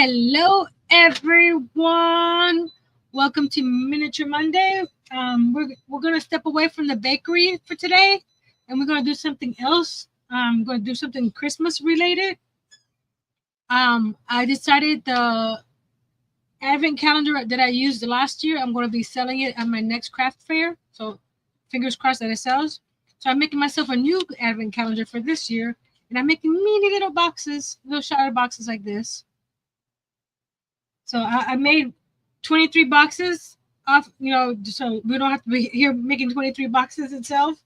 Hello, everyone. Welcome to Miniature Monday. We're gonna step away from the bakery for today, and we're gonna do something else. I'm gonna do something Christmas related. I decided the advent calendar that I used last year, I'm gonna be selling it at my next craft fair. So, fingers crossed that it sells. So I'm making myself a new advent calendar for this year, and I'm making mini little boxes, little shadow boxes like this. So I made 23 boxes off, so we don't have to be here making 23 boxes itself.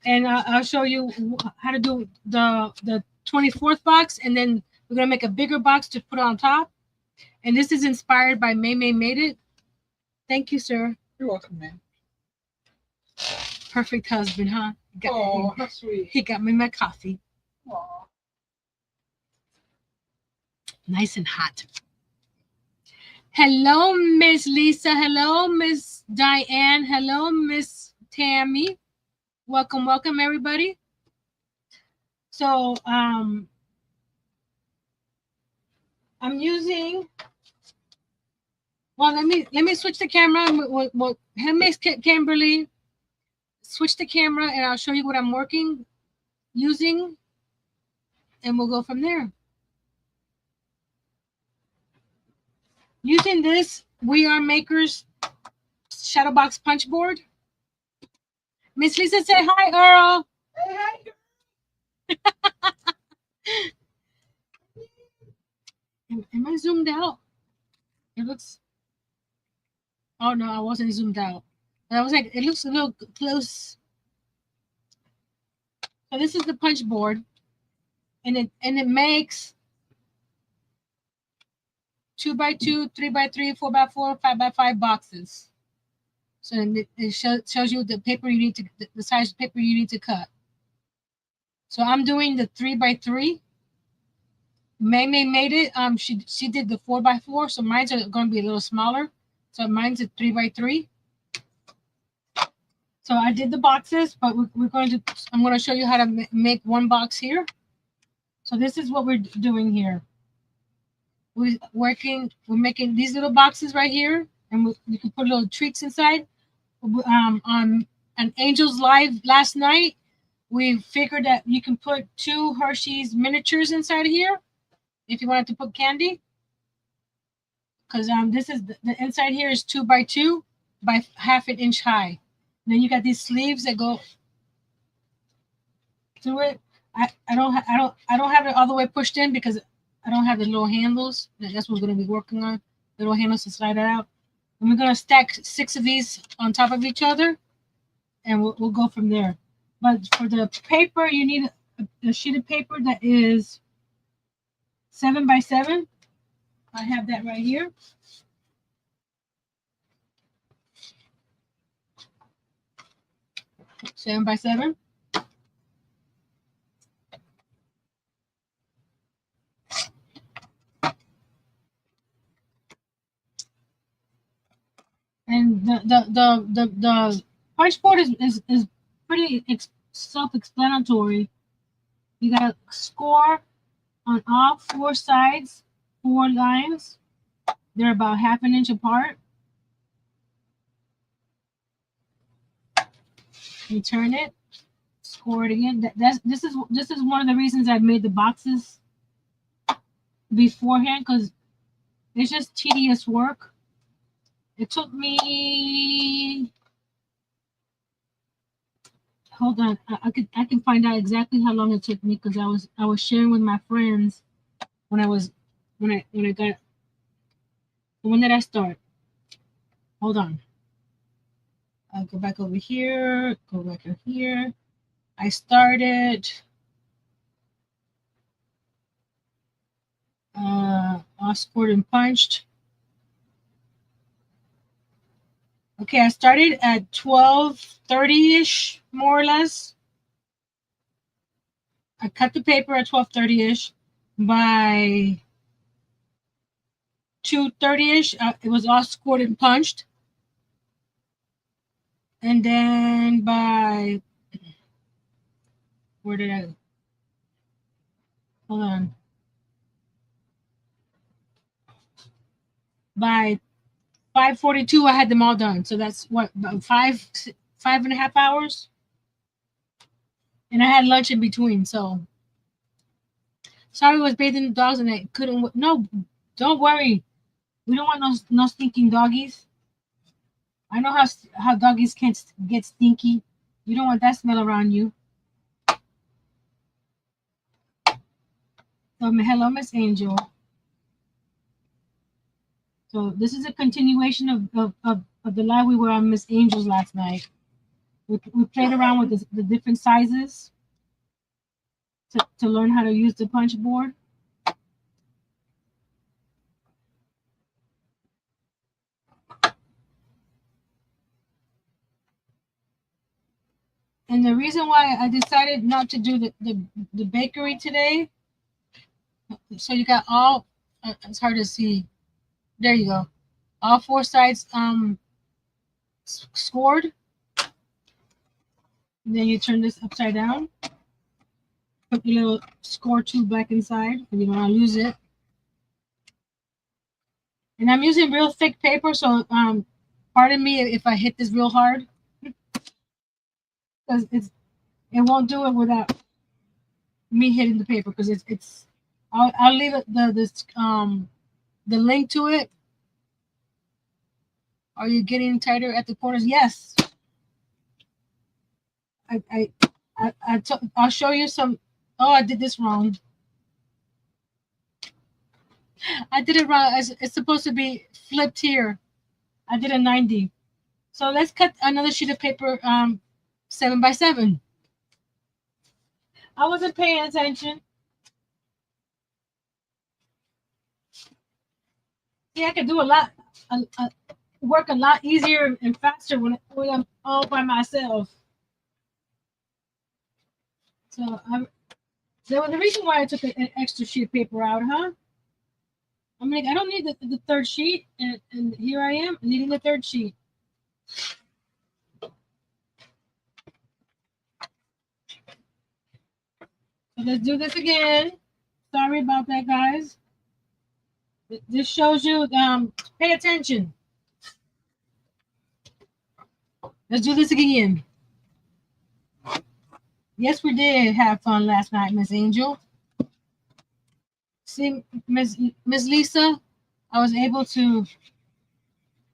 And I'll show you how to do the 24th box, and then we're gonna make a bigger box to put on top. And this is inspired by May Made It. Thank you, sir. You're welcome, man. Perfect husband, huh? Oh, how sweet. He got me my coffee, Aw. nice and hot. Hello, Miss Lisa. Hello, Miss Diane. Hello, Miss Tammy. Welcome, everybody. So, I'm using. Well, let me switch the camera. Handmade Kimberly, switch the camera, and I'll show you what I'm using, and we'll go from there. Using this We Are Makers shadow box punch board. Miss Lisa, say hi, Earl. Hey, hey. Am I zoomed out? It looks. Oh no, I wasn't zoomed out. I was like, it looks a little close. So this is the punch board, and it makes 2x2, 3x3, 4x4, 5x5 boxes. So it shows you the paper you need to the size of paper you need to cut. So I'm doing the 3x3. May made it. She did the 4x4, so mine's are going to be a little smaller. So mine's a 3x3. So I did the boxes, but I'm going to show you how to make one box here. So this is what we're doing here. We're making these little boxes right here, and you can put little treats inside. On an Angel's Live last night, we figured that you can put 2 Hershey's miniatures inside of here if you wanted to put candy. Because this is the inside here is 2x2 by half an inch high. And then you got these sleeves that go through it. I don't have it all the way pushed in because I don't have the little handles. That's what we're going to be working on. The little handles to slide it out. And we're going to stack 6 of these on top of each other, and we'll go from there. But for the paper, you need a sheet of paper that is 7x7. I have that right here. Seven by seven. And the punch board is pretty self-explanatory. You got to score on all 4 sides, 4 lines. They're about half an inch apart. You turn it, score it again. This is one of the reasons I made the boxes beforehand, because it's just tedious work. It took me. Hold on, I can find out exactly how long it took me, because I was sharing with my friends when I got. When did I start? Hold on. I'll go back over here. Go back over here. I started. I scored and punched. Okay, I started at 12:30ish, more or less. I cut the paper at 12:30ish. By 2:30ish, it was all scored and punched. And then by where did I? Hold on. by 5:42 I had them all done. So that's what, about 5.5 hours, and I had lunch in between. So sorry, I was bathing the dogs and I couldn't. No, don't worry. We don't want no stinking doggies. I know how doggies can get stinky. You don't want that smell around you. So hello, Miss Angel. So this is a continuation of the live we were on Miss Angel's last night. We played around with the different sizes to learn how to use the punch board. And the reason why I decided not to do the bakery today, so you got all, it's hard to see. There you go. All four sides scored. And then you turn this upside down. Put your little score tube back inside if you don't want to lose it. And I'm using real thick paper, so pardon me if I hit this real hard, because it won't do it without me hitting the paper, because it's I'll leave it the link to it. Are you getting tighter at the corners? Yes. I'll show you some. Oh, I did this wrong. I did it wrong. It's supposed to be flipped here. I did a 90. So let's cut another sheet of paper 7x7. I wasn't paying attention. See, I could do work a lot easier and faster when I'm all by myself. So there was a reason why I took an extra sheet of paper out, huh? I'm like, I don't need the third sheet, and here I am needing the third sheet. So let's do this again. Sorry about that, guys. This shows you, pay attention. Let's do this again. Yes, we did have fun last night, Miss Angel. See, Miss Lisa, I was able to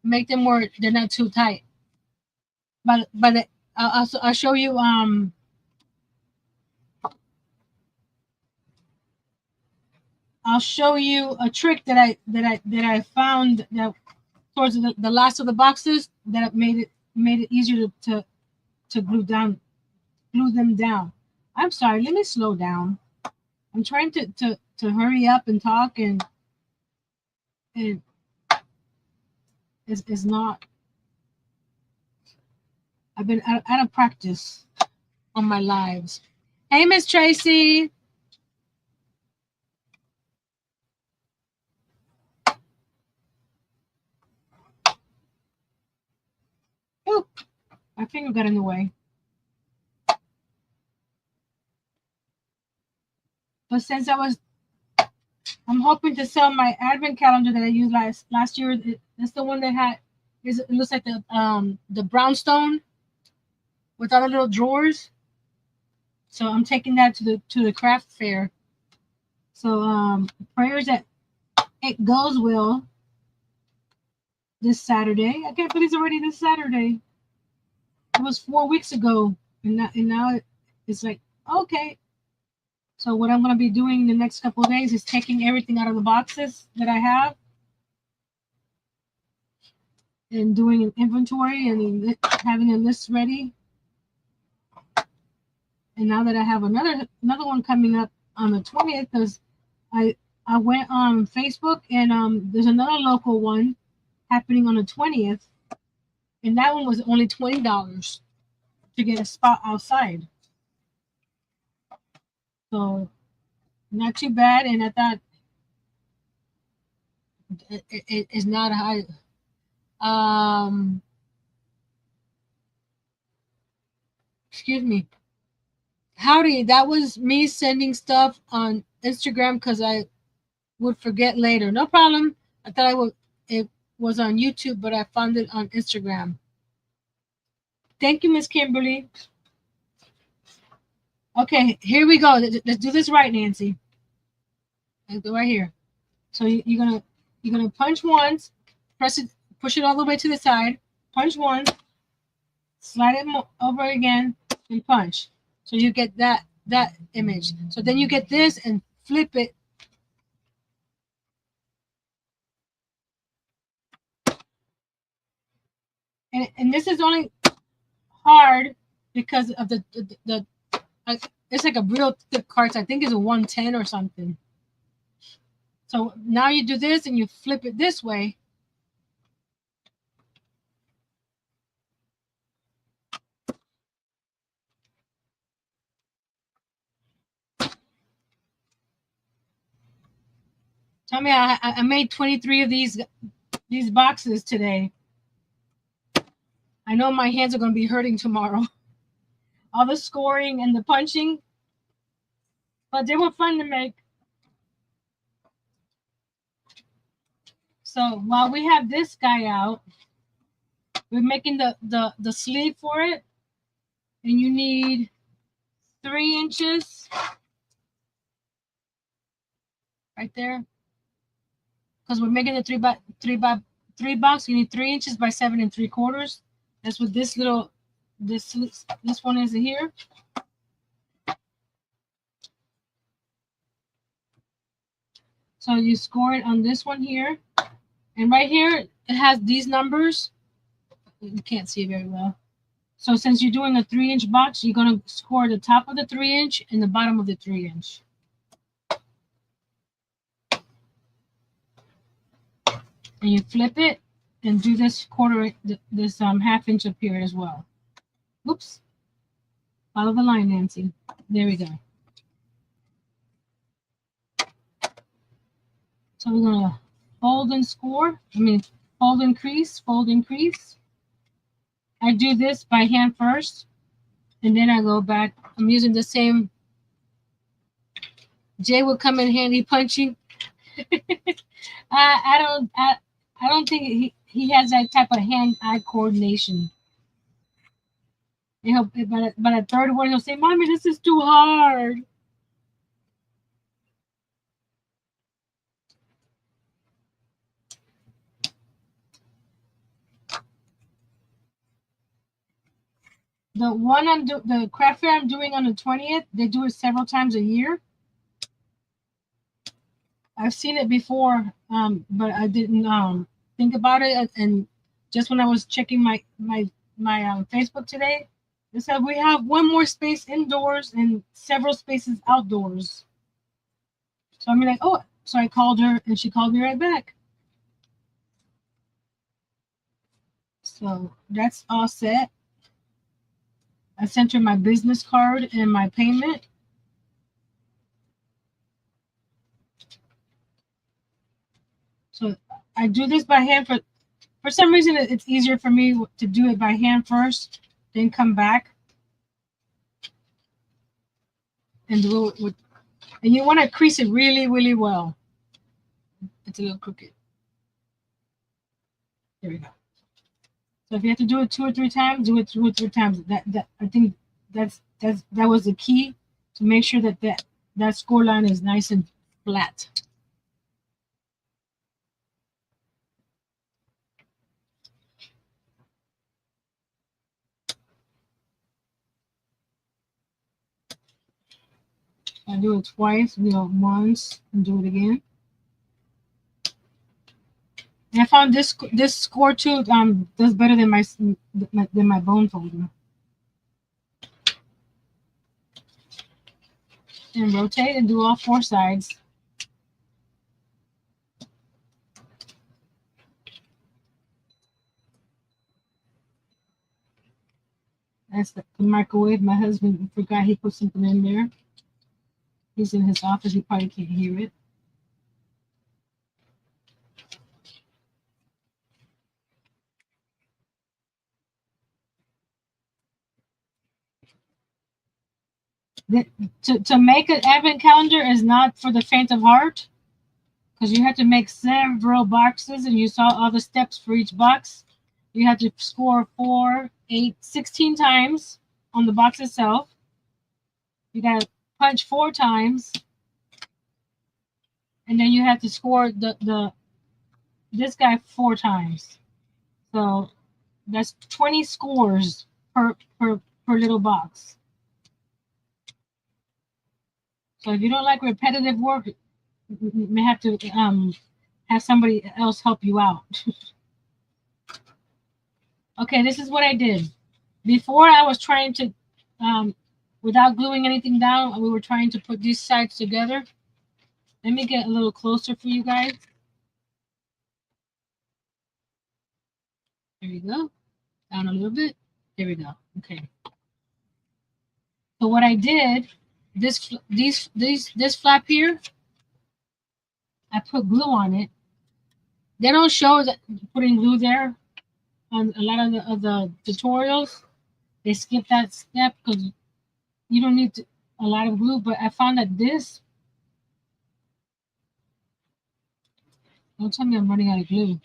make them more, they're not too tight. But I'll show you I'll show you a trick that I found that towards the last of the boxes that made it easier to glue them down. I'm sorry, let me slow down. I'm trying to hurry up and talk, and it's not. I've been out of practice on my lives. Hey, Miss Tracy. Oop, my finger got in the way. But since I'm hoping to sell my advent calendar that I used last year. It's the one that it looks like the brownstone with all the little drawers. So I'm taking that to the craft fair. So prayers that it goes well this Saturday. I can't believe it's already this Saturday. It was 4 weeks ago, and now it's like, okay. So what I'm going to be doing the next couple of days is taking everything out of the boxes that I have and doing an inventory and having a list ready. And now that I have another one coming up on the 20th, because I went on Facebook, and there's another local one happening on the 20th, and that one was only $20 to get a spot outside. So not too bad, and I thought it's not high. Excuse me. Howdy, that was me sending stuff on Instagram because I would forget later. No problem. I thought I would it was on YouTube, but I found it on Instagram. Thank you, Miss Kimberly. Okay, here we go. Let's do this right, Nancy. Let's go right here. So you're gonna punch once, press it, push it all the way to the side, punch once, slide it over again, and punch. So you get that image. So then you get this and flip it. And this is only hard because of the it's like a real thick cards. I think it's a 110 or something. So now you do this and you flip it this way. Tell me, I made 23 of these boxes today. I know my hands are going to be hurting tomorrow. All the scoring and the punching, but they were fun to make. So while we have this guy out, we're making the sleeve for it, and you need 3 inches right there, because we're making the 3 by 3 box. You need 3 inches by 7 3/4. That's what this one is here. So you score it on this one here, and right here it has these numbers. You can't see it very well. So since you're doing a 3-inch box, you're gonna score the top of the 3-inch and the bottom of the 3-inch. And you flip it and do this this half-inch up here as well. Oops. Follow the line, Nancy. There we go. So we're gonna fold and score. Fold and crease, fold and crease. I do this by hand first, and then I go back. I'm using the same. Jay will come in handy punching. I don't think he has that type of hand-eye coordination. By the third one, he'll say, "Mommy, this is too hard." The craft fair I'm doing on the 20th, they do it several times a year. I've seen it before, but I didn't think about it. And just when I was checking my Facebook today, they said we have one more space indoors and several spaces outdoors. So I'm like, oh, so I called her and she called me right back. So that's all set. I sent her my business card and my payment. So I do this by hand for some reason. It's easier for me to do it by hand first, then come back and do it with. And you want to crease it really, really well. It's a little crooked. There we go. So if you have to do it 2 or 3 times, do it 2 or 3 times. That I think that was the key to make sure that score line is nice and flat. I do it twice, once, and do it again. And I found this score too does better than my bone folder. And rotate and do all 4 sides. That's the microwave. My husband forgot he put something in there. He's in his office. He probably can't hear it. To make an advent calendar is not for the faint of heart, because you had to make several boxes and you saw all the steps for each box. You had to score 4, 8, 16 times on the box itself. You got to punch 4 times, and then you had to score this guy 4 times. So that's 20 scores per little box. So if you don't like repetitive work, you may have to have somebody else help you out. Okay, this is what I did. Before I was trying to, without gluing anything down, we were trying to put these sides together. Let me get a little closer for you guys. There you go. Down a little bit. There we go. Okay. So what I did, this flap here, I put glue on it. They don't show that putting glue there on a lot of the tutorials. They skip that step because you don't need a lot of glue. But I found that this, don't tell me I'm running out of glue.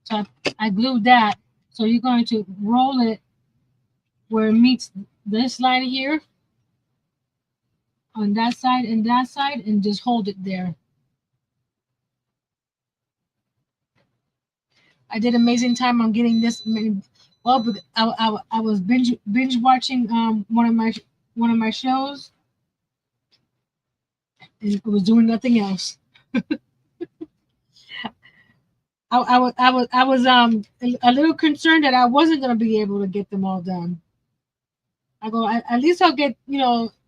So I glued that. So you're going to roll it where it meets this line here on that side and that side, and just hold it there. I did amazing time on getting this many. Well, but I was binge watching one of my shows, and I was doing nothing else. I was a little concerned that I wasn't gonna be able to get them all done. I go, at least I'll get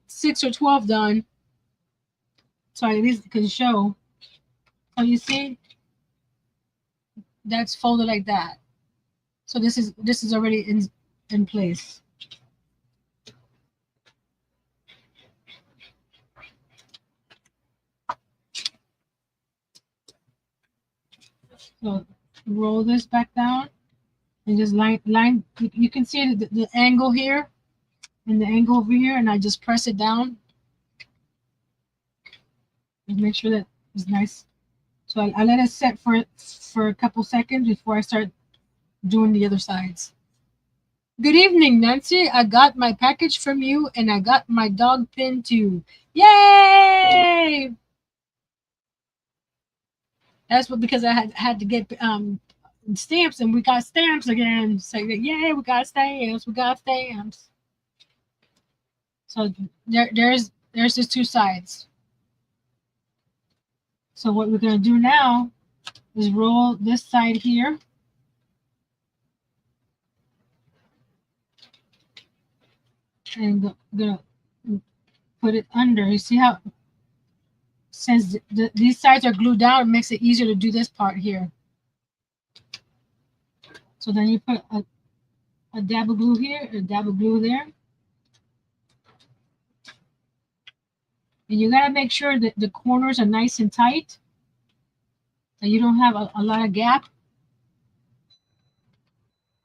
6 or 12 done, so I at least can show. So you see, that's folded like that. So this is already in place. So roll this back down and just line. You can see the angle here and the angle over here, and I just press it down. Just make sure that it's nice. So I let it set for a couple seconds before I start doing the other sides. Good evening, Nancy. I got my package from you, and I got my dog pin too. Yay! That's what, because I had to get stamps, and we got stamps again. So yay, we got stamps. We got stamps. So there's just 2 sides. So what we're gonna do now is roll this side here. And gonna put it under. You see how, since these sides are glued down, it makes it easier to do this part here. So then you put a dab of glue here, a dab of glue there. And you gotta make sure that the corners are nice and tight, and you don't have a lot of gap,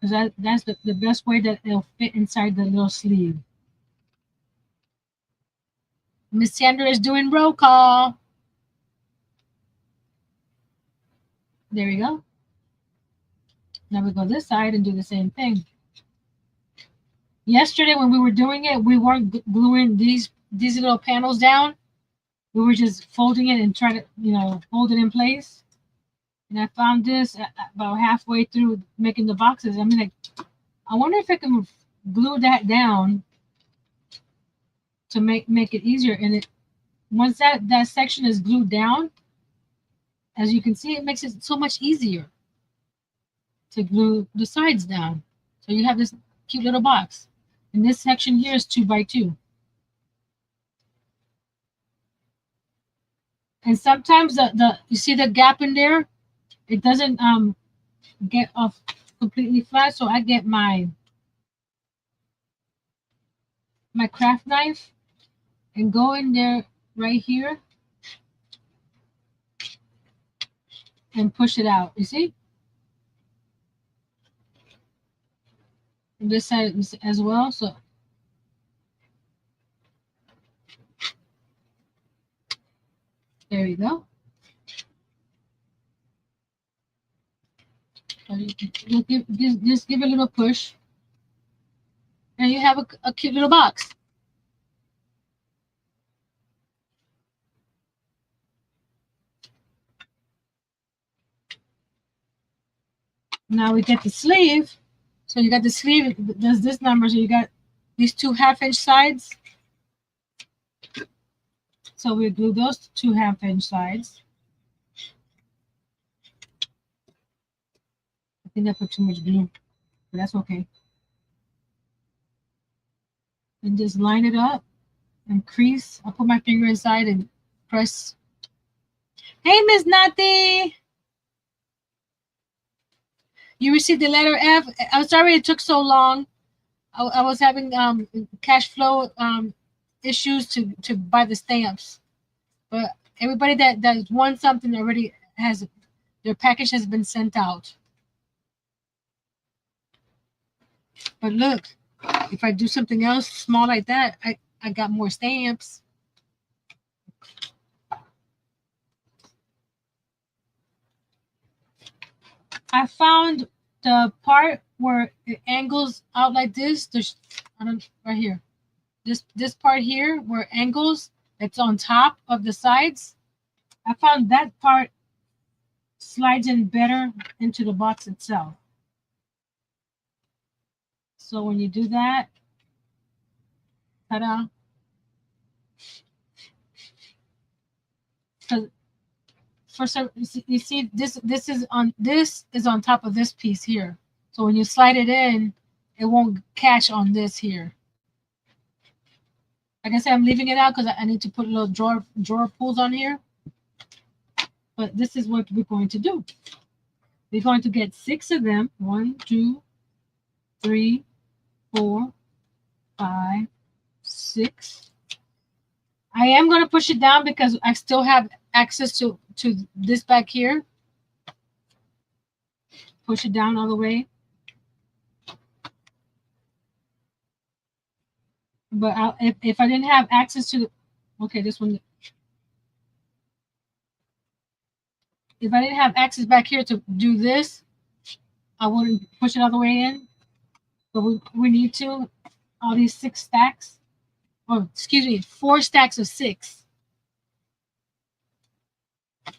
because that's the best way that it'll fit inside the little sleeve. Miss Sandra is doing roll call. There we go. Now we go this side and do the same thing. Yesterday when we were doing it, we weren't gluing these little panels down. We were just folding it and trying to, hold it in place. And I found this about halfway through making the boxes. I'm like, I wonder if I can glue that down to make it easier. And once that section is glued down, as you can see, it makes it so much easier to glue the sides down. So you have this cute little box. And this section here is 2 by 2. And sometimes you see the gap in there, it doesn't get off completely flat. So I get my craft knife and go in there right here and push it out. You see? And this side as well. So there you go. So just give it a little push, and you have a cute little box. Now we get the sleeve. So you got the sleeve, does this number, so you got these 2 half-inch sides. So we glue those 2 half-inch sides. I think I put too much glue, but that's okay. And just line it up and crease. I'll put my finger inside and press. Hey, Miss Nati! You received the letter F. I'm sorry it took so long. I was having cash flow issues to buy the stamps. But everybody that won something already has their package has been sent out. But look, if I do something else small like that, I got more stamps. I found the part where it angles out like this. There's right here. This part here where it angles, it's on top of the sides. I found that part slides in better into the box itself. So when you do that, ta-da. Because for some, you see this is on top of this piece here. So when you slide it in, it won't catch on this here. Like I said, I'm leaving it out because I need to put a little drawer pulls on here. But this is what we're going to do. We're going to get 6 of them. 1, 2, 3, 4, 5, 6. I am going to push it down because I still have access to this back here. Push it down all the way. But if I didn't have access to okay, this one. If I didn't have access back here to do this, I wouldn't push it all the way in. But we need to. All these 6 stacks. Oh, excuse me, 4 stacks of 6.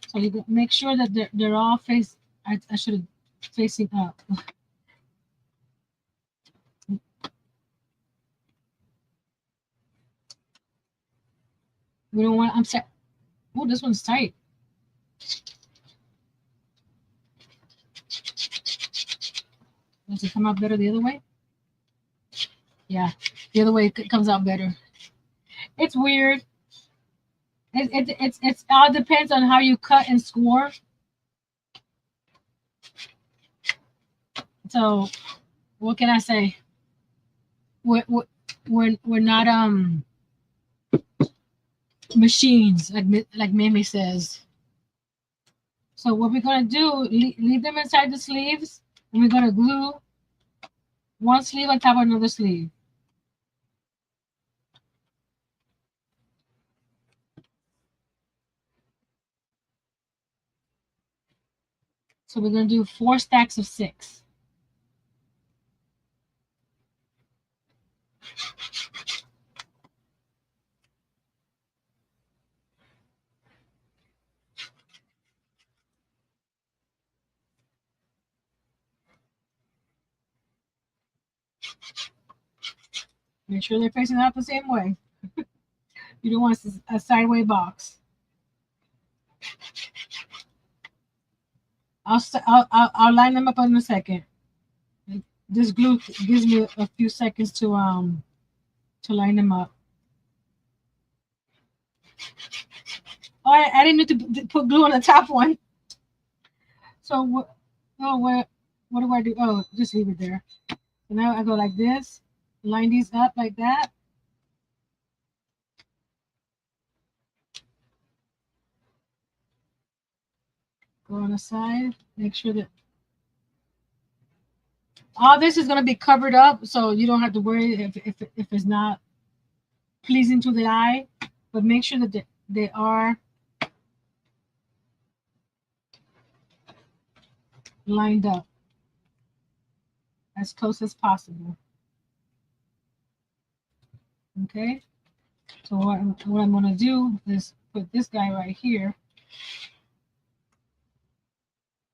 So you make sure that they're all face. I should have facing up. We don't want. I'm sorry. Oh, this one's tight. Does it come out better the other way? Yeah, the other way it comes out better. It's weird. It's all depends on how you cut and score. So, what can I say? We're not machines like Mimi says. So what we're gonna do? Leave them inside the sleeves, and we're gonna glue one sleeve on top of another sleeve. So we're gonna do 4 stacks of 6. Make sure they're facing out the same way. You don't want a sideways box. I'll line them up in a second. This glue gives me a few seconds to line them up. Oh, I didn't need to put glue on the top one. So what? Oh, what do I do? Oh, just leave it there. So now I go like this, line these up like that. Go on the side. Make sure that all this is going to be covered up, so you don't have to worry if it's not pleasing to the eye. But make sure that they are lined up. as close as possible. Okay, so what I'm going to do is put this guy right here.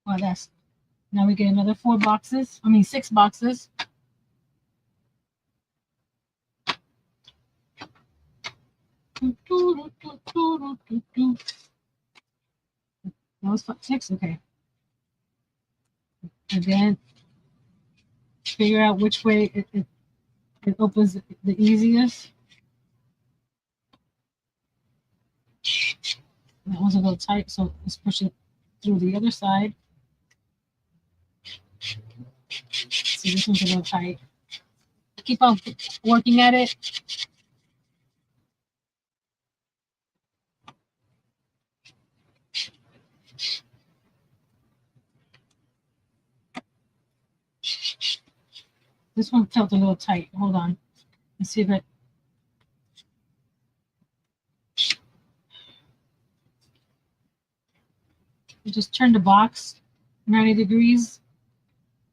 Well, that's, now we get another 6 boxes. That was 6, okay. And then figure out which way it opens the easiest. That one's a little tight, so let's push it through the other side. See, this one's a little tight. Keep on working at it. This one felt a little tight. Hold on. Let's see if it. You just turn the box 90 degrees.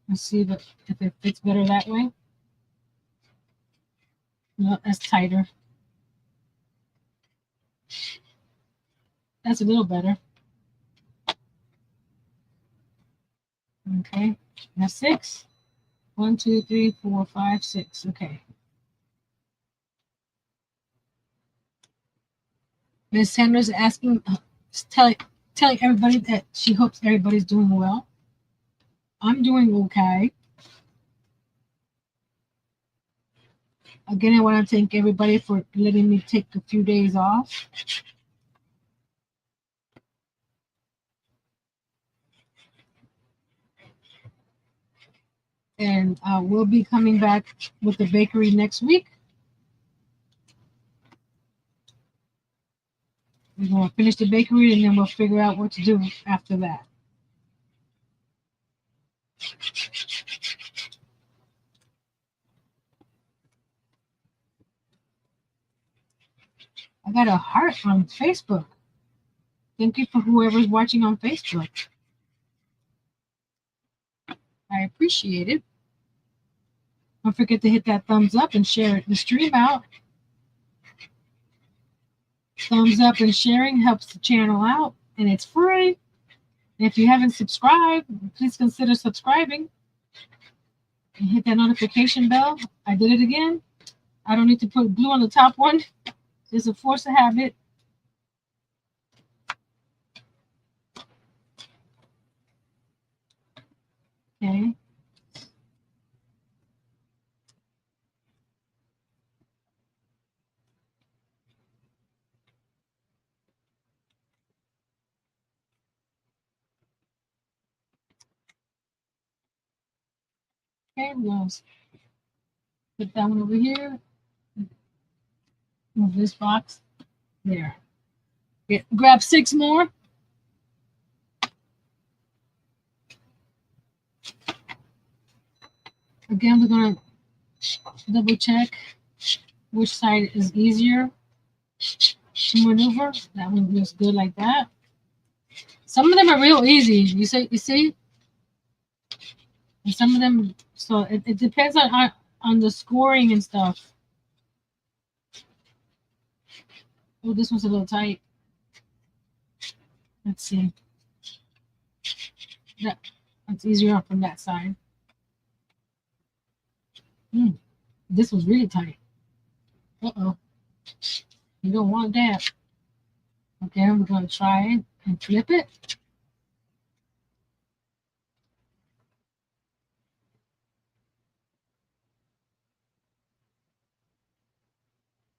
Let's see if it fits better that way. No, that's tighter. That's a little better. Okay, that's 6. 1, 2, 3, 4, 5, 6. Okay. Miss Sanders asking, telling everybody that she hopes everybody's doing well. I'm doing okay. Again, I want to thank everybody for letting me take a few days off. And we'll be coming back with the bakery next week. We're going to finish the bakery and then we'll figure out what to do after that. I got a heart on Facebook. Thank you for whoever's watching on Facebook. I appreciate it. Don't forget to hit that thumbs up and share the stream out. Thumbs up and sharing helps the channel out, and it's free. And if you haven't subscribed, please consider subscribing. And hit that notification bell. I did it again. I don't need to put glue on the top one. It's a force of habit. Okay. Okay, we'll put that one over here. Move this box. There. Grab 6 more. Again, we're going to double check which side is easier to maneuver. That one looks good like that. Some of them are real easy. You see? And some of them, so it depends on the scoring and stuff. Oh, this one's a little tight. Let's see. That's easier from that side. This was really tight. Uh-oh. You don't want that. Okay, we're going to try it and flip it.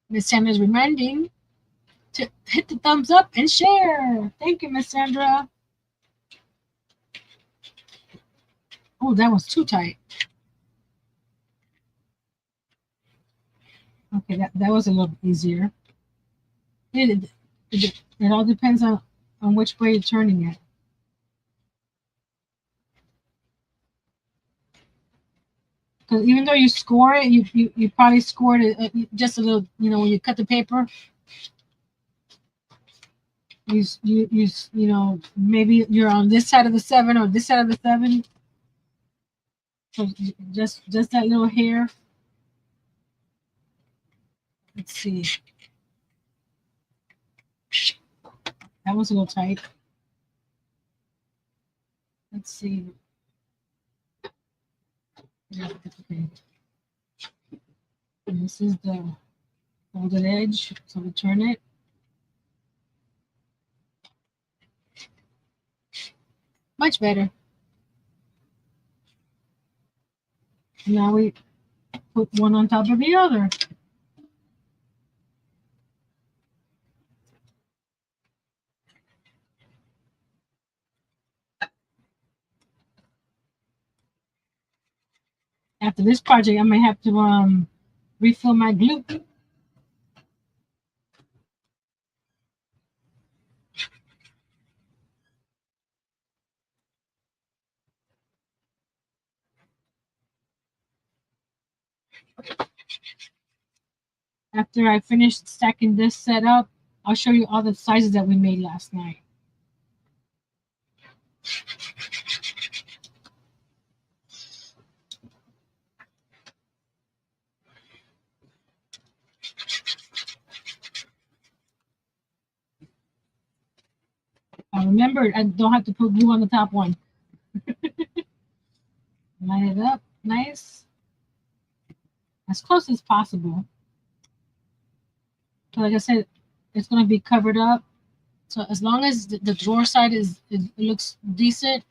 Miss Sandra's reminding to hit the thumbs up and share. Thank you, Miss Sandra. Oh, that was too tight. Okay, that was a little easier. It all depends on which way you're turning it. Because even though you score it, you probably scored it just a little. You know, when you cut the paper, you know, maybe you're on this side of the 7 or this side of the 7. So just that little hair. Let's see. That was a little tight. Let's see. Yeah, okay. And this is the folded edge. So we turn it. Much better. Now we put one on top of the other. After this project, I might have to refill my glue. After I finish stacking this set up, I'll show you all the sizes that we made last night. Remember, I don't have to put glue on the top one. Line it up nice, as close as possible. So like I said, it's going to be covered up. So as long as the drawer side it looks decent.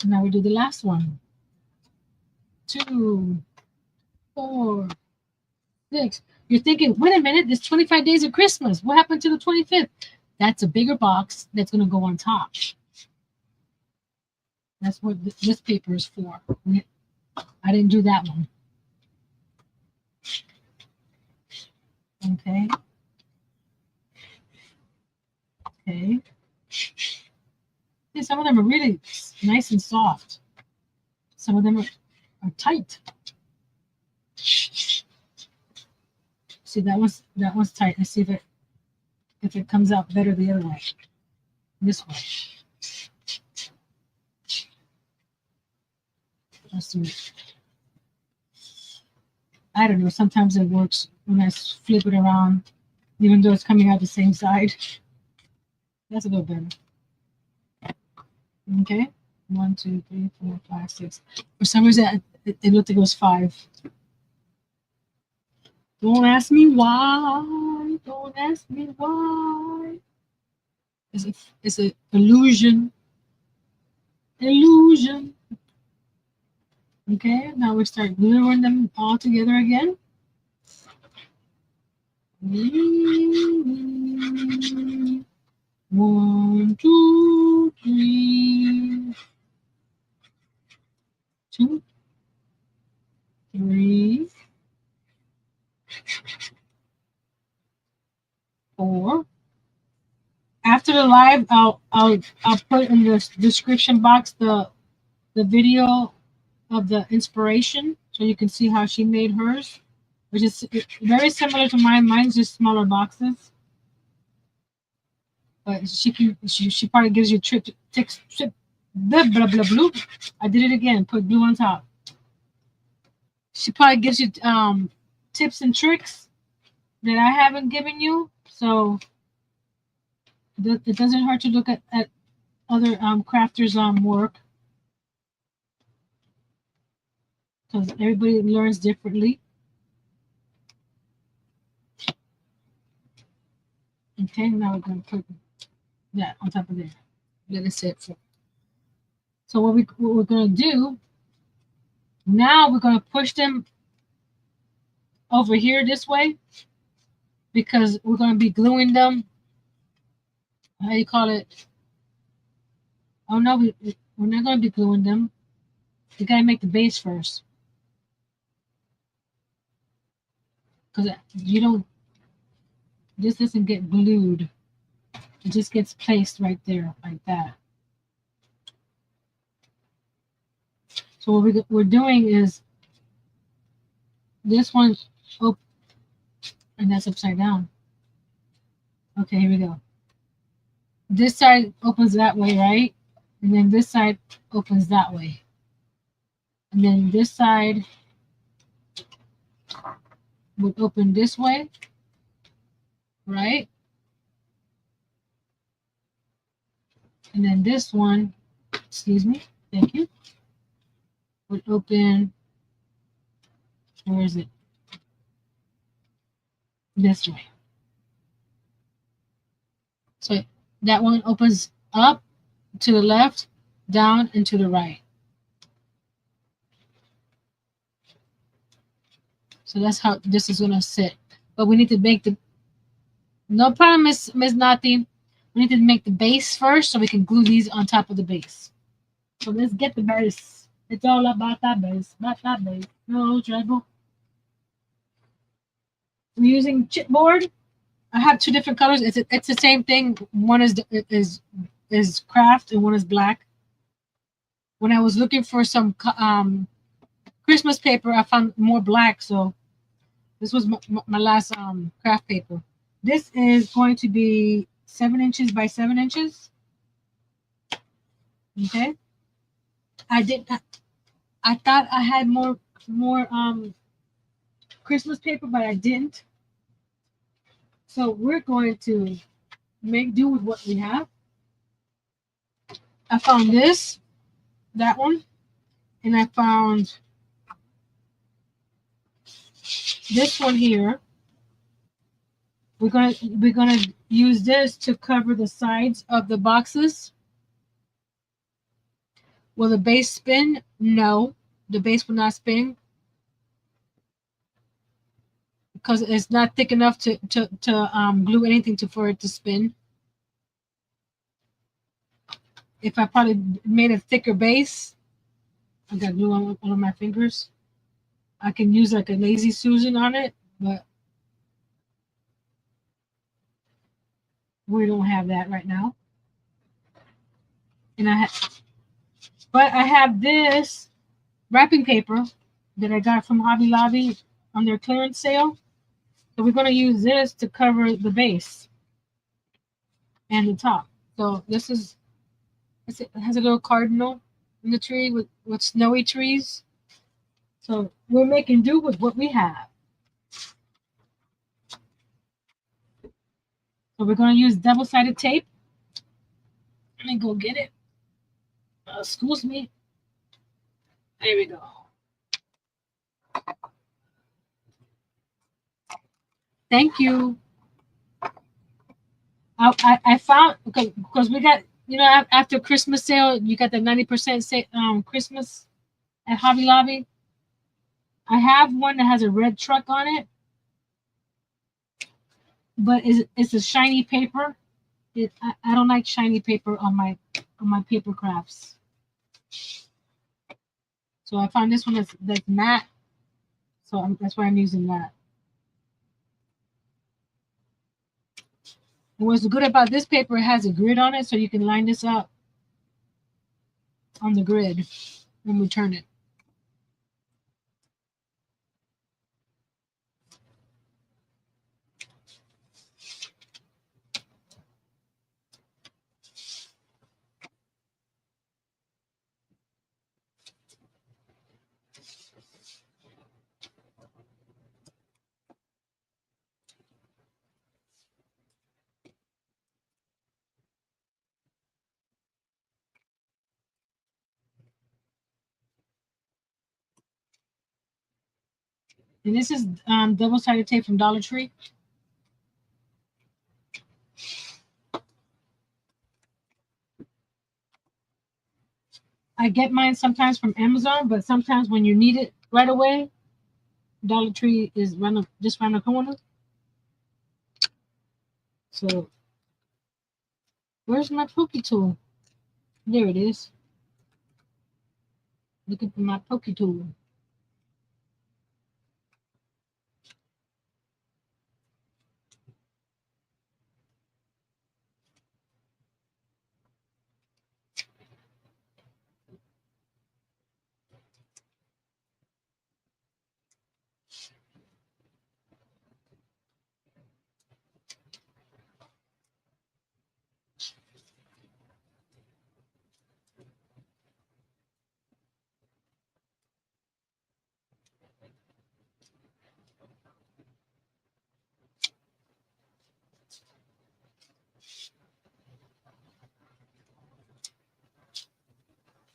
Now we do the last one. 2, 4, 6. You're thinking, wait a minute, there's 25 days of Christmas. What happened to the 25th? That's a bigger box that's going to go on top. That's what this paper is for. I didn't do that one. Okay. Okay. See, some of them are really nice and soft. Some of them are tight. See, that one's tight. Let's see if it comes out better the other way. This way. Let's do it. I don't know. Sometimes it works when I flip it around, even though it's coming out the same side. That's a little better. Okay. 1, 2, 3, 4, 5, 6. For some reason, it looked like it was 5. Don't ask me why. Don't ask me why. It's an illusion. Illusion. Okay, now we start gluing them all together again. 1, 2, 3. 2, 3, 4. After the live, I'll put in the description box the video of the inspiration, so you can see how she made hers, which is very similar to mine. Mine's just smaller boxes, but she probably gives you trip blah blah blah blah. I did it again. Put glue on top. She probably gives you tips and tricks that I haven't given you, so it doesn't hurt to look at other crafters' work, because everybody learns differently. Okay, now we're going to put that on top of there. Let it sit for. So what we're going to do now, we're going to push them over here this way, because we're going to be gluing them. How do you call it? Oh no, we're not going to be gluing them. You got to make the base first, because this doesn't get glued. It just gets placed right there like that. So what we're doing is this one, oh, and that's upside down. Okay, here we go. This side opens that way, right? And then this side opens that way. And then this side would open this way, right? And then this one, excuse me, thank you, would open, where is it? This way. So that one opens up to the left, down, and to the right. So that's how this is gonna sit. But we need to make the, no problem, Miss Nati. We need to make the base first so we can glue these on top of the base. So let's get the base. It's all about that base, about that base. No trouble. We're using chipboard. I have two different colors. It's the same thing. One is craft and one is black. When I was looking for some Christmas paper, I found more black. So this was my last craft paper. This is going to be 7 inches by 7 inches. Okay. I did. I thought I had more Christmas paper, but I didn't. So we're going to make do with what we have. I found this, that one, and I found this one here. We're gonna use this to cover the sides of the boxes. Will the base spin? No, the base will not spin because it's not thick enough to glue anything to for it to spin. If I probably made a thicker base, I got glue on my fingers. I can use like a lazy Susan on it, but we don't have that right now. And but I have this wrapping paper that I got from Hobby Lobby on their clearance sale. So we're going to use this to cover the base and the top. So this is, it has a little cardinal in the tree with snowy trees. So we're making do with what we have. So we're going to use double-sided tape. Let me go get it. Excuse me. There we go. Thank you. I found, because we got, after Christmas sale, you got the 90% Christmas at Hobby Lobby. I have one that has a red truck on it, but it's a shiny paper. I don't like shiny paper on my paper crafts. So I found this one that's matte. So that's why I'm using that. And what's good about this paper, it has a grid on it, so you can line this up on the grid when we turn it. And this is double-sided tape from Dollar Tree. I get mine sometimes from Amazon, but sometimes when you need it right away, Dollar Tree is just around the corner. So where's my pokey tool? There it is. Looking for my pokey tool.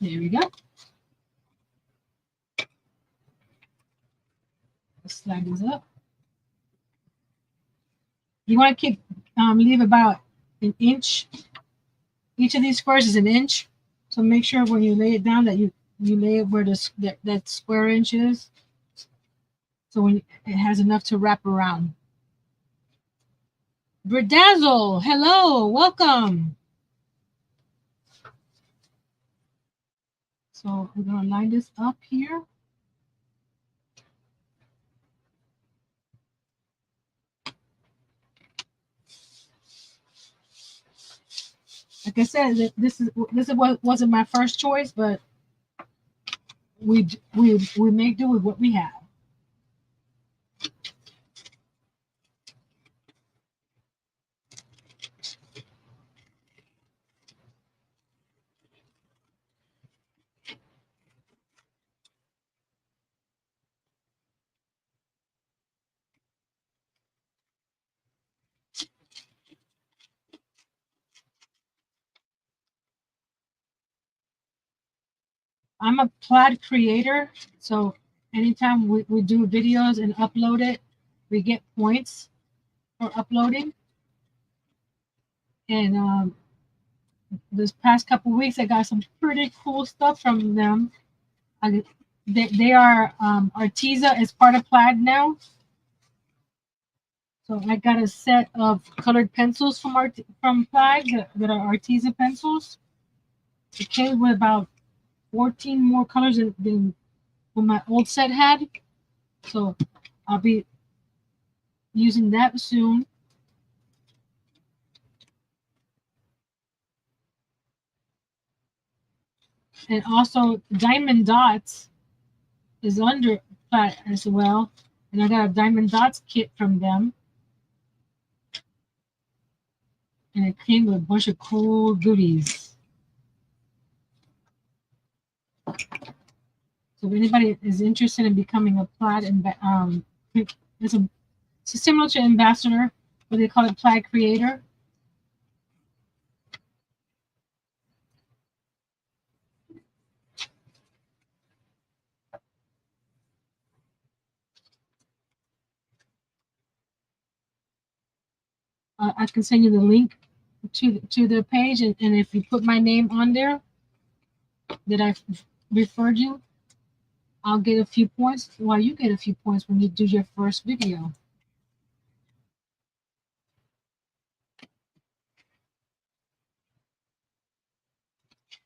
There we go. Let's slide this up. You want to leave about an inch. Each of these squares is an inch. So make sure when you lay it down that you lay it where that square inch is. So when it has enough to wrap around. Berdazzle, hello, welcome. So we're going to line this up here. Like I said, this is what wasn't my first choice, but we make do with what we have. I'm a plaid creator, so anytime we do videos and upload it, we get points for uploading. And this past couple weeks, I got some pretty cool stuff from them. They are Arteza is part of Plaid now. So I got a set of colored pencils from Plaid that are Arteza pencils. It came with about 14 more colors than what my old set had. So I'll be using that soon. And also Diamond Dots is under Plaid as well. And I got a Diamond Dots kit from them. And it came with a bunch of cool goodies. So if anybody is interested in becoming a Plaid it's similar to ambassador, but they call it Plaid creator. I can send you the link to the page, and if you put my name on there that I've referred you, I'll get a few points. Well, you get a few points when you do your first video.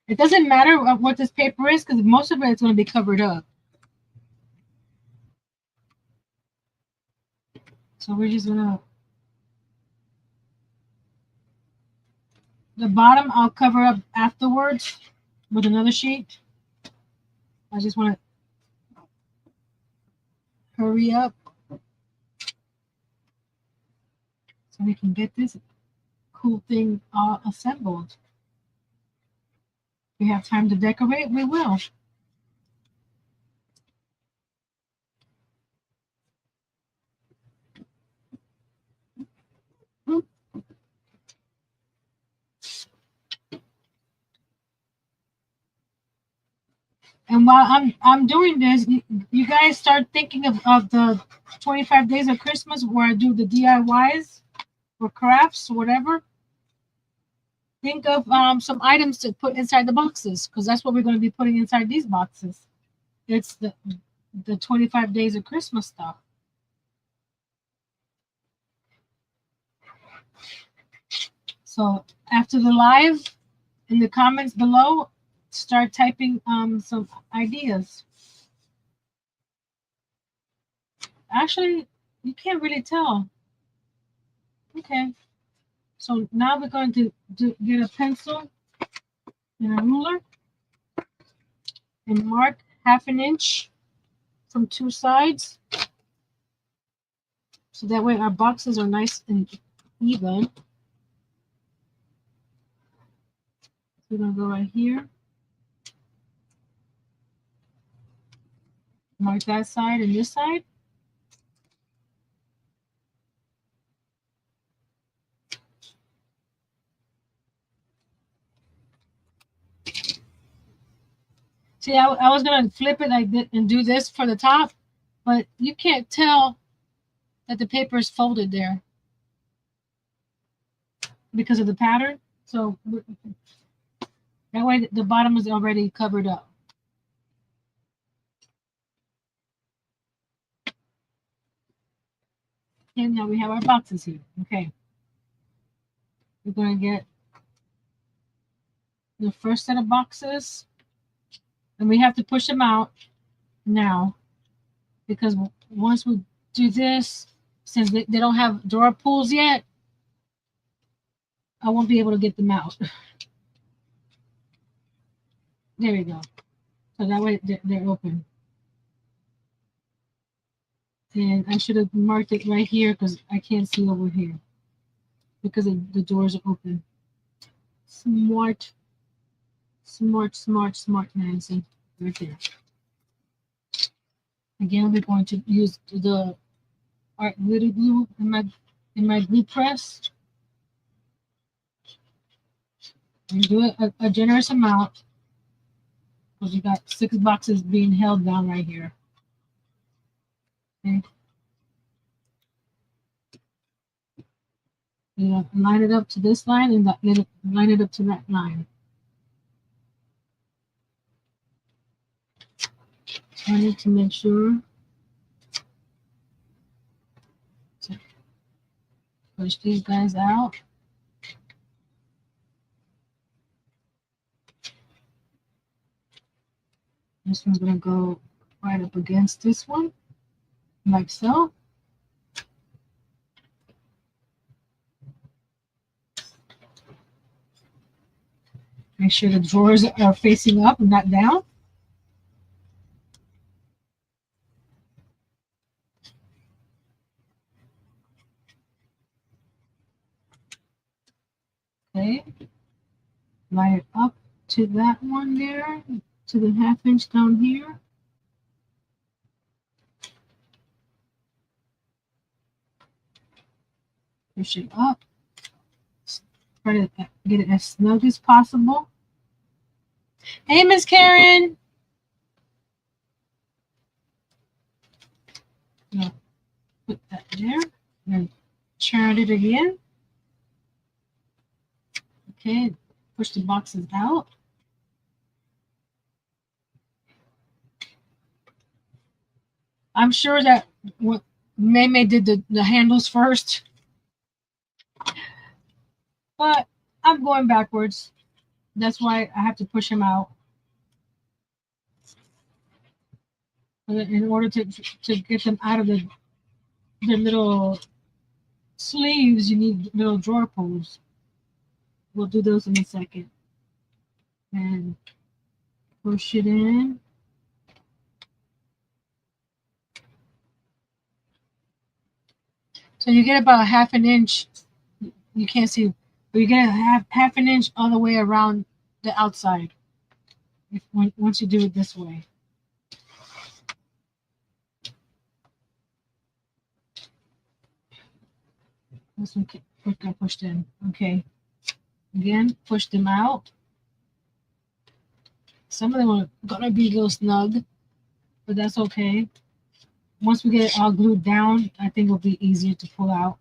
It doesn't matter what this paper is because most of it is going to be covered up. So we're just gonna, the bottom I'll cover up afterwards with another sheet. I just want to hurry up so we can get this cool thing all assembled. If we have time to decorate, we will. And while I'm doing this, you guys start thinking of the 25 days of Christmas where I do the DIYs or crafts, whatever. Think of some items to put inside the boxes because that's what we're going to be putting inside these boxes. It's the 25 days of Christmas stuff. So after the live, in the comments below, start typing some ideas. Actually, you can't really tell. Okay. So now we're going to get a pencil and a ruler and mark 1/2 inch from 2 sides. So that way our boxes are nice and even. So we're going to go right here. Mark that side and this side. See, I was gonna flip it like this and do this for the top, but you can't tell that the paper is folded there because of the pattern. So that way the bottom is already covered up. And now we have our boxes here. Okay. We're gonna get the first set of boxes, and we have to push them out now because once we do this, since they don't have drawer pulls yet, I won't be able to get them out. There we go. So that way they're open. And I should have marked it right here because I can't see over here because the doors are open. Smart, smart, smart, smart, Nancy. Right there. Again, we're going to use the art glitter glue in my glue press. And do it a generous amount because you got 6 boxes being held down right here. Okay. You know, line it up to this line and line it up to that line. So I need to make sure. So push these guys out. This one's going to go right up against this one, like so. Make sure the drawers are facing up and not down. Okay. Line it up to that one there, to the 1/2 inch down here. Push it up. Try to get it as snug as possible. Hey, Miss Karen. No, put that there. And turn it again. Okay, push the boxes out. I'm sure that what May did the handles first, but I'm going backwards. That's why I have to push them out. In order to get them out of the little sleeves, you need little drawer pulls. We'll do those in a second. And push it in. So you get about 1/2 inch. You can't see, but you get a half an inch all the way around the outside. Once you do it this way. This one got pushed in. Okay. Again, push them out. Some of them are gonna be a little snug, but that's okay. Once we get it all glued down, I think it'll be easier to pull out.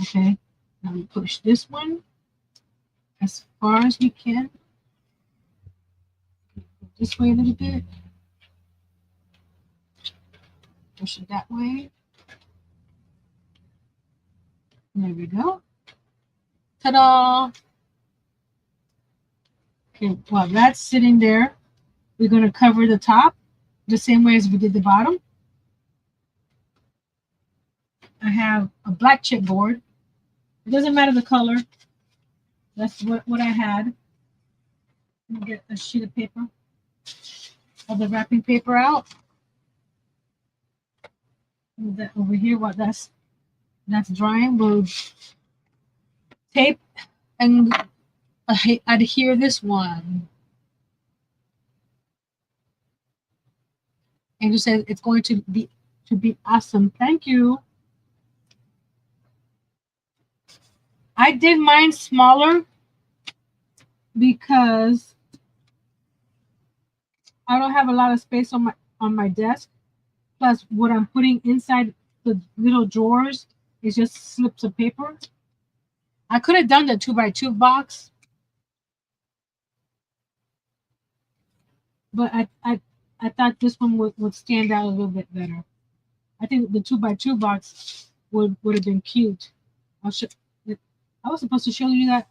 Okay, now we push this one as far as we can. This way a little bit. Push it that way. There we go. Ta-da! Okay, while that's sitting there, we're going to cover the top the same way as we did the bottom. I have a black chipboard. It doesn't matter the color. That's what I had. Let me get a sheet of paper of the wrapping paper out. Move that over here while that's drying. We'll tape and adhere this one. Angel said it's going to be awesome. Thank you. I did mine smaller because I don't have a lot of space on my desk. Plus, what I'm putting inside the little drawers is just slips of paper. I could have done the 2x2 box, but I thought this one would stand out a little bit better. I think the 2x2 box would have been cute. I was supposed to show you that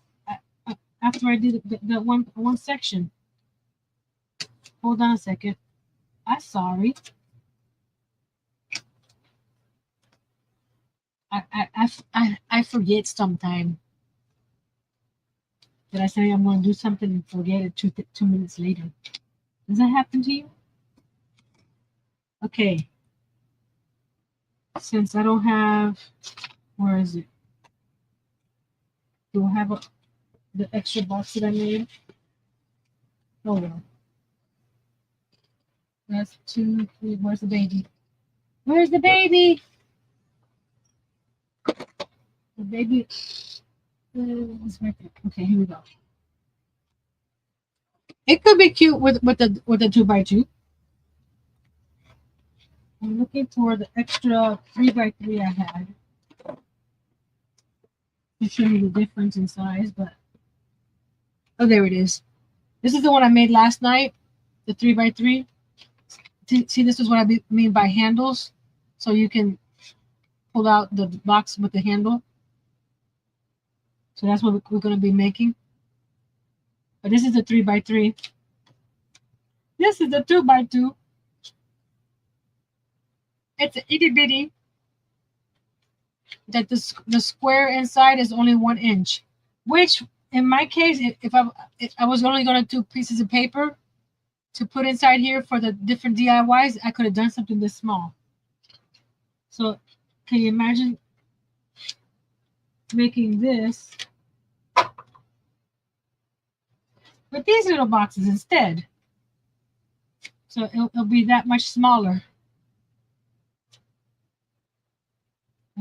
after I did the one section. Hold on a second. I'm sorry. I forget sometime. Did I say I'm going to do something and forget it 2 minutes later? Does that happen to you? Okay. Since I don't have, where is it? Do I have the extra box that I made? Oh well. That's 2, 3. Where's the baby? Where's the baby? The baby is right there. Okay, here we go. It could be cute with the 2x2. I'm looking for the extra 3x3 I had. To show you the difference in size, but oh, there it is. This is the one I made last night, the 3x3. See, this is what I mean by handles. So you can pull out the box with the handle. So that's what we're going to be making. But this is a 3x3. This is a 2x2. It's an itty bitty. That the square inside is only 1 inch, which in my case, if I was only going to do pieces of paper to put inside here for the different DIYs, I could have done something this small. So can you imagine making this with these little boxes instead? So it'll be that much smaller.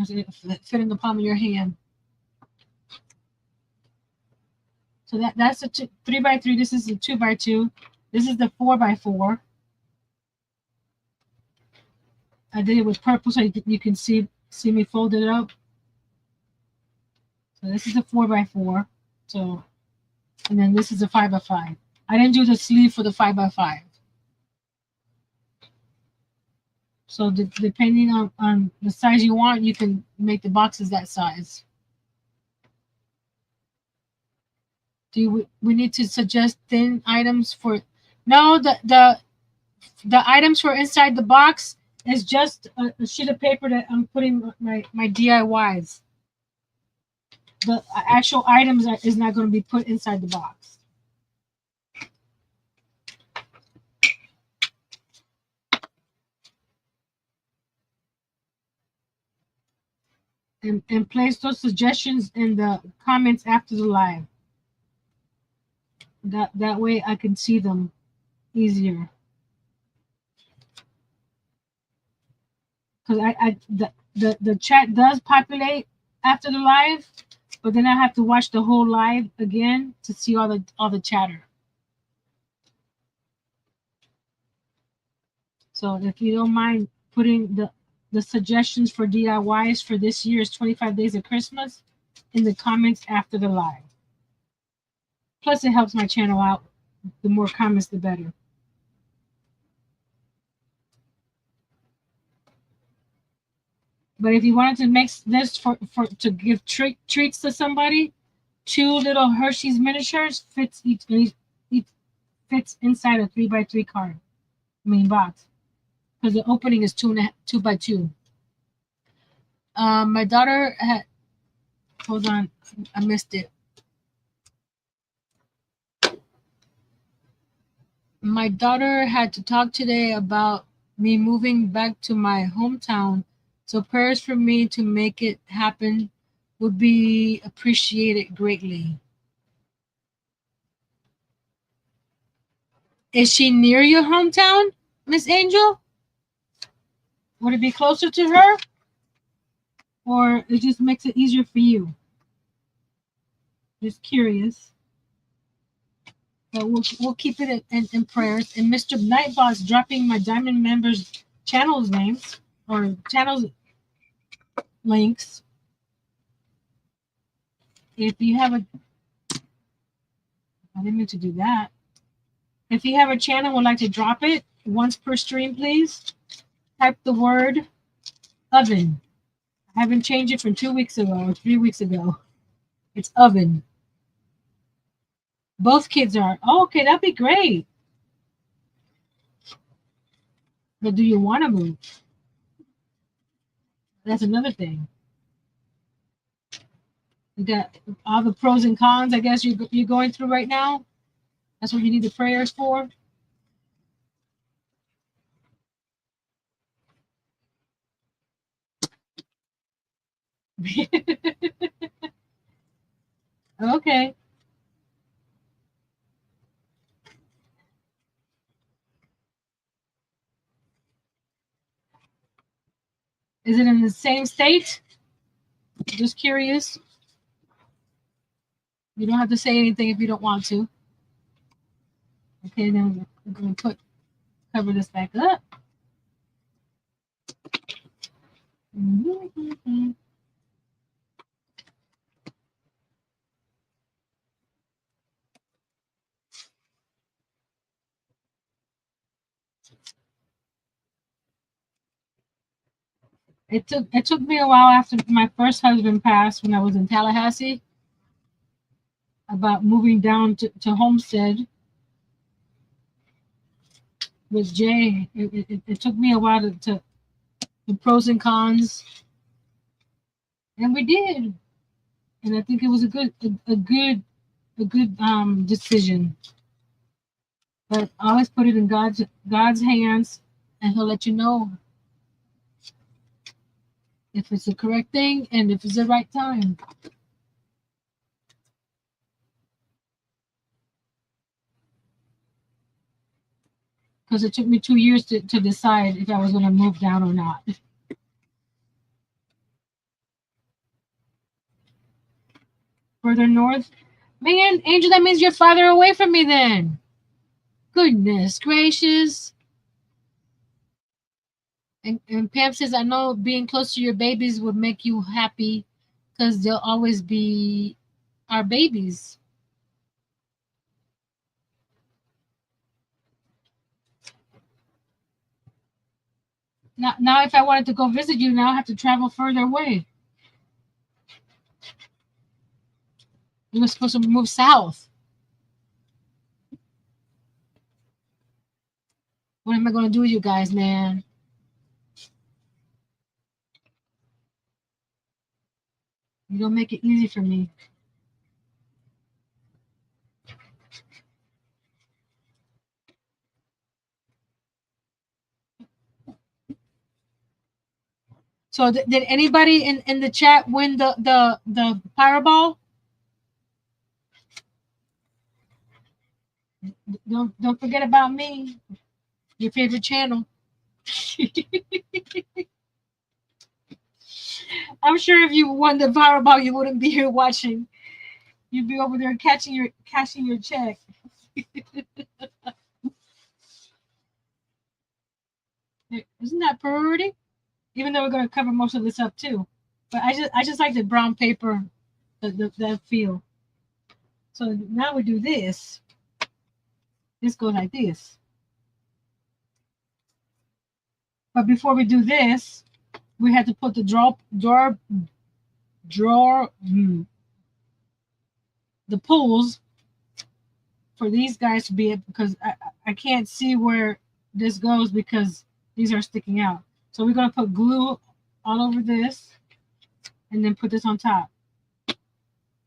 It'll fit in the palm of your hand. So that's a 3x3. This is a 2x2. This is the 4x4. I did it with purple so you can see me fold it up. So this is a 4x4. So, and then this is a 5x5. I didn't do the sleeve for the 5x5. So depending on the size you want, you can make the boxes that size. We need to suggest thin items for? No, the items for inside the box is just a sheet of paper that I'm putting my DIYs. The actual items is not going to be put inside the box. And place those suggestions in the comments after the live. That way I can see them easier. Because the chat does populate after the live, but then I have to watch the whole live again to see all the chatter. So if you don't mind putting the suggestions for DIYs for this year's 25 Days of Christmas in the comments after the live. Plus, it helps my channel out. The more comments, the better. But if you wanted to make this to give treats to somebody, 2 little Hershey's miniatures fits each fits inside a 3x3 card. Box. Because the opening is 2x2. My daughter had. Hold on, I missed it. My daughter had to talk today about me moving back to my hometown, so prayers for me to make it happen would be appreciated greatly. Is she near your hometown, Miss Angel? Would it be closer to her, or it just makes it easier for you? Just curious. But we'll keep it in prayers. And Mr. Nightbot's dropping my Diamond members channels names or channels links. If you have a, I didn't mean to do that. If you have a channel, would like to drop it once per stream, please type the word oven. I haven't changed it from 2 weeks ago or 3 weeks ago. It's oven. Both kids are. Oh, okay, that'd be great. But do you want to move? That's another thing. You got all the pros and cons, I guess, you're going through right now. That's what you need the prayers for. Okay. Is it in the same state? Just curious. You don't have to say anything if you don't want to. Okay, then we're going to cover this back up. Mm-hmm. It took me a while after my first husband passed when I was in Tallahassee about moving down to Homestead with Jay. It took me a while to the pros and cons, and we did. And I think it was a good decision. But always put it in God's hands, and He'll let you know if it's the correct thing and if it's the right time. Because it took me 2 years to decide if I was going to move down or not. Further north, man, Angel, that means you're farther away from me then. Goodness gracious. And Pam says, I know being close to your babies would make you happy because they'll always be our babies. Now, if I wanted to go visit you, now I have to travel further away. We were supposed to move south. What am I going to do with you guys, man? You don't make it easy for me. So did anybody in the chat win the Powerball? Don't forget about me, your favorite channel. I'm sure if you won the Powerball, you wouldn't be here watching. You'd be over there cashing your check. Isn't that priority? Even though we're going to cover most of this up too, but I just like the brown paper, that feel. So now we do this. This goes like this. But before we do this, we had to put the drawer, the pulls for these guys to be, because I can't see where this goes because these are sticking out. So we're going to put glue all over this and then put this on top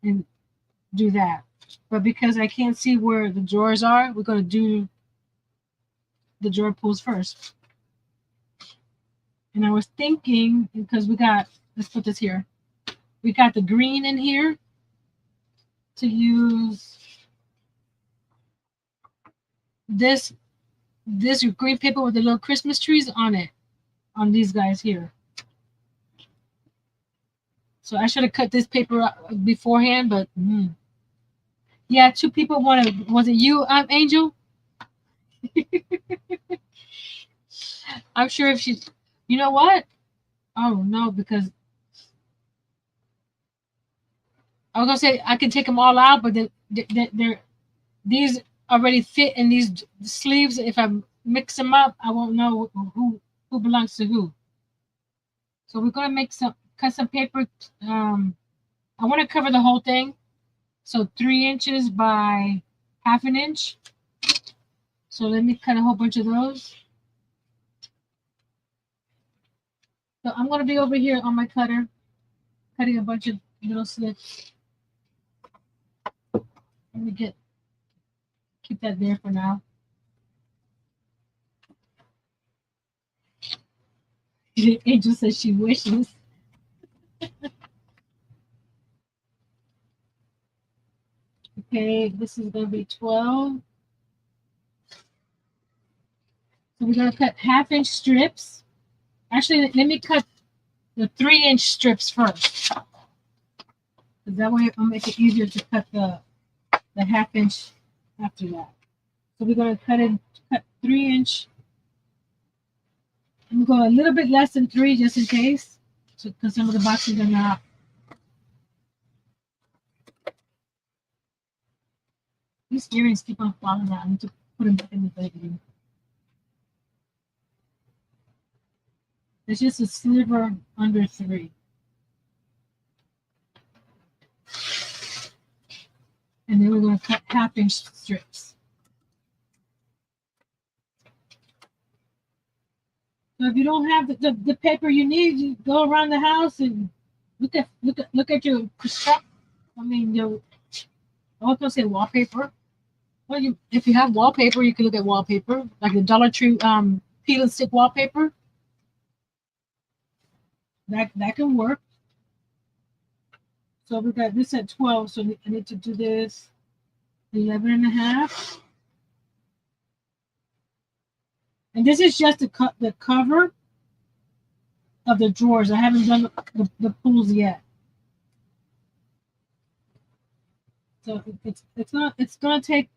and do that. But because I can't see where the drawers are, we're going to do the drawer pulls first. And I was thinking, because let's put this here. We got the green in here to use this green paper with the little Christmas trees on it. on these guys here. So I should have cut this paper out beforehand, but yeah, two people wanted. Was it you, Angel? I'm sure if she, you know what? Oh no, because I was gonna say I can take them all out, but they're these already fit in these sleeves. If I mix them up, I won't know who belongs to who. So we're gonna make some cut some paper. I want to cover the whole thing, so 3 inches by half an inch. So let me cut a whole bunch of those. So I'm gonna be over here on my cutter, cutting a bunch of little slips. Let me keep that there for now. Angel says she wishes. Okay, this is gonna be 12. So we're gonna cut half-inch strips. Actually, let me cut the 3-inch strips first. Because that way it'll make it easier to cut the half-inch after that. So we're gonna cut 3-inch. I'm gonna go a little bit less than 3 just in case. So because some of the boxes are not. These earrings keep on falling out. I need to put them back in the bag again. It's just a sliver under 3. And then we're going to cut half-inch strips. So if you don't have the paper you need, you go around the house and look at your stuff. I mean, I was going to say wallpaper. Well, if you have wallpaper, you can look at wallpaper, like the Dollar Tree peel and stick wallpaper. That can work. So we got this at 12, so I need to do this 11 and a half. And this is just to cut the cover of the drawers. I haven't done the pulls yet. So it's gonna take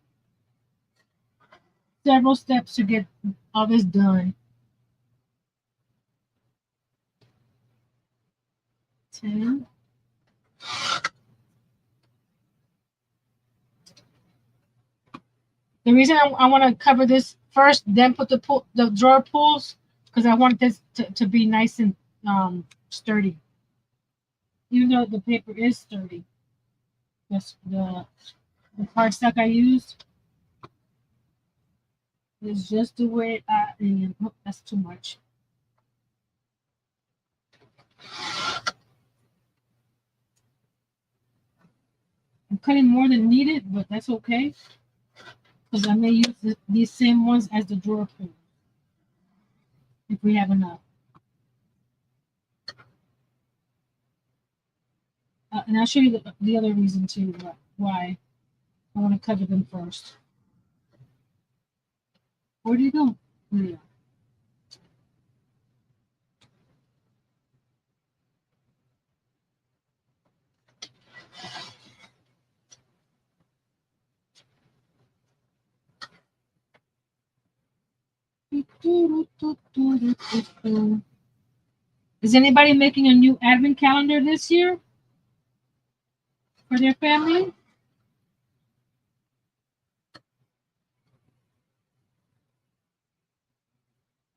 several steps to get all this done. 10. The reason I want to cover this first, then put the drawer pulls, because I want this to be nice and sturdy. Even though the paper is sturdy. That's the cardstock I used is just the way that's too much. I'm cutting more than needed, but that's okay. Because I may use these same ones as the drawer pull. If we have enough. And I'll show you the other reason too, why I want to cover them first. Where do you go? Yeah. Is anybody making a new advent calendar this year for their family?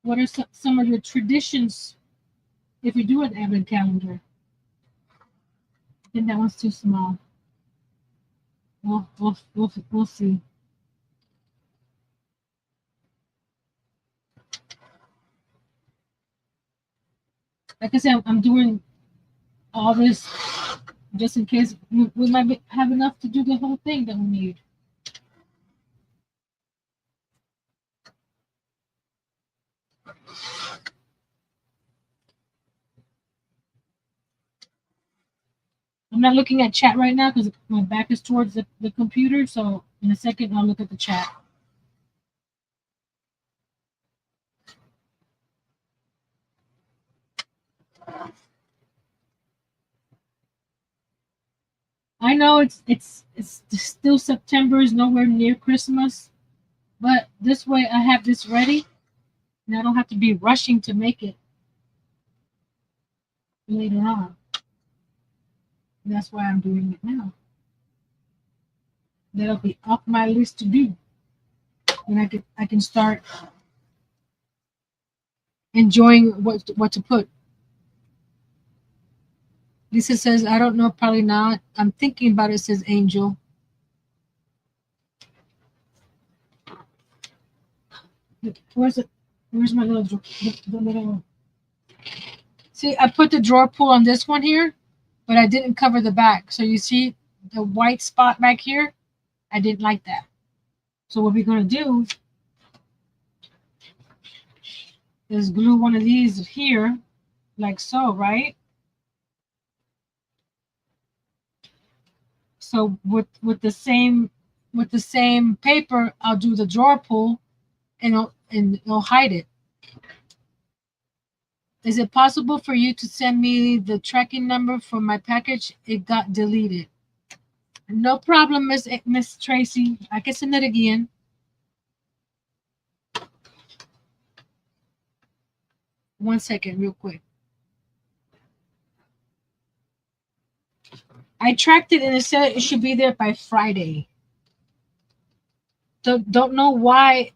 What are some of your traditions if you do an advent calendar? I think that one's too small. We'll see. Like I said, I'm doing all this just in case we might have enough to do the whole thing that we need. I'm not looking at chat right now because my back is towards the computer. So in a second, I'll look at the chat. I know it's still September, is nowhere near Christmas, but this way I have this ready and I don't have to be rushing to make it later on. And that's why I'm doing it now. That'll be off my list to do. And I can start enjoying what to put. Lisa says, I don't know, probably not. I'm thinking about it, says Angel. Where's it? Where's my little drawer? The little. See, I put the drawer pull on this one here, but I didn't cover the back. So you see the white spot back here? I didn't like that. So what we're going to do is glue one of these here, like so, right? So with the same paper, I'll do the drawer pull, and it'll hide it. Is it possible for you to send me the tracking number for my package? It got deleted. No problem, Miss Tracy. I can send it again. One second, real quick. I tracked it and it said it should be there by Friday. Don't know why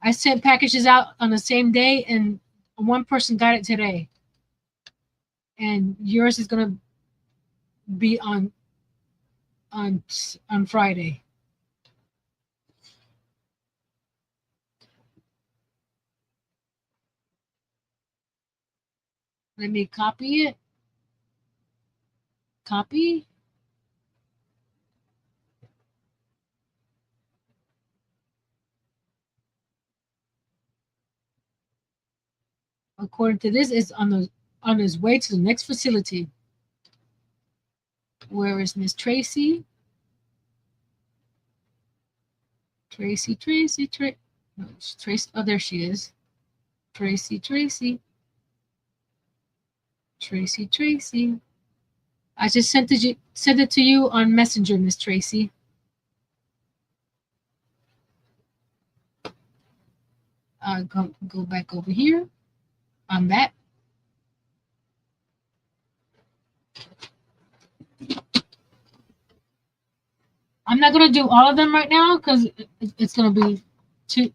I sent packages out on the same day and one person got it today. And yours is gonna be on Friday. Let me copy it. Copy. According to this, it's on his way to the next facility. Where is Miss Tracy? Tracy. No, Tracy. Oh, there she is. Tracy. I just sent it to you on Messenger, Miss Tracy. Go back over here. I'm back. I'm not gonna do all of them right now because it's gonna be too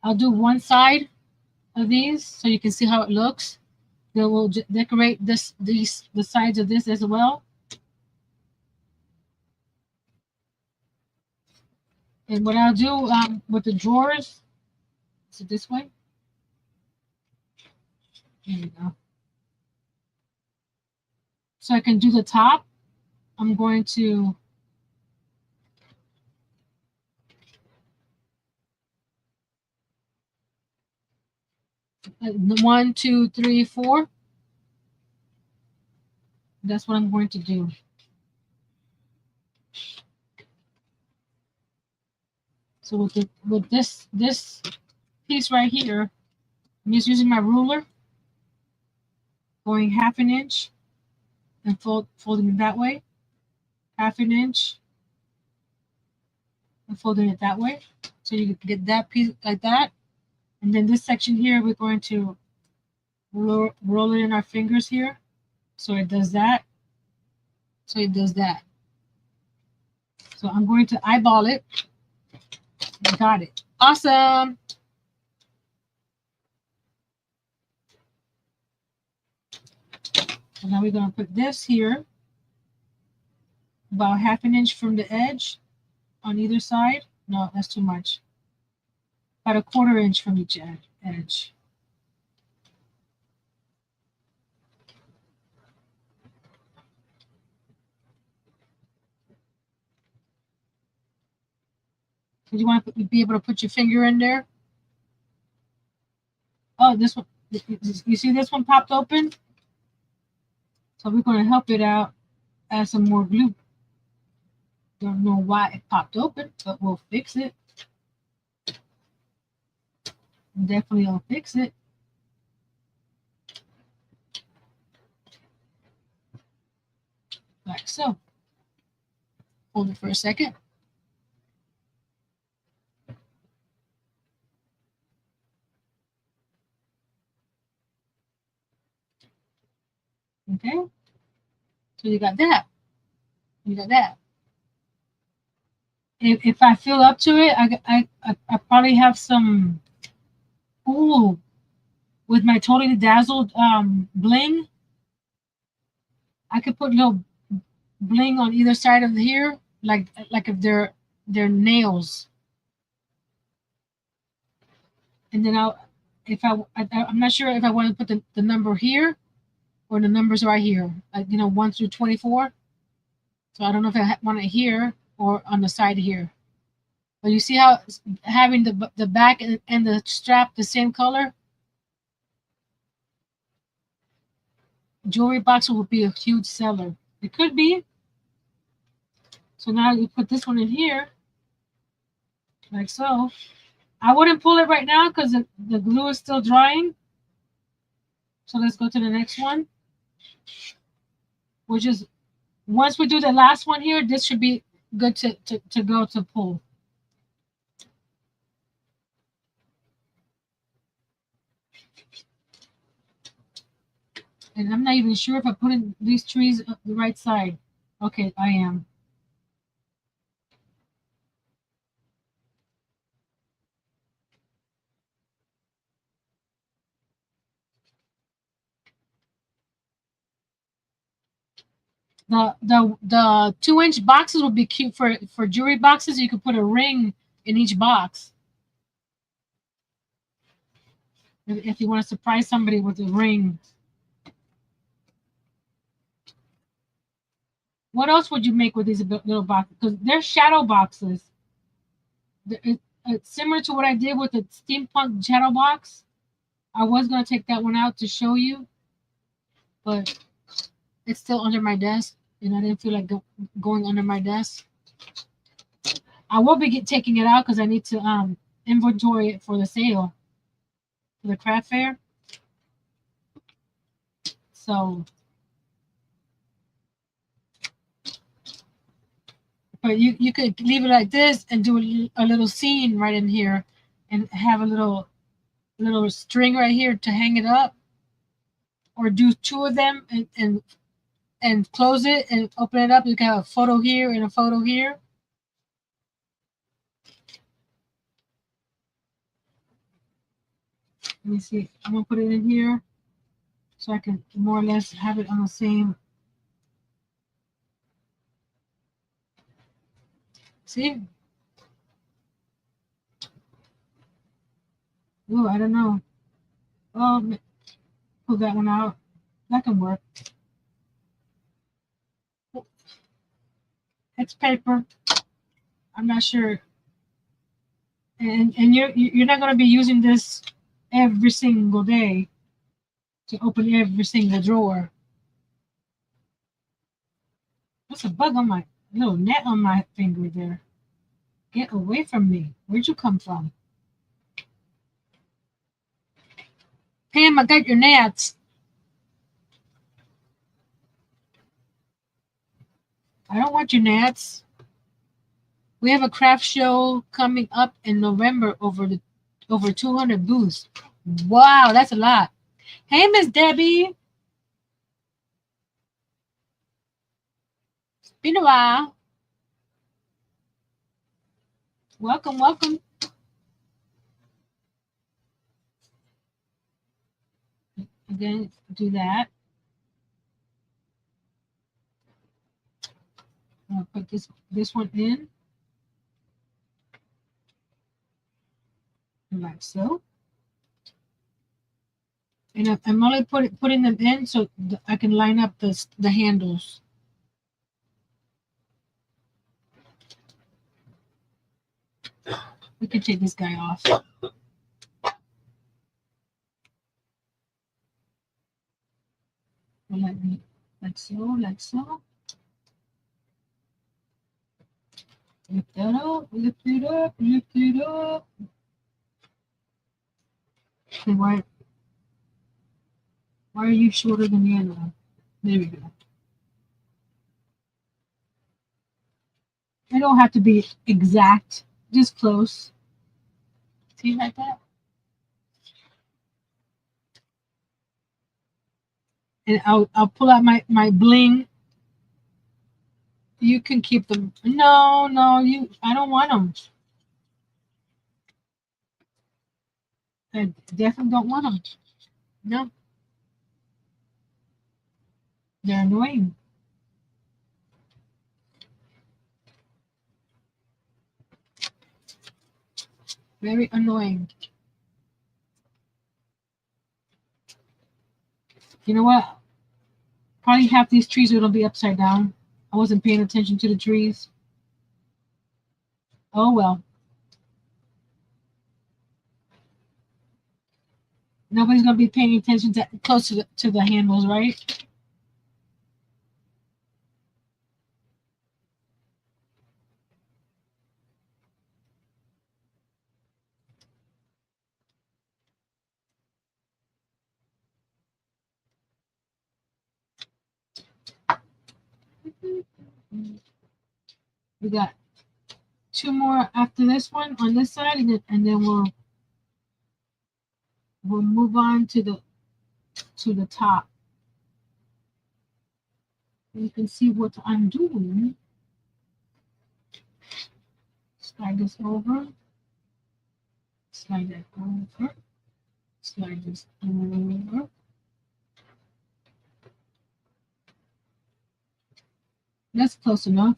I'll do one side of these so you can see how it looks. Then we'll decorate the sides of this as well. And what I'll do with the drawers, is it this way? There we go. So I can do the top. I'm going to one, two, three, four. That's what I'm going to do. So with this piece right here, I'm just using my ruler, going 1/2 inch and folding it that way, 1/2 inch and folding it that way. So you can get that piece like that. And then this section here, we're going to roll it in our fingers here. So it does that. So it does that. So I'm going to eyeball it. Got it. Awesome. And now we're going to put this here about 1/2 inch from the edge on either side. No, that's too much. About 1/4 inch from each edge. So you want to be able to put your finger in there? Oh, this one. You see this one popped open? So we're going to help it out. Add some more glue. Don't know why it popped open, but we'll fix it. Definitely I'll fix it. Like so. Hold it for a second. Okay. So you got that. You got that. If I feel up to it, I probably have some, ooh, with my totally dazzled bling. I could put little bling on either side of here, like if they're nails. And then I'm not sure if I want to put the number here or the numbers right here, like 1 through 24. So I don't know if I want it here or on the side here. But you see how having the back and the strap the same color, jewelry box will be a huge seller. It could be. So now you put this one in here, like so. I wouldn't pull it right now because the glue is still drying. So let's go to the next one, which is once we do the last one here, this should be good to go to pull. And I'm not even sure if I put in these trees the right side. Okay, I am. The 2-inch boxes would be cute for jewelry boxes. You could put a ring in each box if you want to surprise somebody with a ring. What else would you make with these little boxes? Because they're shadow boxes. It's similar to what I did with the steampunk shadow box. I was gonna take that one out to show you, but it's still under my desk, and I didn't feel like going under my desk. I will be taking it out because I need to inventory it for the sale for the craft fair. So, but you could leave it like this and do a little scene right in here, and have a little string right here to hang it up, or do two of them and close it and open it up. You can have a photo here and a photo here. Let me see. I'm gonna put it in here so I can more or less have it on the same. See? Oh, I don't know. Oh, pull that one out. That can work. It's paper. I'm not sure. And you're not gonna be using this every single day to open every single drawer. There's a bug on my little net on my finger there. Get away from me. Where'd you come from? Pam, I got your gnats. I don't want your gnats. We have a craft show coming up in November over 200 booths. Wow, that's a lot. Hey, Miss Debbie. It's been a while. Welcome, welcome. Again, do that. I'll put this one in. Like so. And I'm only putting them in so I can line up the handles. We can take this guy off. Like so, like so. Lift that up, lift it up, lift it up. Okay, why are you shorter than the other one? There we go. It don't have to be exact, just close. See like that? And I'll pull out my bling. You can keep them. No, I don't want them. I definitely don't want them. No, they're annoying. Very annoying. You know what? Probably half these trees are gonna be upside down. I wasn't paying attention to the trees. Oh well. Nobody's gonna be paying attention to close to the handles, right? We got two more after this one on this side, and then we'll move on to the top. You can see what I'm doing. Slide this over. Slide that over. Slide this over. That's close enough.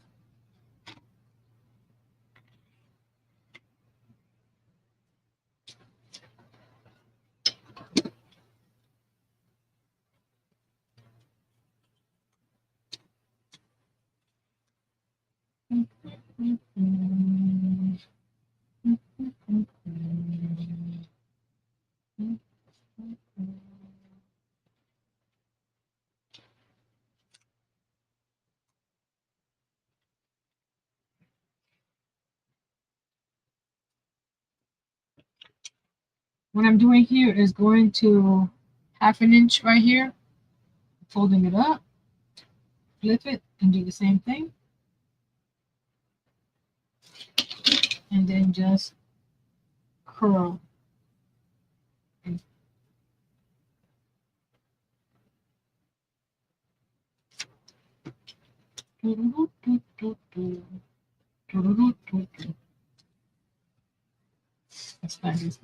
What I'm doing here is going to 1/2 inch right here, folding it up, flip it, and do the same thing. And then just curl. That's nice.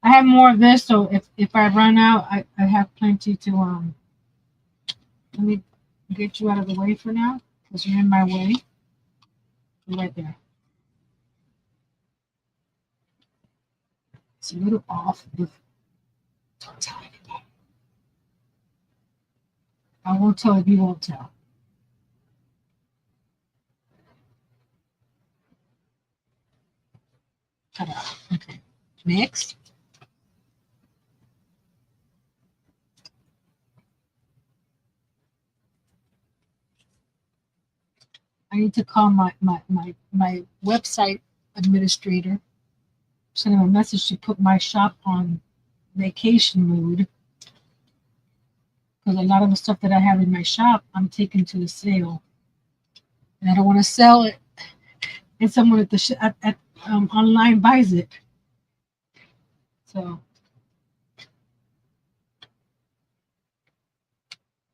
I have more of this, so if I run out, I have plenty to let me get you out of the way for now, because you're in my way. Right there. It's a little off, but don't tell anybody. I won't tell if you won't tell. Ta-da. Okay. Next. I need to call my website administrator, send him a message to put my shop on vacation mode, because a lot of the stuff that I have in my shop, I'm taking to the sale, and I don't want to sell it, and someone at the online buys it. So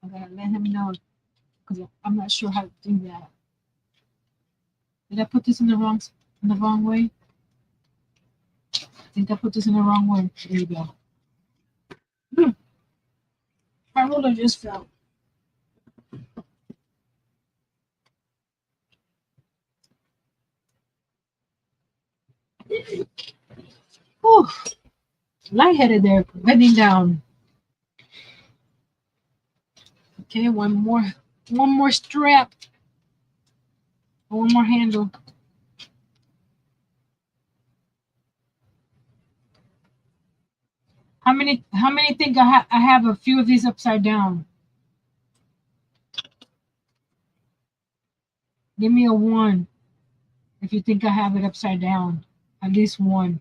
I gotta let him know, because I'm not sure how to do that. Did I put this in the wrong way? I think I put this in the wrong way. There you go. My ruler just fell. Whew. Lightheaded there, bending down. Okay, one more strap, one more handle. How many think I have a few of these upside down? Give me a 1 if you think I have it upside down. At least 1.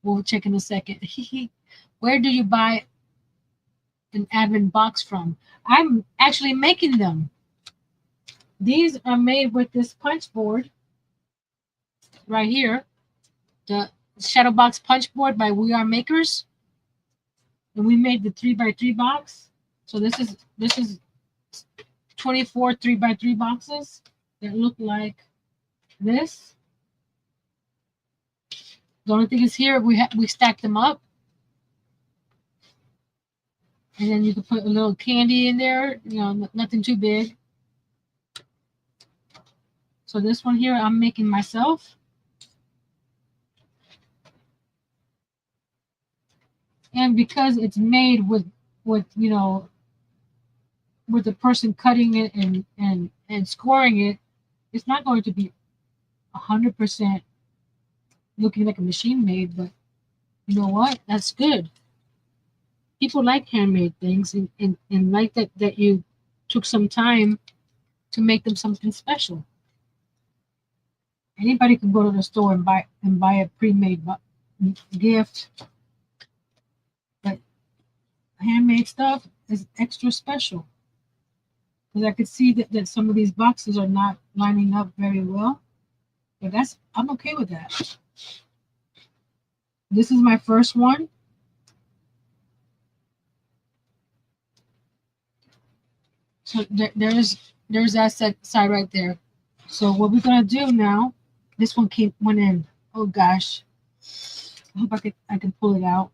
We'll check in a second. Where do you buy an advent box from? I'm actually making them. These are made with this punch board right here, the Shadow Box punch board by We Are Makers, and we made the 3x3 box. So this is 24 3x3 boxes that look like this. The only thing is here we stacked them up, and then you can put a little candy in there. You know, nothing too big. So this one here I'm making myself. And because it's made with with the person cutting it and scoring it, it's not going to be 100% looking like a machine made. But you know what? That's good. People like handmade things and like that you took some time to make them something special. Anybody can go to the store and buy a pre-made gift, but handmade stuff is extra special. Because I could see that some of these boxes are not lining up very well. But I'm okay with that. This is my first one. So there's that side right there. So what we're gonna do now, this one went in. Oh gosh. I hope I can pull it out.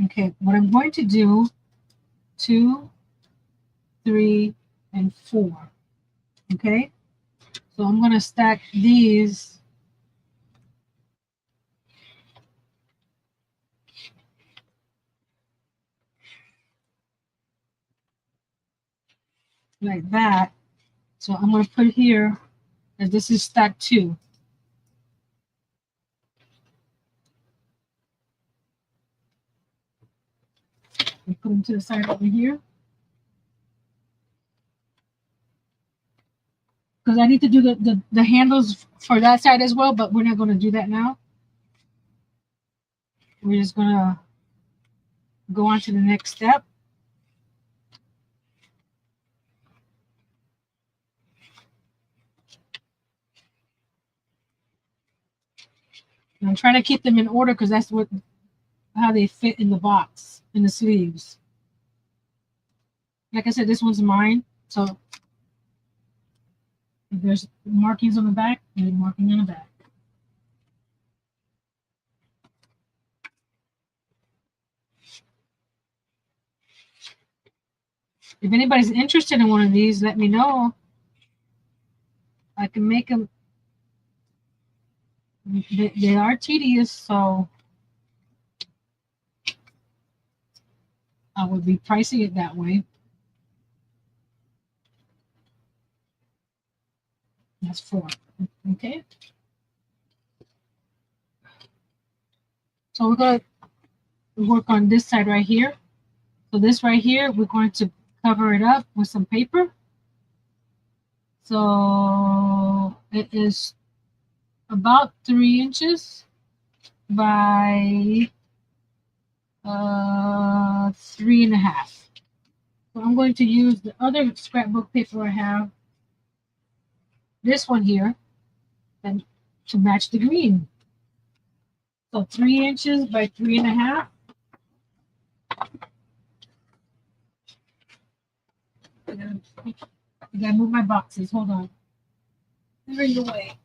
Okay, what I'm going to do, 2, 3, and 4. Okay? So I'm gonna stack these like that. So I'm going to put here that this is stack 2. And put them to the side over here. Because I need to do the handles for that side as well, but we're not going to do that now. We're just going to go on to the next step. And I'm trying to keep them in order because that's how they fit in the box, in the sleeves. Like I said, this one's mine. So if there's markings on the back, there's marking on the back. If anybody's interested in one of these, let me know. I can make them. They are tedious, so I would be pricing it that way. That's 4. Okay. So we're going to work on this side right here. So this right here, we're going to cover it up with some paper. So it is about 3 inches by 3.5. So I'm going to use the other scrapbook paper I have, this one here, and to match the green. So 3 inches by 3.5. I gotta move my boxes. Hold on. They're in the way.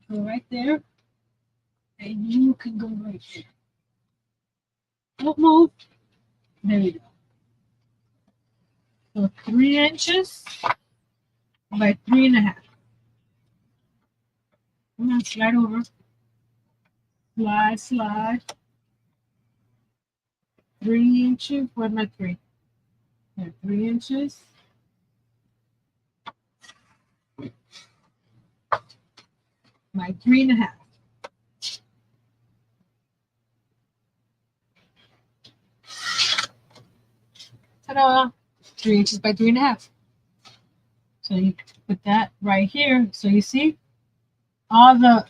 Go right there. And you can go right there. Don't move. There you go. So 3 inches by 3.5. Come on, slide over. Slide, slide. 3 inches. Where's my 3? There, 3 inches. By 3.5. Ta-da! 3 inches by 3.5. So you put that right here. So you see, all the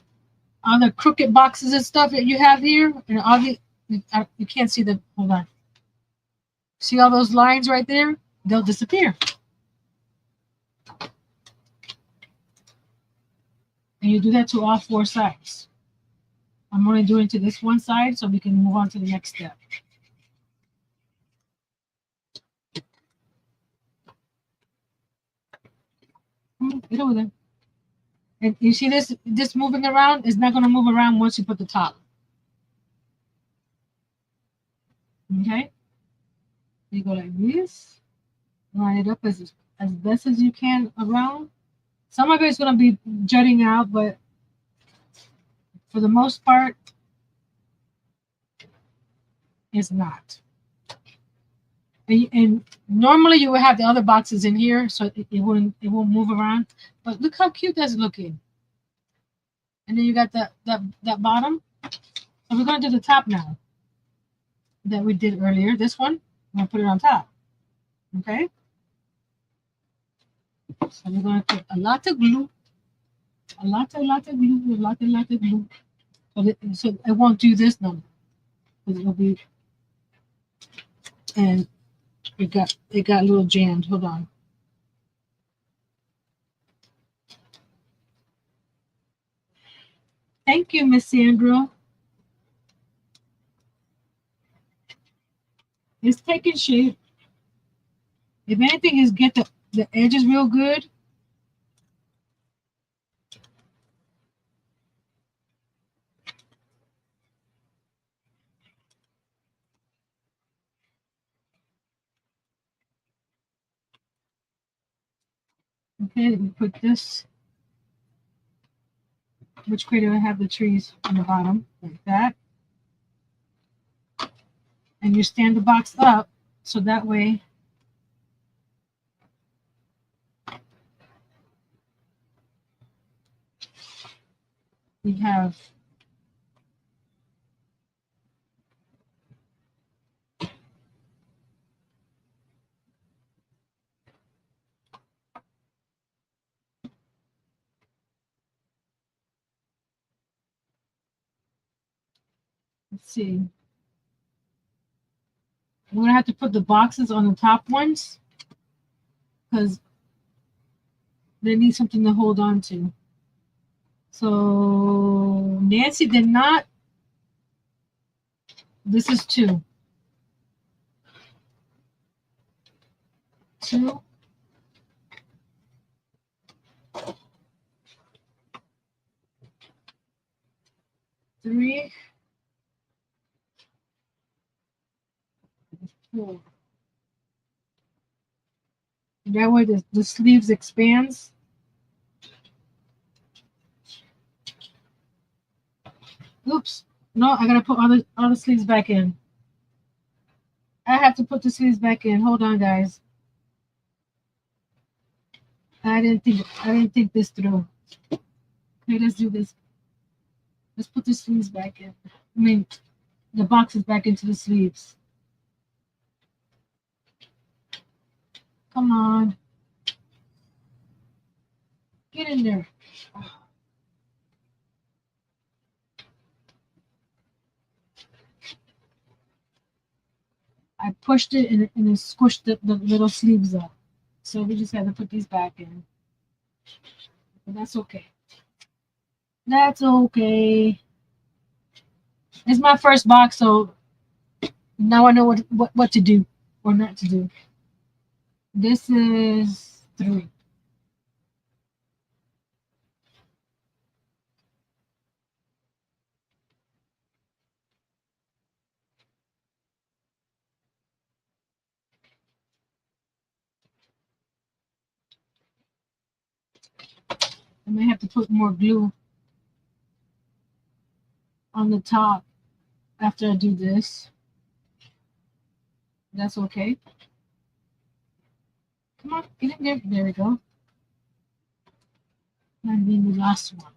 crooked boxes and stuff that you have here, and all the you can't see the hold on. See all those lines right there? They'll disappear. And you do that to all four sides. I'm only doing to this one side so we can move on to the next step. Get over there. And you see this moving around is not going to move around once you put the top. Okay? You go like this, line it up as best as you can around. Some of it's going to be jutting out, but for the most part, it's not. And normally you would have the other boxes in here, so it won't move around. But look how cute that's looking. And then you got that bottom. So we're going to do the top now that we did earlier. This one, I'm going to put it on top. Okay? So we're going to put a lot of glue. A lot of glue. A lot of glue. So it won't do this number. Because it'll be... And it got a little jammed. Hold on. Thank you, Miss Sandra. It's taking shape. If anything is get the edges real good. Okay, we put this. Which way do I have the trees on the bottom? Like that. And you stand the box up so that way we have let's see. We're gonna have to put the boxes on the top ones because they need something to hold on to. So Nancy did not. This is 2. 2. 3. 4. That way the sleeves expands. Oops. No, I gotta put all the sleeves back in. I have to put the sleeves back in. Hold on, guys. I didn't think this through. Okay, let's do this. Let's put the sleeves back in. I mean, the boxes back into the sleeves. Come on. Get in there. I pushed it and it squished the little sleeves up. So we just had to put these back in. But that's okay. That's okay. It's my first box, so now I know what to do or not to do. This is 3. I may have to put more glue on the top after I do this. That's okay. Come on, get in there. There we go. And then the last one.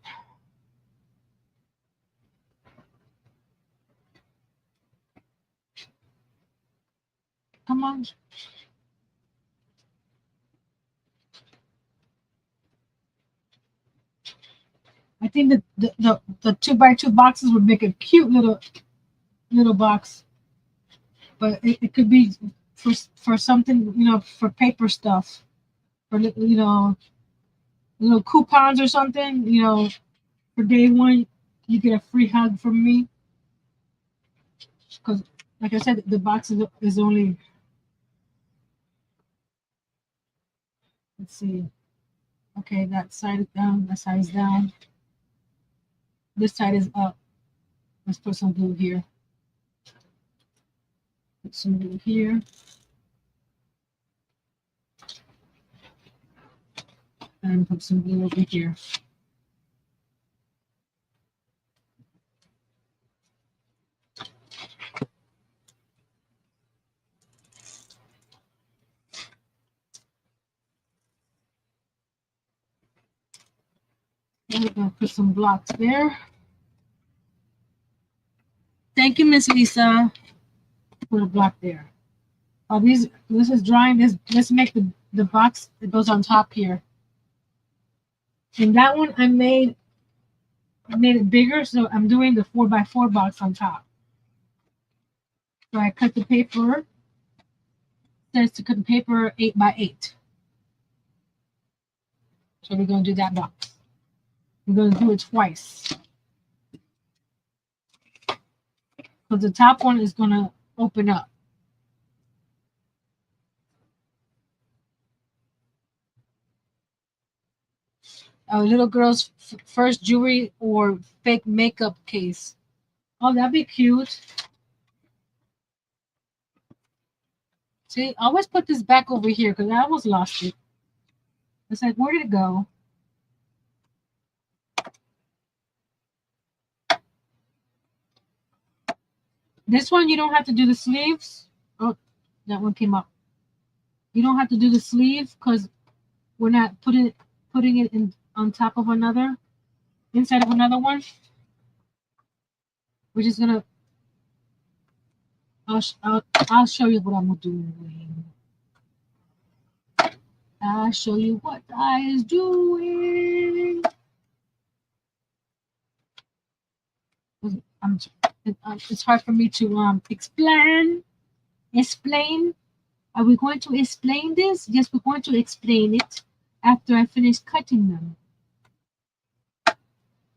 Come on. I think that the 2x2 boxes would make a cute little box, but it could be for something, for paper stuff, for little coupons or something. For day one, you get a free hug from me because, like I said, the box is only. Let's see. Okay, that side is down. That side is down. This side is up. Let's put some glue here. Put some glue here. And put some glue over here. And we're going to put some blocks there. Thank you, Miss Lisa. Put a block there. Oh, this is drying. Let's make the box that goes on top here. And that one I made it bigger, so I'm doing the 4x4 box on top. So I cut the paper. Says to cut the paper 8x8. So we're going to do that box. We're going to do it twice. Because the top one is going to open up. A little girl's first jewelry or fake makeup case. Oh, that'd be cute. See, I always put this back over here because I almost lost it. It's like, where did it go? This one, you don't have to do the sleeves. Oh, that one came up. You don't have to do the sleeve because we're not putting it in on top of another, inside of another one. We're just gonna. I'll show you what I'm doing. I'll show you what I is doing. It's hard for me to explain. Explain. Are we going to explain this? Yes, we're going to explain it after I finish cutting them.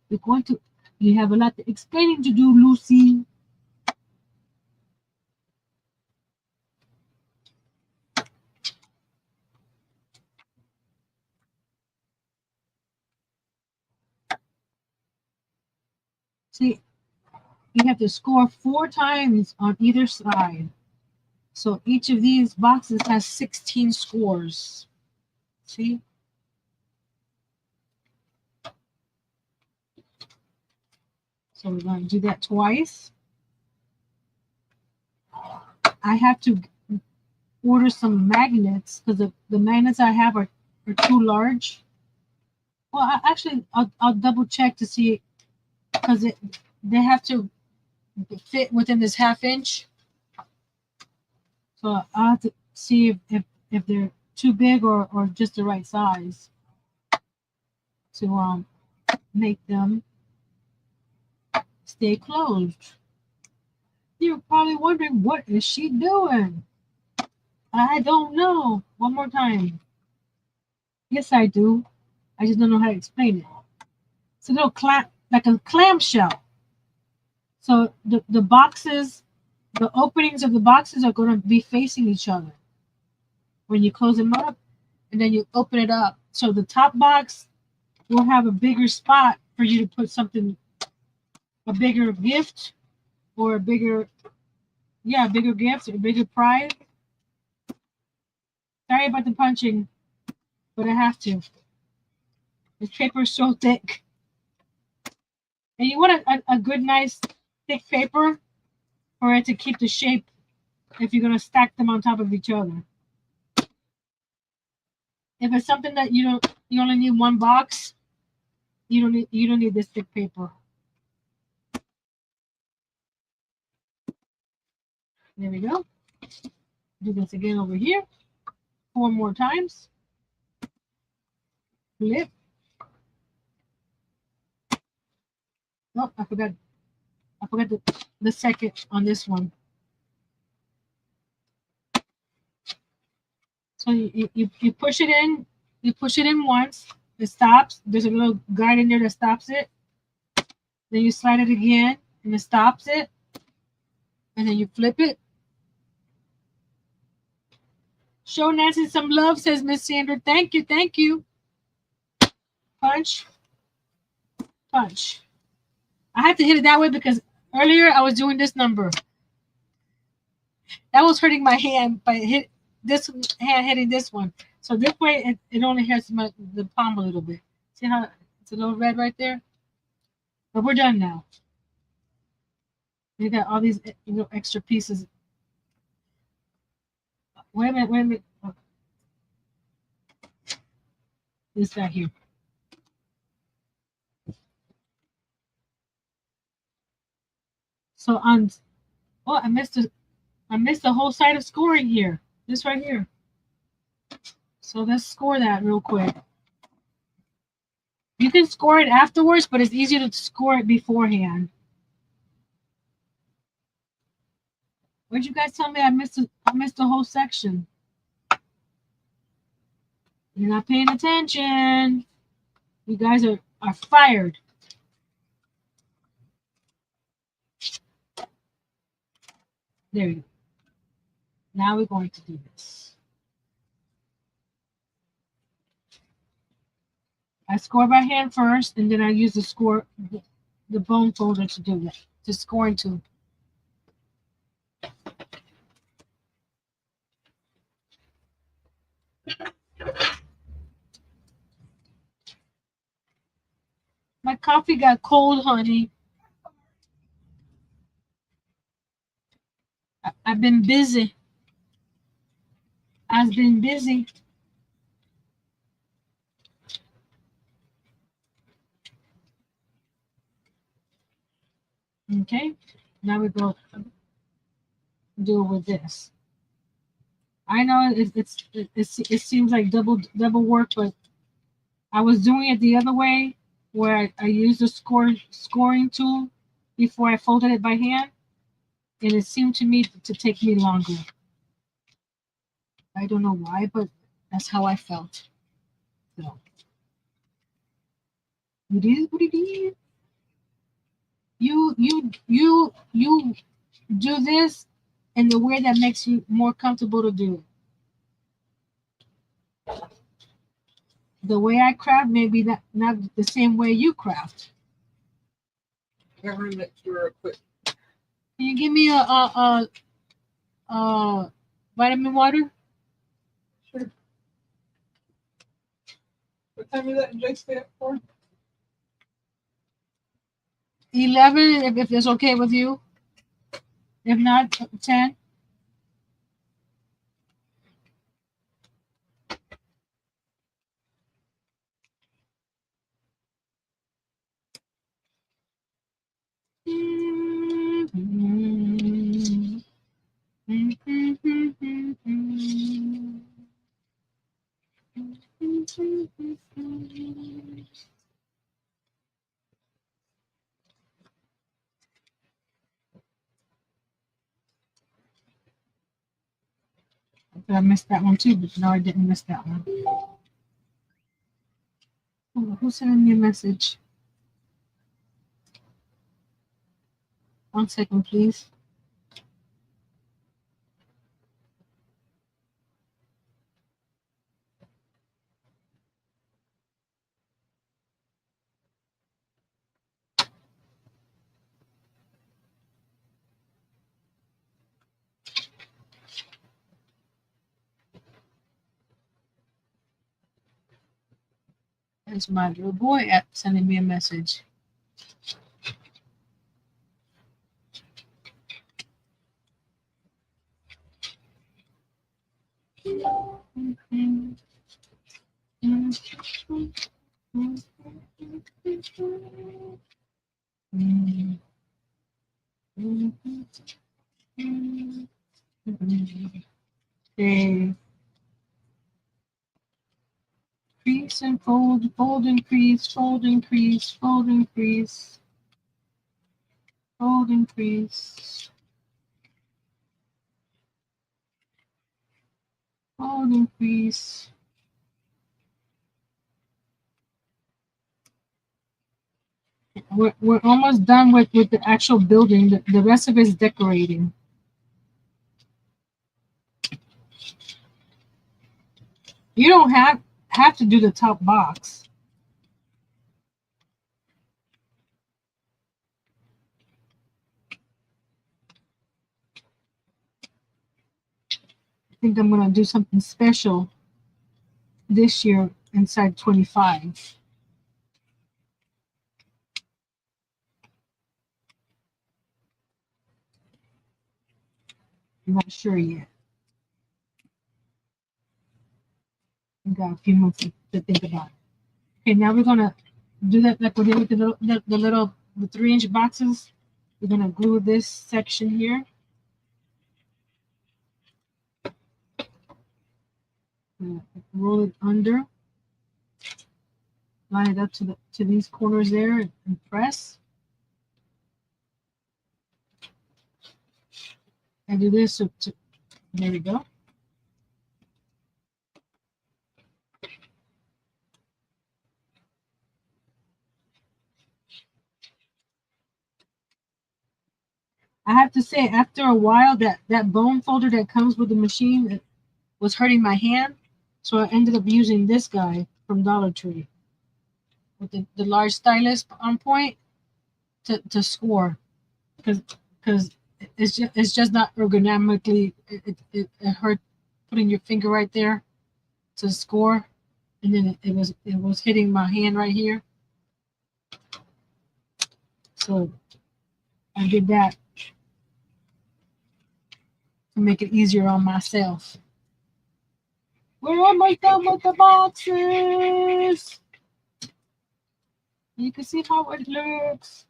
We're going to. You have a lot of explaining to do, Lucy. See, you have to score 4 times on either side. So each of these boxes has 16 scores. See? So we're going to do that twice. I have to order some magnets because the magnets I have are too large. Well, I'll double check to see because they have to fit within this 1/2 inch. So I'll have to see if they're too big or just the right size to make them stay closed. You're probably wondering, what is she doing? I don't know. One more time. Yes, I do. I just don't know how to explain it. It's a little like a clamshell. So the boxes, the openings of the boxes are going to be facing each other when you close them up, and then you open it up. So the top box will have a bigger spot for you to put something, a bigger gift or a bigger gift or a bigger prize. Sorry about the punching, but I have to. This paper is so thick. And you want a good, nice, thick paper for it to keep the shape if you're going to stack them on top of each other. If it's something that you only need one box, you don't need this thick paper. There we go. Do this again over here. 4 more times. Flip. Oh, I forgot. I forgot the second on this one. So you push it in. You push it in once. It stops. There's a little guide in there that stops it. Then you slide it again, and it stops it. And then you flip it. Show Nancy some love, says Miss Sandra. Thank you, thank you. Punch, punch. I had to hit it that way because earlier I was doing this number. That was hurting my hand by hit this hand hitting this one. So this way it only hurts the palm a little bit. See how it's a little red right there? But we're done now. You got all these extra pieces. Wait a minute, wait a minute. Oh, this guy here. So on I missed the whole side of scoring here. This right here. So let's score that real quick. You can score it afterwards, but it's easier to score it beforehand. Where'd you guys tell me I missed the whole section? You're not paying attention. You guys are fired. There you go. Now we're going to do this. I score by hand first, and then I use the bone folder to do that, to score into. My coffee got cold, honey. I've been busy. I've been busy. Okay, now we go do it with this. I know it seems like double work, but I was doing it the other way, where I used the scoring tool before I folded it by hand, and it seemed to me to take me longer. I don't know why, but that's how I felt. So it is what it is. You do this in the way that makes you more comfortable to do it. The way I craft may be not the same way you craft. Never let you quick. Can you give me a vitamin water? Sure. What time is that Jay stay up for? 11, if it's okay with you. If not, 10. I missed that one too, but no, I didn't miss that one. Oh, who's sending me a message? 1 second, please. There's my little boy sending me a message. Okay. Crease and fold, fold and crease, fold and crease, fold and crease. Hold and crease. Hold and crease. We're almost done with the actual building. The rest of it is decorating. You don't have to do the top box. I think I'm gonna do something special this year inside 25. I'm not sure yet. We got a few months to think about it. Okay, now we're gonna do that like we did with the 3-inch boxes. We're gonna glue this section here. Roll it under. Line it up to these corners there and press. And do this. There we go. I have to say, after a while, that bone folder that comes with the machine was hurting my hand, so I ended up using this guy from Dollar Tree with the large stylus on point to score, because it's just not ergonomically. It hurt putting your finger right there to score, and then it was hitting my hand right here. So I did that to make it easier on myself. We're almost done with the boxes. You can see how it looks.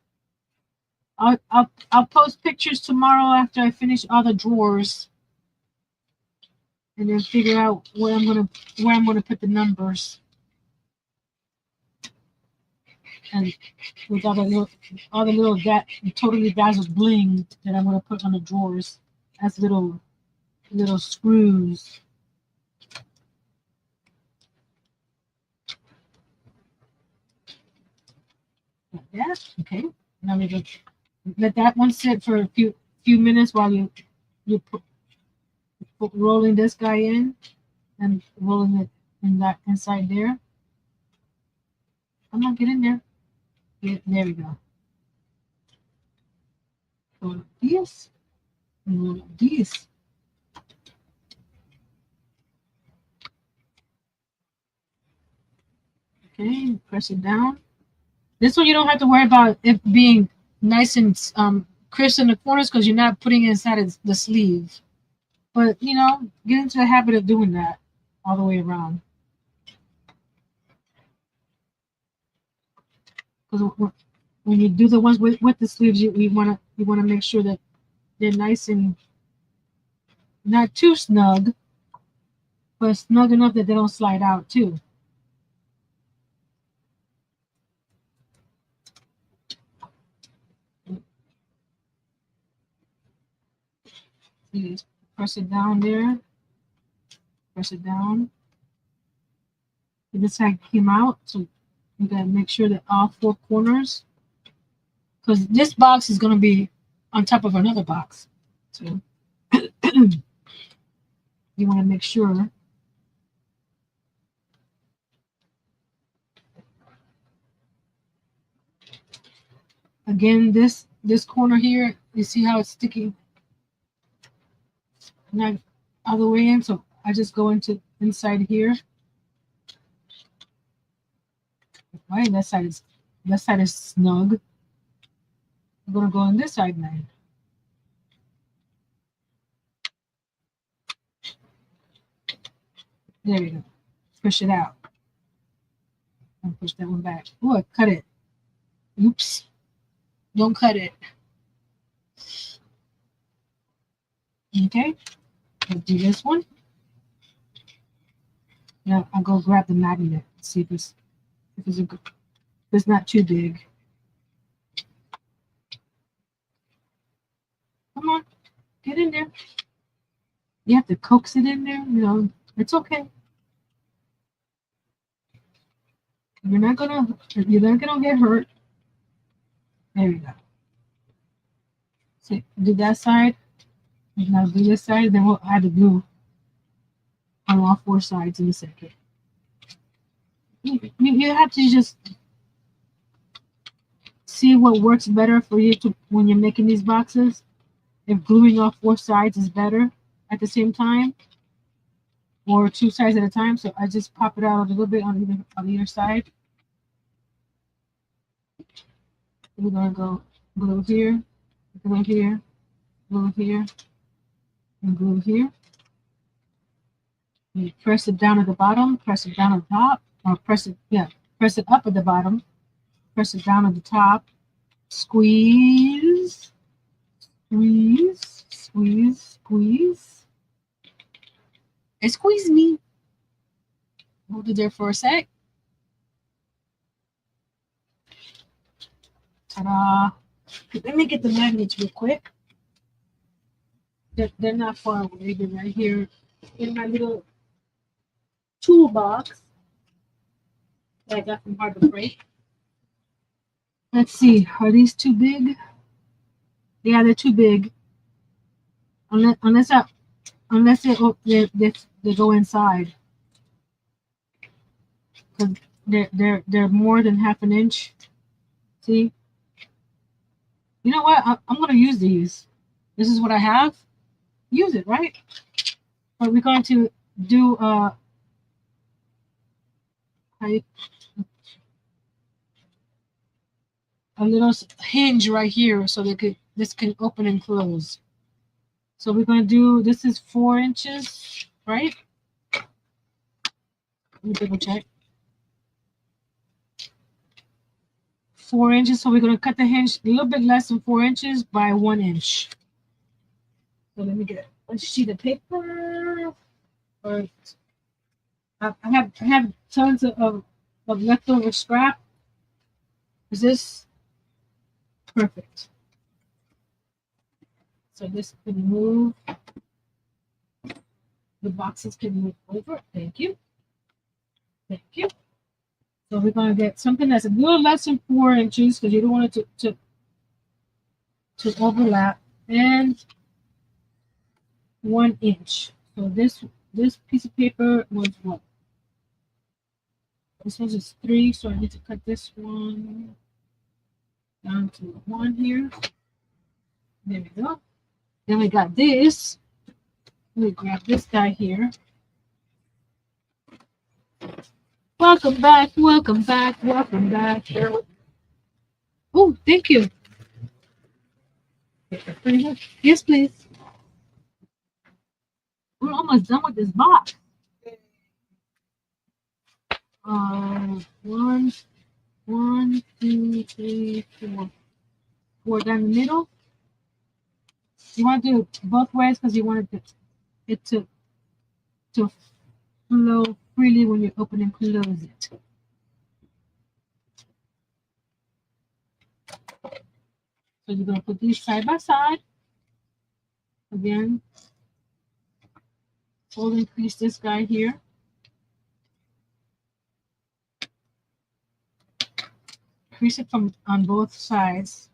I'll post pictures tomorrow after I finish all the drawers, and then figure out where I'm gonna put the numbers, and with all the little totally dazzled bling that I'm gonna put on the drawers as little screws. Like that. Okay. Now we just let that one sit for a few minutes while you put rolling this guy in and rolling it inside there. Come on, get in there. There we go. Go like this. And go like this. Okay, press it down. This one you don't have to worry about it being nice and crisp in the corners because you're not putting it inside the sleeve. But get into the habit of doing that all the way around. Because when you do the ones with the sleeves, you want to make sure that they're nice and not too snug, but snug enough that they don't slide out too. Just press it down there. Press it down. And this side came out, so you gotta make sure that all 4 corners, because this box is gonna be on top of another box. So you want to make sure. Again, this corner here, you see how it's sticking, not all the way in. So I just go inside here. Right, that side is snug. I'm gonna go on this side now. There we go. Push it out. And push that one back. Oh, I cut it. Oops. Don't cut it. Okay. Let's do this one. Now I'll go grab the magnet. See if it's not too big. Get in there. You have to coax it in there. You know, it's okay. You're not gonna get hurt. There you go. So do that side. Now do this side. Then we'll add the glue on all four sides in a second. You have to just see what works better for you to when you're making these boxes. If gluing off four sides is better at the same time, or two sides at a time. So I just pop it out a little bit on either side. We're gonna go glue here, glue here, glue here, and glue here. You press it down at the bottom, press it down at the top, or press it up at the bottom, press it down at the top, squeeze, squeeze, squeeze, squeeze. It squeezed me. Hold it there for a sec. Ta-da! Let me get the magnets real quick. They're not far away. They're right here in my little toolbox that I got from Harbor Freight. Let's see. Are these too big? Yeah, they're too big. Unless they go inside. Because they're more than half an inch. See? You know what? I'm gonna use these. This is what I have. Use it, right? But we're going to do a little hinge right here so this can open and close. So we're going to do, this is 4 inches, right? Let me double check. 4 inches. So we're going to cut the hinge a little bit less than 4 inches by 1 inch. So let me get a sheet of paper. Or I have tons of leftover scrap. Is this perfect? So this can move. The boxes can move over. Thank you. Thank you. So we're going to get something that's a little less than 4 inches because you don't want it to overlap, and 1 inch. So this piece of paper was what? This one is 3, so I need to cut this one down to 1 here. There we go. Then we got this. Let me grab this guy here. Welcome back, welcome back, welcome back. Oh, thank you. Yes, please. We're almost done with this box. One, 2, 3, 4. 4 down the middle. You want to do it both ways because you want it to flow freely when you open and close it. So you're going to put these side by side. Again, fold and crease this guy here. Crease it from on both sides.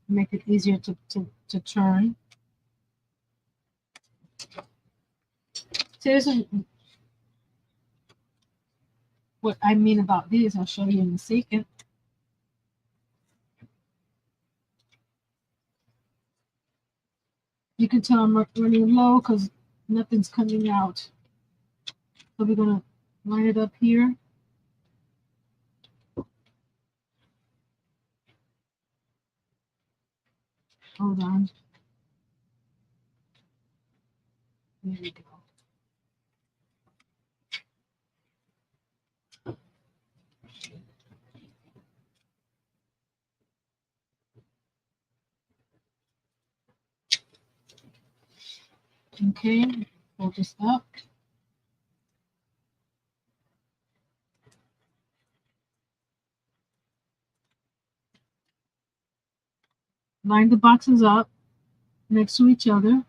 Make it easier to turn. So this is what I mean about these. I'll show you in a second. You can tell I'm running low because nothing's coming out. So we're going to line it up here. Hold on. There we go. Okay, fold this up. Line the boxes up. next to each other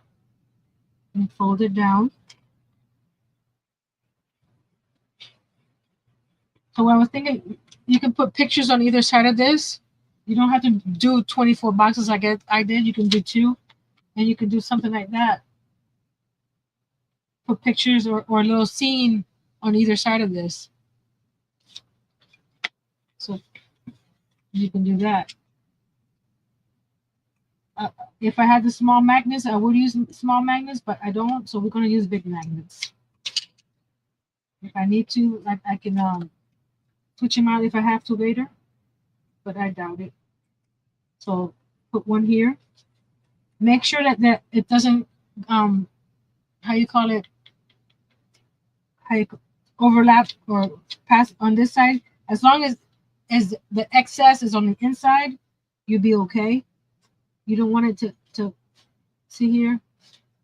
and fold it down. So I was thinking you can put pictures on either side of this. You don't have to do 24 boxes like I did. You can do 2, and you can do something like that. Put pictures or a little scene on either side of this. So you can do that. Uh, if I had the small magnets, I would use small magnets, but I don't. So we're going to use big magnets. If I need to, I can switch them out if I have to later, but I doubt it. So put one here. Make sure that it doesn't how you call it, how you overlap or pass on this side. As long as the excess is on the inside, you'll be okay. You don't want it to see here.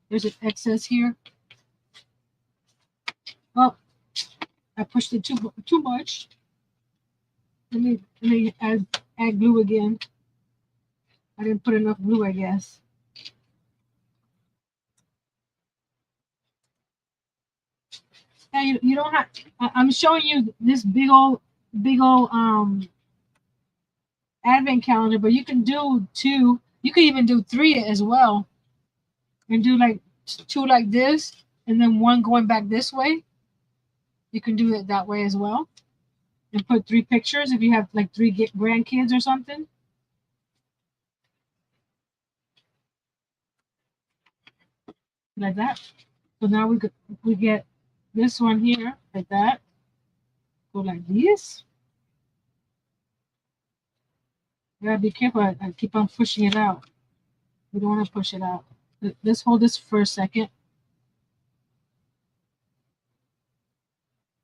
There's an excess here. Oh, I pushed it too much. Let me add glue again. I didn't put enough glue, I guess. Now you don't have. I'm showing you this big old advent calendar, but you can do 2. You can even do 3 as well, and do like 2 like this, and then 1 going back this way. You can do it that way as well, and put 3 pictures if you have like 3 grandkids or something. Like that. So now we get this one here like that. Go like this. You gotta be careful. I keep on pushing it out. We don't want to push it out. Let's hold this for a second.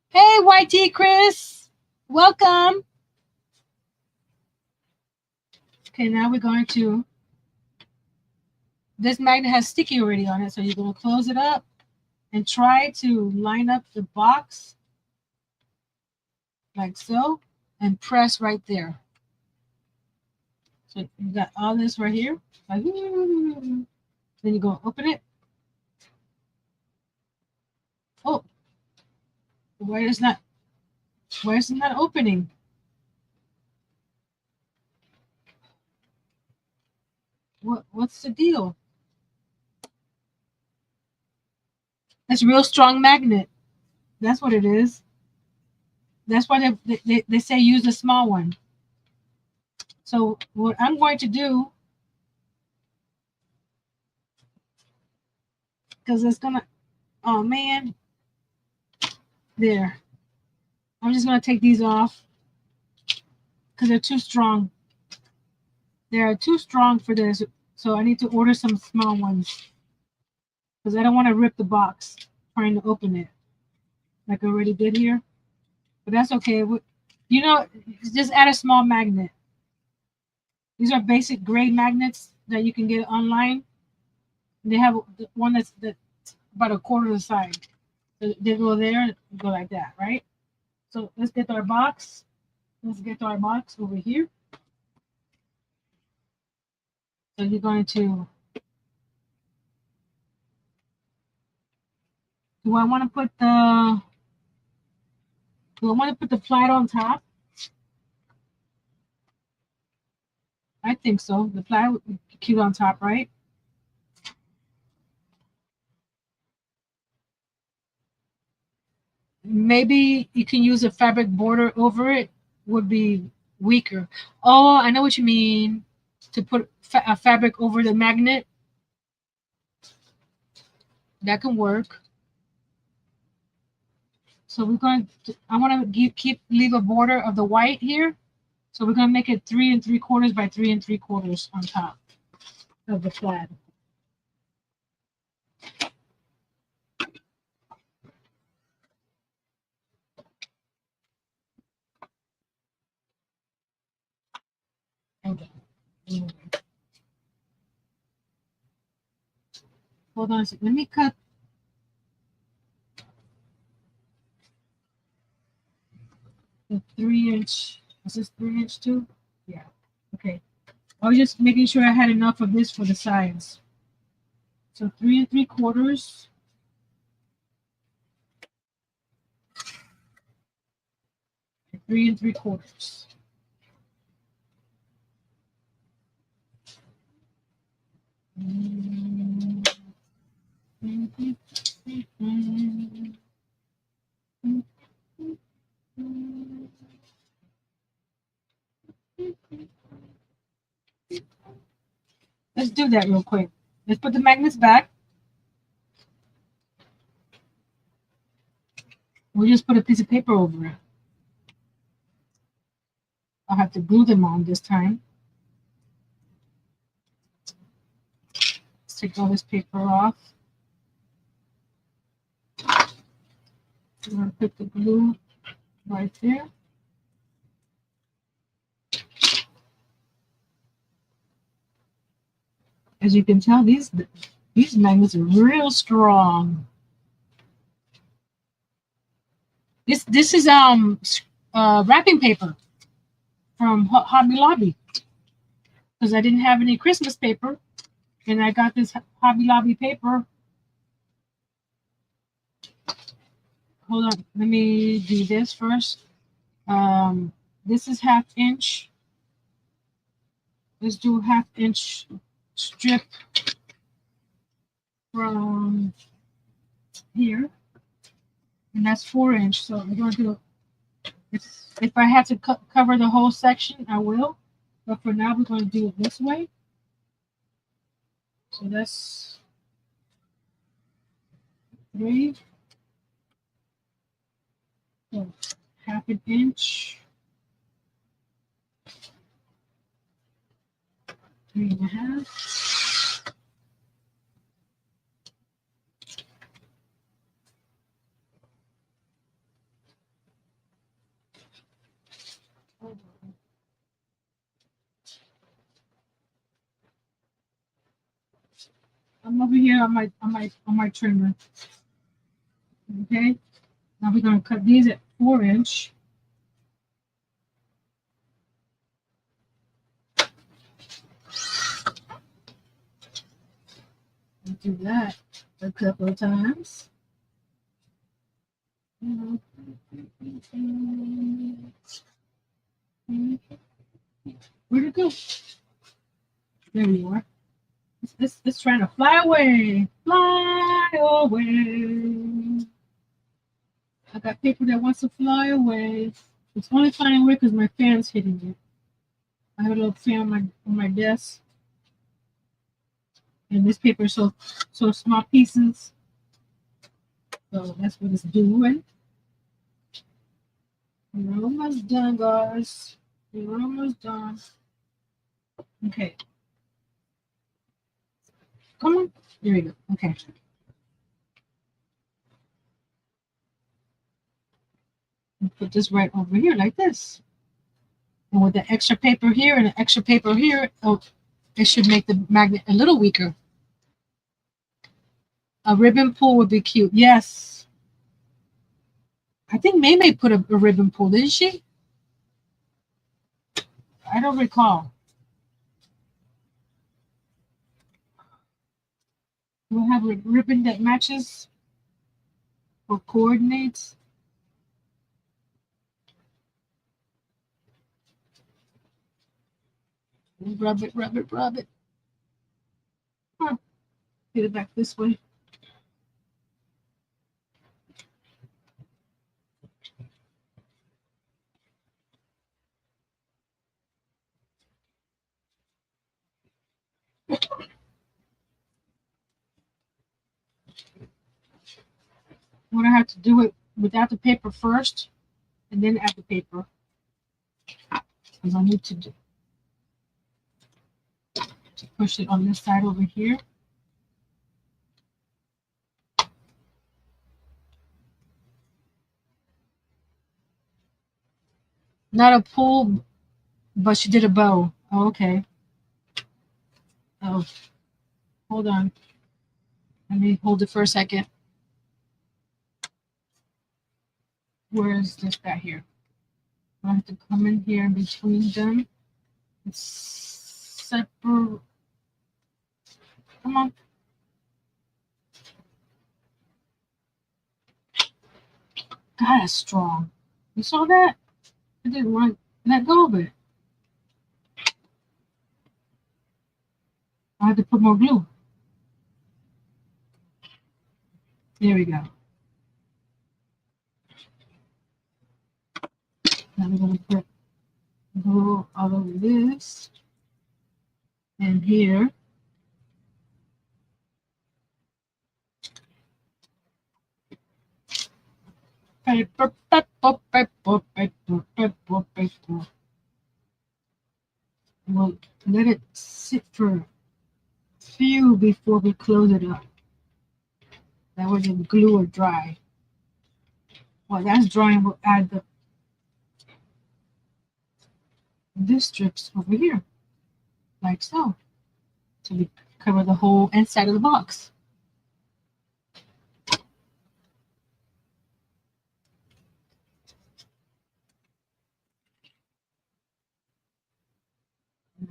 Hey, YT Chris, welcome. Okay, now we're going to. This magnet has sticky already on it, so you're going to close it up and try to line up the box like so and press right there. So you got all this right here. Like, then you go open it. Oh, why is it not opening? What's the deal? It's a real strong magnet. That's what it is. That's why they say use a small one. So what I'm going to do, because it's gonna, oh man, there. I'm just gonna take these off because they're too strong. They are too strong for this, so I need to order some small ones because I don't want to rip the box trying to open it like I already did here. But that's okay. You know, just add a small magnet. These are basic gray magnets that you can get online. They have one that's about a quarter of the size. So they go there, go like that, right? So let's get our box. Let's get our box over here. So you're going to. Do I want to put the? Do I want to put the plaid on top? I think so. The plaid would be cute on top, right? Maybe you can use a fabric border over it. Would be weaker. Oh, I know what you mean. To put a fabric over the magnet. That can work. So we're going to, I want to leave a border of the white here. So we're going to make it 3 3/4 by 3 3/4 on top of the plaid. Okay. Hold on a second. Let me cut. The 3-inch. Is this 3-inch too? Yeah. Okay. I was just making sure I had enough of this for the sides. So 3 3/4. And 3 3/4. Let's do that real quick. Let's put the magnets back. We'll just put a piece of paper over it. I'll have to glue them on this time. Let's take all this paper off. I'm going to put the glue right there. As you can tell, these magnets are real strong. This is wrapping paper from Hobby Lobby, because I didn't have any Christmas paper, and I got this Hobby Lobby paper. Hold on, let me do this first. This is 1/2 inch. Let's do a 1/2 inch strip from here, and that's 4 inch. So I'm going to do, if I have to cover the whole section, I will. But for now, we're going to do it this way. So that's 3. So 1/2 inch. 3 1/2. I'm over here on my trimmer. Okay. Now we're going to cut these at 4 inch. We'll do that a couple of times. Where'd it go? There you are. It's trying to fly away. Fly away. I got paper that wants to fly away. It's only flying away because my fan's hitting it. I have a little fan on my desk. And this paper is so small pieces. So that's what it's doing. We're almost done, guys. We're almost done. Okay. Come on. There we go. Okay. Put this right over here like this. And with the extra paper here and the extra paper here, oh, it should make the magnet a little weaker. A ribbon pull would be cute. Yes. I think May put a ribbon pull, didn't she? I don't recall. We'll have a ribbon that matches or coordinates. Rub it, rub it, rub it. Huh. Get it back this way. I'm gonna have to do it without the paper first, and then add the paper. Because I need to push it on this side over here. Not a pull, but she did a bow. Oh, okay. Oh, hold on. Let me hold it for a second. Where is this guy here? I have to come in here in between them. It's separate. Come on. God, it's strong. You saw that? I didn't want to let go of it. I had to put more glue. There we go. Now we're going to put glue all over this and here. Paper, paper, paper, paper, paper, paper. We'll let it sit for a few before we close it up. That way the glue will dry. While that's drying, we'll add this strips over here, like so. So we cover the whole inside of the box.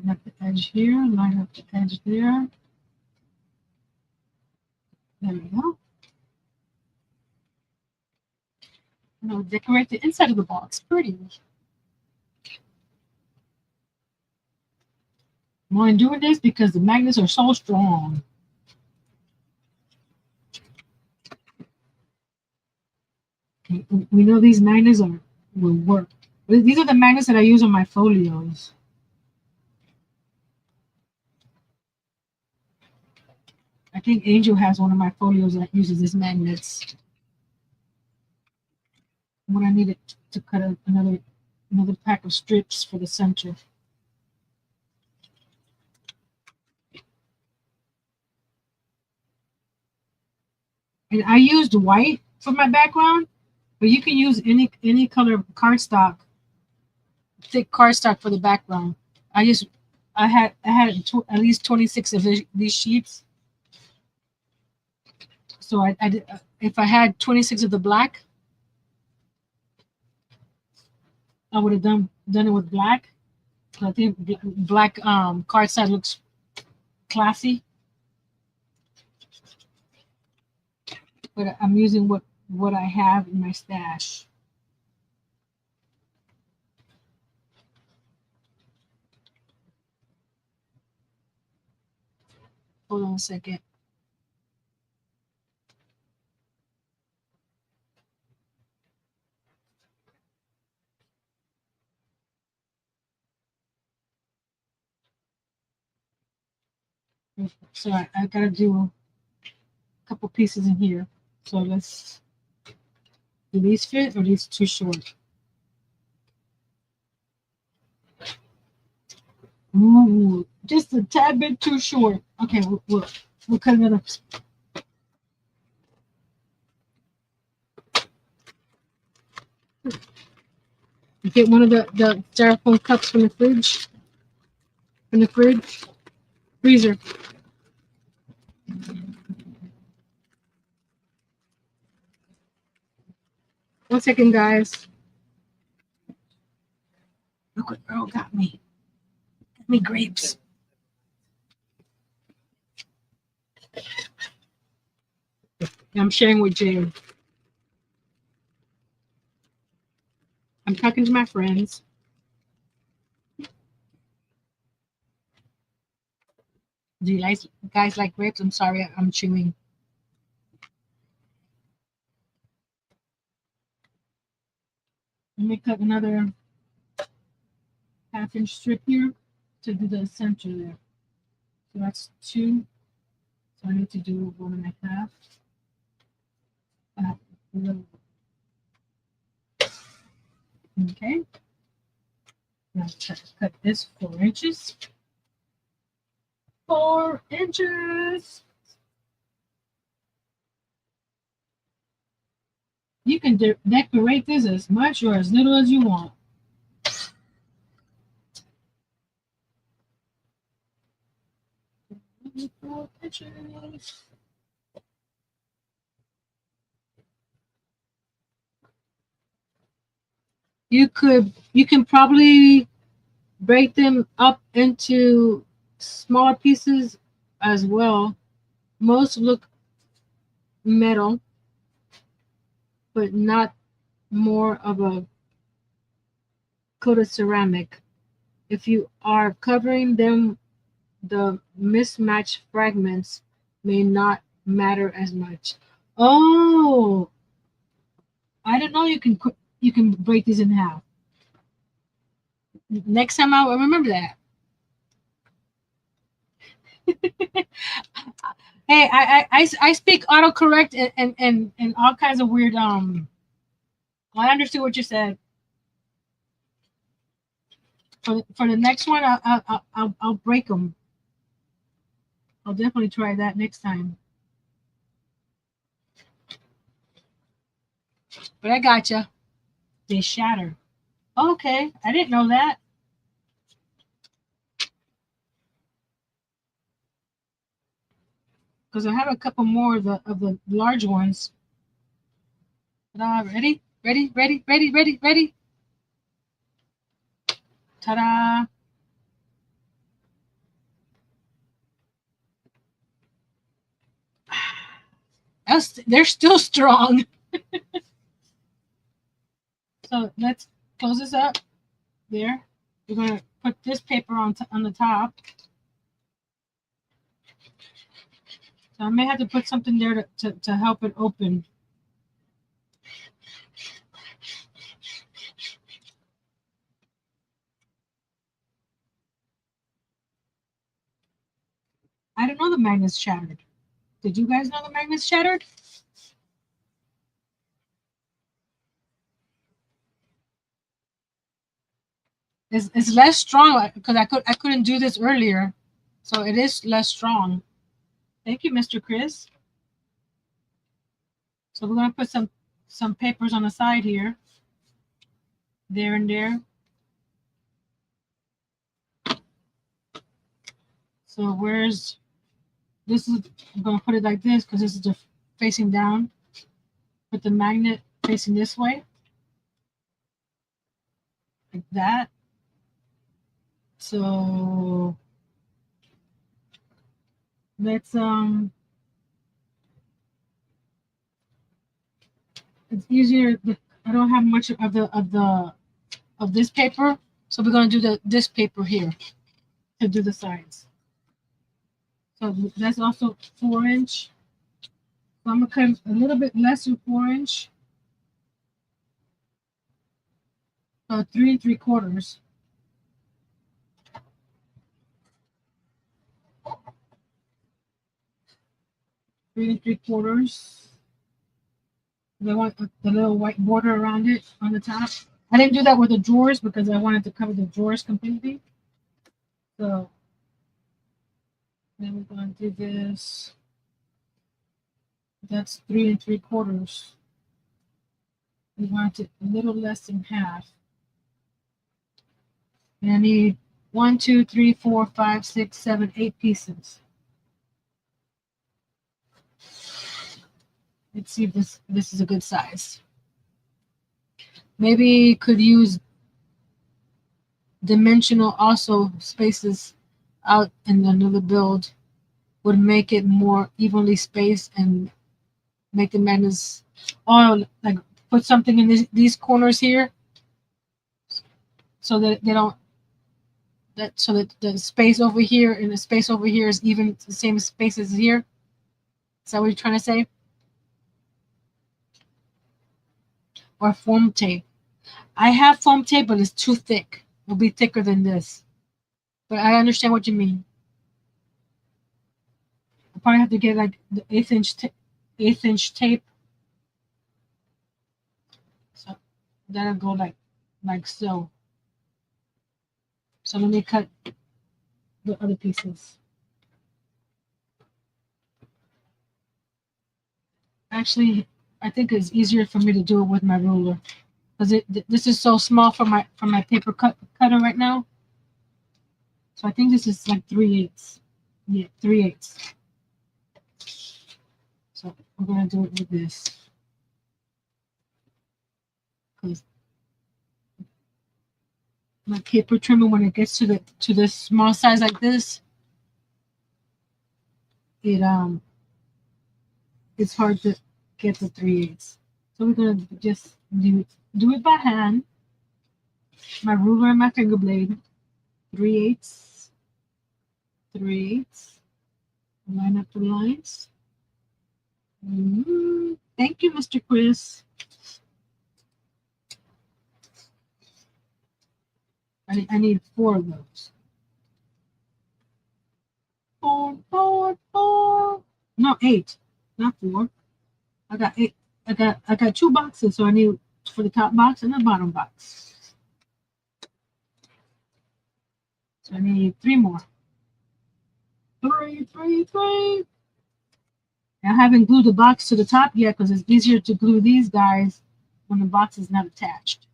Line up the edge here, line up the edge there. There we go. Now decorate the inside of the box pretty. Why I'm doing this because the magnets are so strong. We know these magnets will work. These are the magnets that I use on my folios. I think Angel has one of my folios that uses these magnets. When I needed to cut another pack of strips for the center. And I used white for my background, but you can use any color cardstock, thick cardstock for the background. I had at least 26 of these sheets. So I did, if I had 26 of the black, I would have done it with black. I think black cardstock looks classy. But I'm using what I have in my stash. Hold on a second. So I gotta do a couple pieces in here. So let's do these fit or these too short? Ooh, just a tad bit too short. Okay, we'll cut it up. Get one of the styrofoam cups from the fridge. From the fridge. Freezer. 1 second, guys. Look what Earl got me. Got me grapes. I'm sharing with Jay. I'm talking to my friends. Do you guys like grapes? I'm sorry, I'm chewing. Let me cut another half-inch strip here to do the center there. So that's 2. So I need to do 1.5. Okay. Now cut this 4 inches. 4 inches. You can decorate this as much or as little as you want. You can probably break them up into smaller pieces as well. Most look metal, but not more of a coated ceramic. If you are covering them, the mismatched fragments may not matter as much. Oh, I don't know. You can break these in half. Next time I'll remember that. Hey, I speak autocorrect and all kinds of weird. I understood what you said. For the next one, I'll break them. I'll definitely try that next time. But I gotcha. They shatter. Okay, I didn't know that. Because I have a couple more of the large ones. Ready? Ready? Ready? Ready? Ready? Ready? Ta-da! They're still strong. So let's close this up. There. We're gonna put this paper on the top. So I may have to put something there to help it open. I don't know the magnet's shattered. Did you guys know the magnet's shattered? It's less strong because I couldn't do this earlier, so it is less strong. Thank you, Mr. Chris. So we're gonna put some papers on the side here, there and there. So where's this is I'm gonna put it like this because this is just facing down. Put the magnet facing this way, like that. So let's it's easier. I don't have much of this paper, so we're gonna do this paper here to do the sides. So that's also 4 inch. So I'm gonna cut a little bit less than 4 inch. So 3 3/4. 3 3/4. I want the little white border around it on the top. I didn't do that with the drawers because I wanted to cover the drawers completely. So then we're going to do this. That's 3 3/4. We want it a little less than half. And I need 1, 2, 3, 4, 5, 6, 7, 8 pieces. Let's see if this is a good size. Maybe could use dimensional also spaces out in another build would make it more evenly spaced and make the magnets like put something in these corners here so that they don't so that the space over here and the space over here is even the same space as here. Is that what you're trying to say? Or foam tape. I have foam tape, but it's too thick. It'll be thicker than this. But I understand what you mean. I probably have to get like the eighth inch tape. So that'll go like so. So let me cut the other pieces. Actually, I think it's easier for me to do it with my ruler because this is so small for my paper cutter right now. So I think this is like 3/8. Yeah, 3/8. So we're gonna do it with this because my paper trimmer, when it gets to this small size like this, it's hard to get the 3/8. So we're gonna just Do it by hand. My ruler and my finger blade. 3/8. 3/8. Line up the lines. Thank you, Mr. Chris. I need 4 of those. 4, 4, 4. No, 8, not 4. I got 8. I got 2 boxes, so I need for the top box and the bottom box. So I need 3 more. 3, 3, 3. I haven't glued the box to the top yet because it's easier to glue these guys when the box is not attached.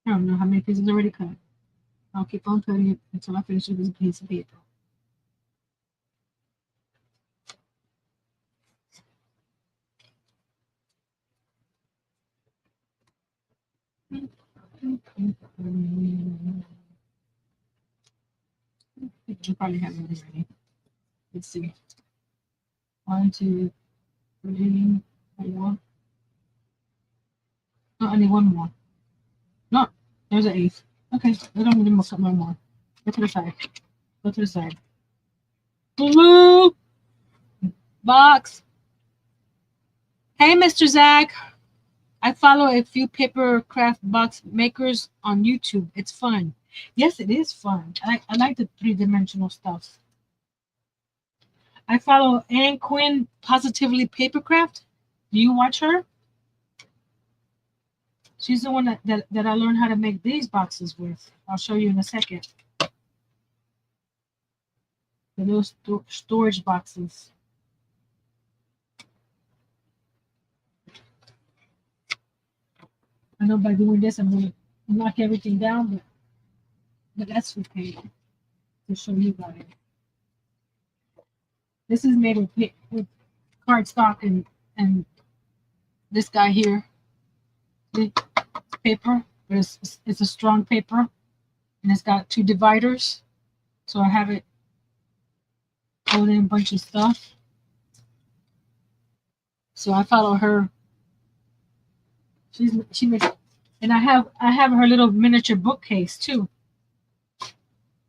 I don't know how many pieces already cut. I'll keep on cutting it until I finish with this piece of paper. You probably have it already. Let's see. 1, 2, 3, 4. No, I need 1 more. No, there's an 8th. Okay, I don't need one more. Go to the side. Go to the side. Blue box. Hey, Mr. Zach. I follow a few paper craft box makers on YouTube. It's fun. Yes, it is fun. I like the 3-dimensional stuff. I follow Ann Quinn Positively Papercraft. Do you watch her? She's the one that I learned how to make these boxes with. I'll show you in a second. The little storage boxes. I know by doing this, I'm going to knock everything down, but that's okay to show you guys. This is made with cardstock and this guy here, the paper, but it's a strong paper, and it's got 2 dividers, so I have it hold in a bunch of stuff. So I follow her. She makes, and I have her little miniature bookcase too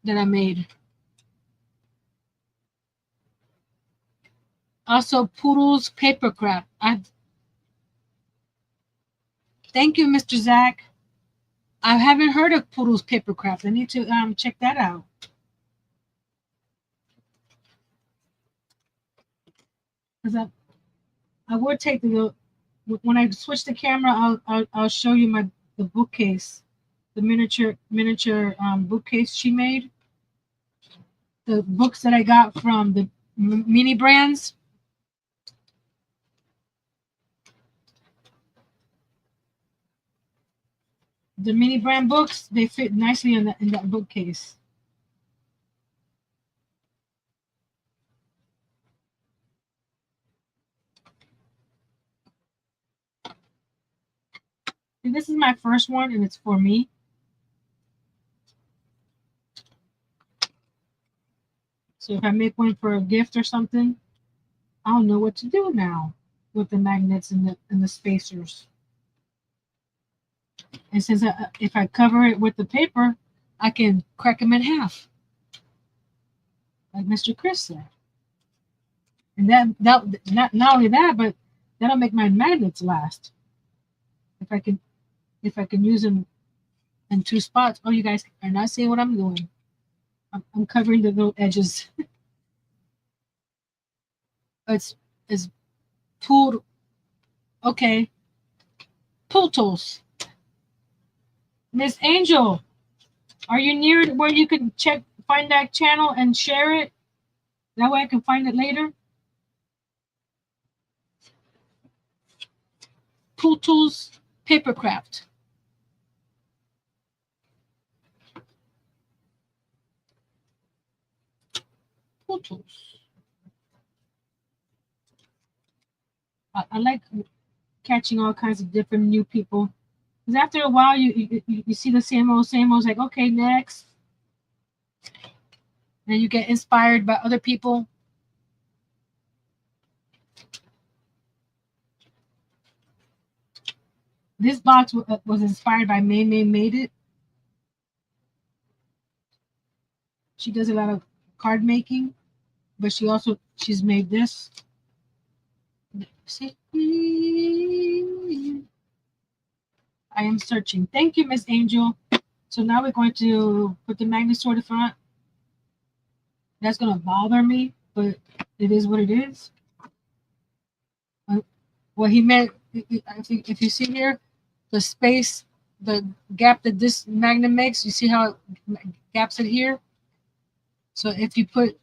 that I made. Also, Poodle's Papercraft. Thank you, Mr. Zach. I haven't heard of Poodle's Papercraft. I need to check that out. Because I would take when I switch the camera, I'll show you the bookcase, the miniature bookcase she made. The books that I got from the mini brands. The mini brand books, they fit nicely in that bookcase. And this is my first one, and it's for me. So if I make one for a gift or something, I don't know what to do now with the magnets and the spacers. And since if I cover it with the paper, I can crack them in half, like Mr. Chris said. And that not only that, but that'll make my magnets last. If I can use them in 2 spots. Oh, you guys are not seeing what I'm doing. I'm covering the little edges. It's pulled. Okay. Pultos. Miss Angel, are you near where you can find that channel and share it? That way I can find it later. Pultos Papercraft. Pultos. I like catching all kinds of different new people. Because after a while, you see the same old, like, okay, next. And you get inspired by other people. This box was inspired by May Made It. She does a lot of card making, but she's made this. See, I am searching. Thank you, Miss Angel. So now we're going to put the magnet toward the front. That's gonna bother me, but it is what it is. What he meant, I think, if you see here, the space, the gap that this magnet makes, you see how it gaps it here. So if you put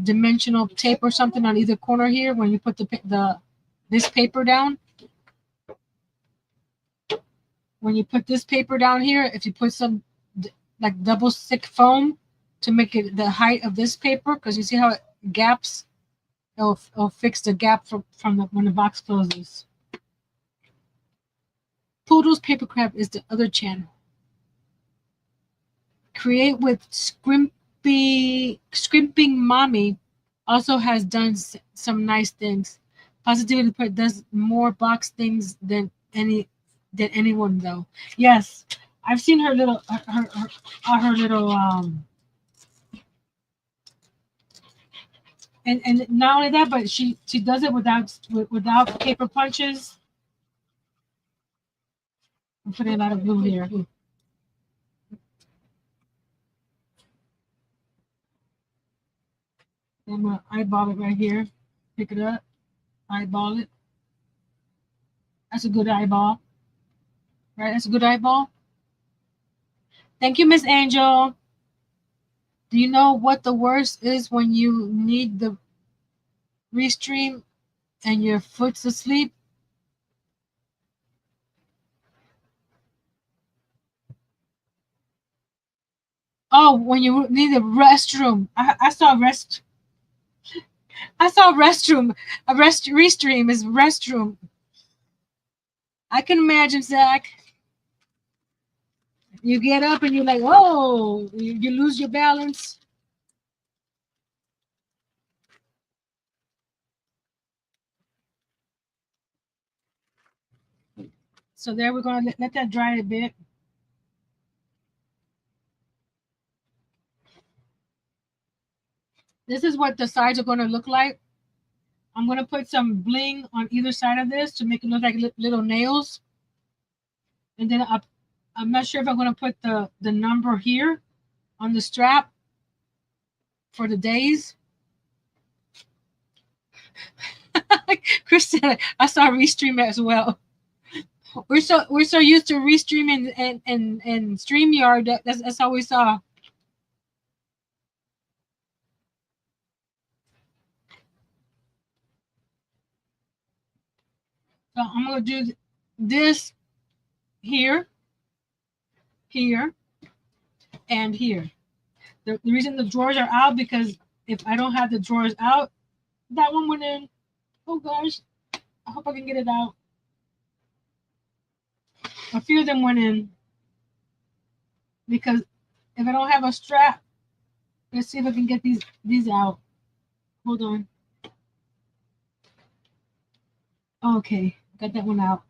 dimensional tape or something on either corner here, when you put this paper down, when you put this paper down here, if you put some like double stick foam to make it the height of this paper, because you see how it gaps, it'll fix the gap from when the box closes. Poodle's Papercraft is the other channel. Create with Scrimping Mommy also has done some nice things. Positively Put does more box things than anyone though. Yes, I've seen her little her little and not only that, but she does it without paper punches. I'm putting a lot of glue here. I'm gonna eyeball it right here. Pick it up, eyeball it. That's a good eyeball, right? That's a good eyeball. Thank you, Miss Angel. Do you know what the worst is when you need the restream and your foot's asleep? Oh, when you need a restroom. I saw restroom. A restream is restroom. I can imagine, Zach. You get up and you're like, oh, you lose your balance. So there we're going to let that dry a bit. This is what the sides are going to look like. I'm going to put some bling on either side of this to make it look like little nails. And then I'm not sure if I'm going to put the number here on the strap for the days. Chris said I saw Restream as well. We're so used to Restream and StreamYard. That's how we saw. So I'm gonna do this here, here, and here. The reason the drawers are out because if I don't have the drawers out, that one went in. Oh gosh, I hope I can get it out. A few of them went in because if I don't have a strap, let's see if I can get these out. Hold on. Okay, got that one out.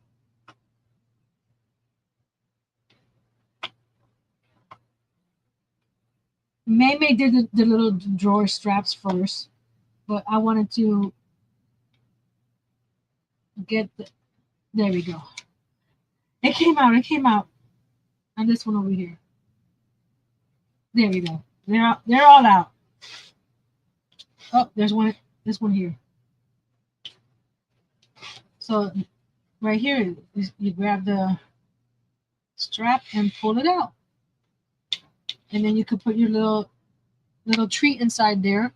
May did the little drawer straps first, but I wanted to get there we go. It came out. It came out. And this one over here. There we go. They're all out. Oh, there's one. This one here. So right here, you grab the strap and pull it out, and then you could put your little treat inside there.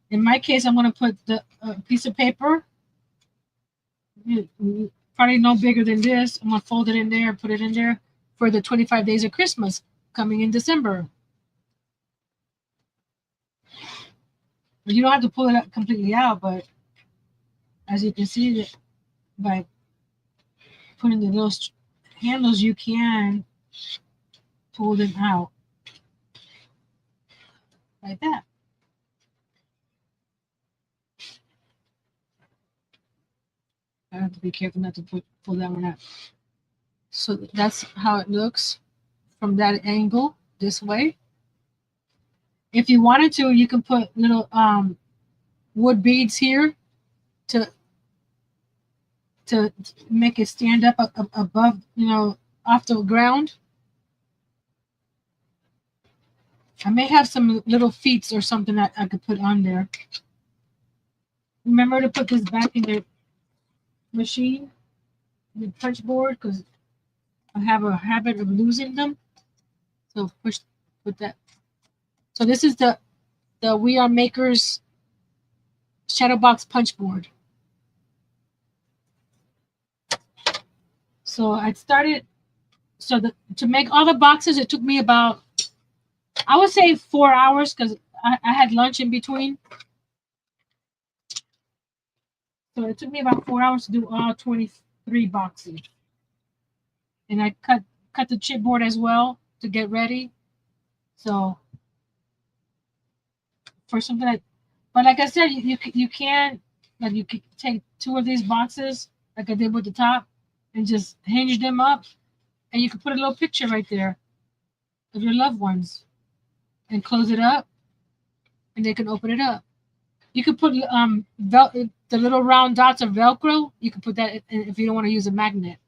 In my case, I'm going to put the piece of paper. Probably no bigger than this. I'm going to fold it in there, put it in there for the 25 days of Christmas coming in December. You don't have to pull it completely out, but as you can see, that by putting the little handles, you can pull them out. like that. I have to be careful not to pull that one out. So that's how it looks from that angle this way. If you wanted to, you can put little wood beads here to to make it stand up above, off the ground. I may have some little feet or something that I could put on there. Remember to put this back in your machine, the punch board, because I have a habit of losing them. So put that. So this is the We Are Makers shadow box punch board. So I started. So to make all the boxes, it took me about, I would say, 4 hours because I had lunch in between. So it took me about 4 hours to do all 23 boxes. And I cut the chipboard as well to get ready. So for something like, but like I said, you can, like, you can take two of these boxes like I did with the top and just hinge them up, and you can put a little picture right there of your loved ones and close it up, and they can open it up. You could put the little round dots of Velcro. You can put that in if you don't want to use a magnet.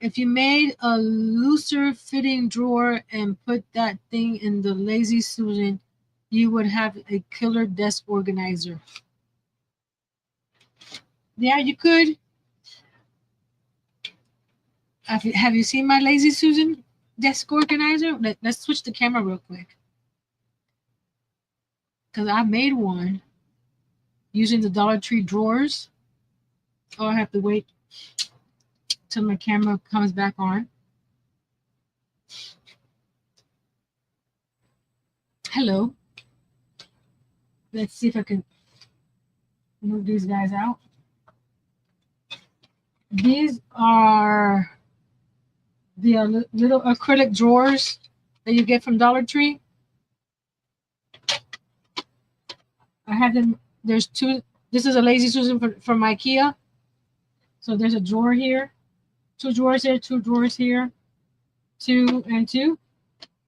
If you made a looser fitting drawer and put that thing in the Lazy Susan, you would have a killer desk organizer. Yeah, you could. Have you seen my Lazy Susan desk organizer? Let's switch the camera real quick. Because I made one using the Dollar Tree drawers. Oh, I have to wait till my camera comes back on. Hello. Let's see if I can move these guys out. These are the little acrylic drawers that you get from Dollar Tree. I had them. There's two. This is a Lazy Susan from IKEA. So there's a drawer here, two drawers here, two drawers here, two and two.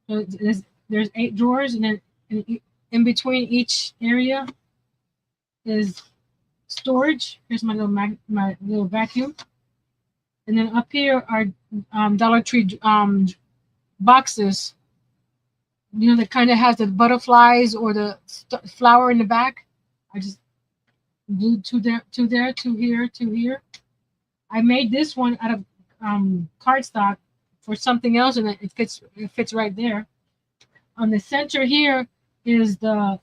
So there's 8 drawers, and then in between each area is storage. Here's my little vacuum, and then up here are Dollar Tree boxes. That kind of has the butterflies or the flower in the back. I just glued two there, two here, two here. I made this one out of cardstock for something else, and it fits right there. On the center here is the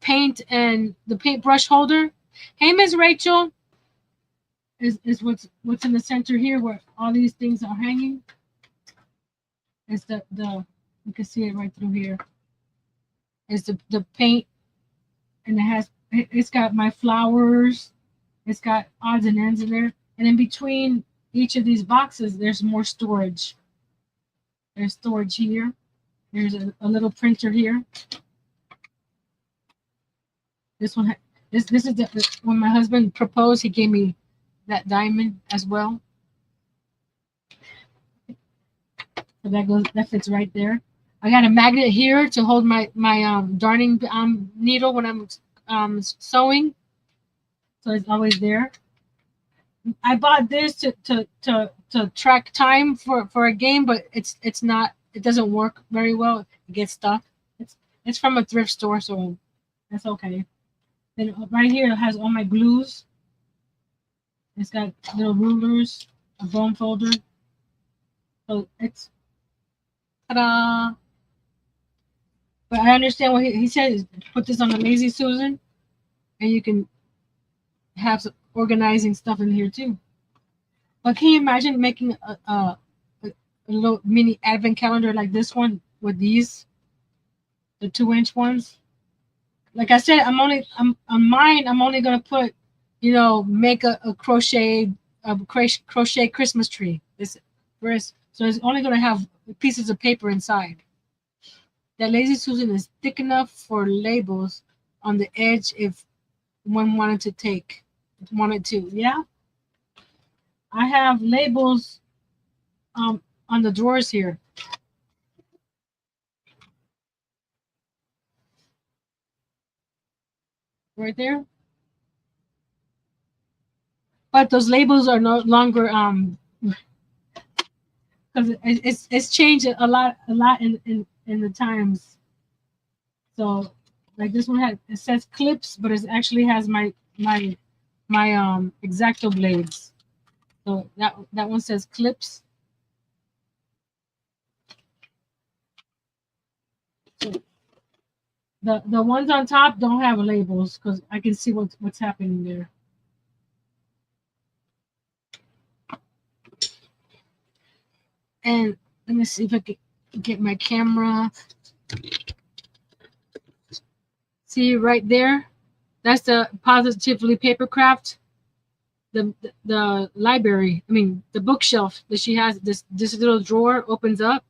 paint and the paintbrush holder. Hey, Miss Rachel, is what's in the center here where all these things are hanging. It's the you can see it right through here. It's the paint, and it's got my flowers. It's got odds and ends in there, and in between each of these boxes, there's more storage. There's storage here. There's a little printer here. This one, this is when my husband proposed, he gave me that diamond as well. So that fits right there. I got a magnet here to hold my darning needle when I'm sewing. So it's always there. I bought this to track time for a game, but it's not. It doesn't work very well. It gets stuck. It's from a thrift store, so that's okay. Then right here it has all my glues. It's got little rulers, a bone folder. So it's ta-da. But I understand what he said. Put this on the Lazy Susan, and you can have some organizing stuff in here too. But can you imagine making a little mini advent calendar like this one with these, the 2-inch ones? Like I said, I'm only gonna put, make a crochet a crochet Christmas tree. This first, so it's only going to have pieces of paper inside. That Lazy Susan is thick enough for labels on the edge if one wanted to. Yeah, I have labels on the drawers here. Right there. But those labels are no longer because it's changed a lot in the times. So like this one had it says clips, but it actually has my exacto blades. So that one says clips. So the ones on top don't have labels because I can see what's happening there. And let me see if I can get my camera. See right there? That's the Positively Papercraft. The library, I mean the bookshelf that she has. This little drawer opens up.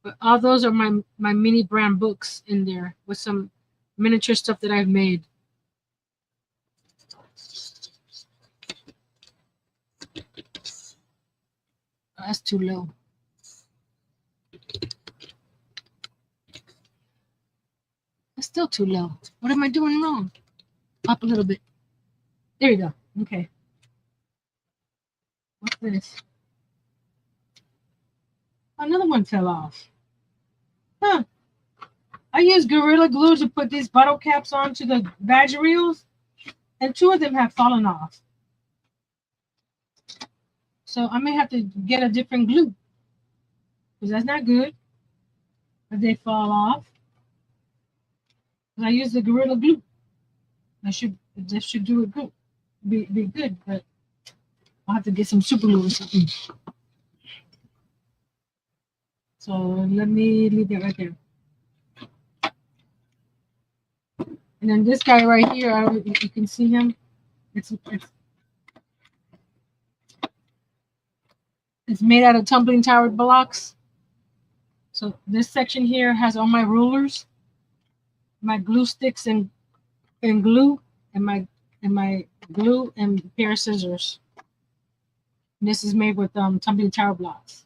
But all those are my mini brand books in there with some miniature stuff that I've made. Oh, that's too low. That's still too low. What am I doing wrong? Up a little bit. There you go. Okay. What's this? Another one fell off. Huh. I used Gorilla Glue to put these bottle caps onto the badger reels, and two of them have fallen off. So I may have to get a different glue because that's not good if they fall off. I use the Gorilla Glue. That should do it good. Be good, but I'll have to get some super glue or something. So let me leave that right there. And then this guy right here, I don't know if you can see him. It's made out of tumbling tower blocks. So this section here has all my rulers, my glue sticks and glue, and my glue and pair of scissors. And this is made with tumbling tower blocks.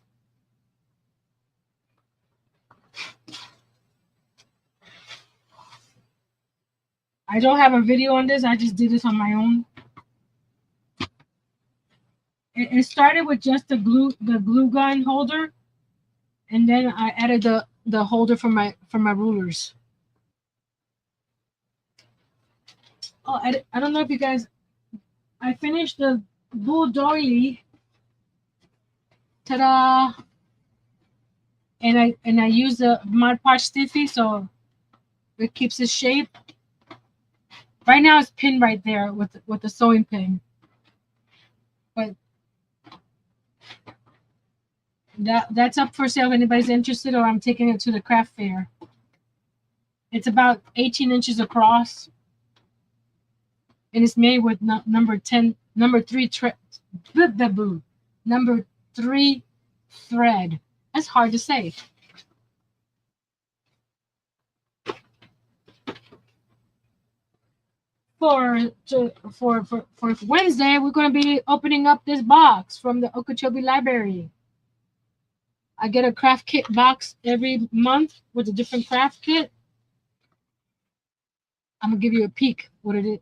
I don't have a video on this. I just did this on my own. It started with just the glue gun holder, and then I added the holder for my rulers. Oh, I don't know if you guys. I finished the bull doily. Ta-da! And I use the Mod Podge Stiffy so it keeps its shape. Right now it's pinned right there with the sewing pin, but that's up for sale if anybody's interested, or I'm taking it to the craft fair. It's about 18 inches across, and it's made with number 3 thread. That's hard to say. For Wednesday, we're going to be opening up this box from the Okeechobee Library. I get a craft kit box every month with a different craft kit. I'm gonna give you a peek what it is.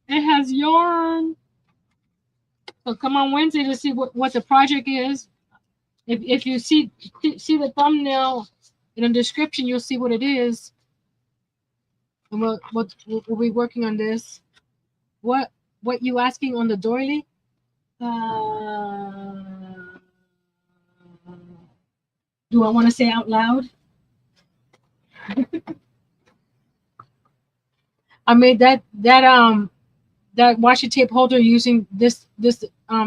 It has yarn. So come on Wednesday to see what the project is. If you see the thumbnail in the description, you'll see what it is. And we'll be working on this. What you asking on the doily? Do I want to say out loud? I made that washi tape holder using this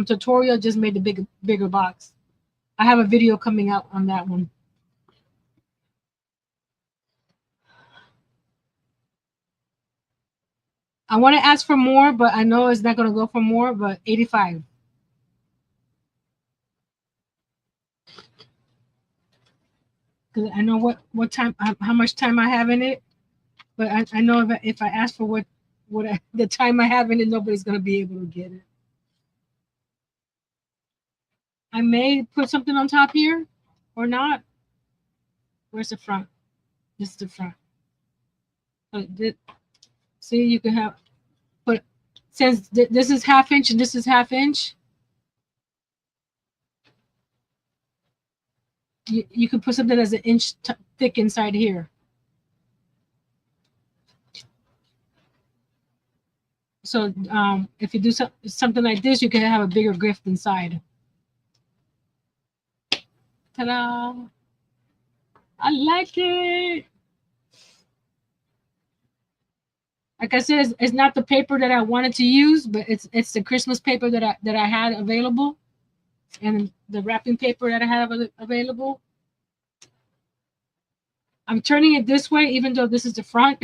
tutorial. Just made the bigger box. I have a video coming out on that one. I want to ask for more, but I know it's not going to go for more. But 85. because I know what time, how much time I have in it. But I know if I ask for the time I have in it, nobody's gonna be able to get it. I may put something on top here, or not. Where's the front? This is the front. See, you can have, but since this is half inch and this is half inch, you can put something that's an inch thick inside here. So if you do something like this, you can have a bigger gift inside. Ta-da! I like it. Like I said, it's not the paper that I wanted to use, but it's the Christmas paper that I had available, and the wrapping paper that I had available. I'm turning it this way, even though this is the front,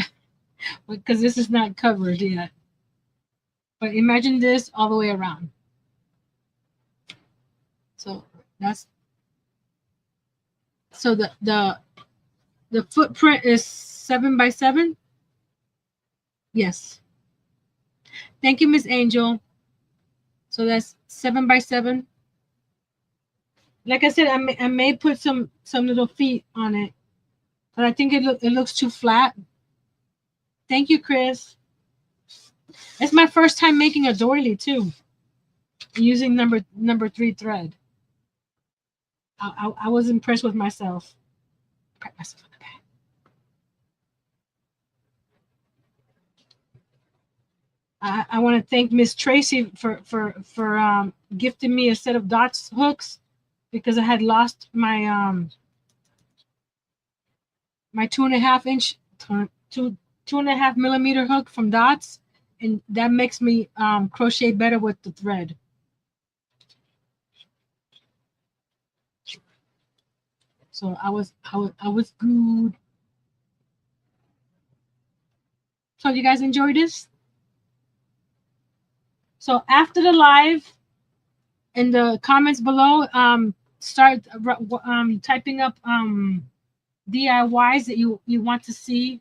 because this is not covered yet. But imagine this all the way around. So the footprint is 7 by 7. Yes. Thank you, Miss Angel. So that's 7 by 7. Like I said, I may put some little feet on it, but I think it looks too flat. Thank you, Chris. It's my first time making a doily too, using number 3 thread. I was impressed with myself. Pat myself on the back. I want to thank Miss Tracy for gifting me a set of dots hooks, because I had lost my my 2.5 inch 2.5 millimeter hook from dots, and that makes me crochet better with the thread. So I was good. So you guys enjoy this? So after the live, in the comments below, start typing up DIYs that you want to see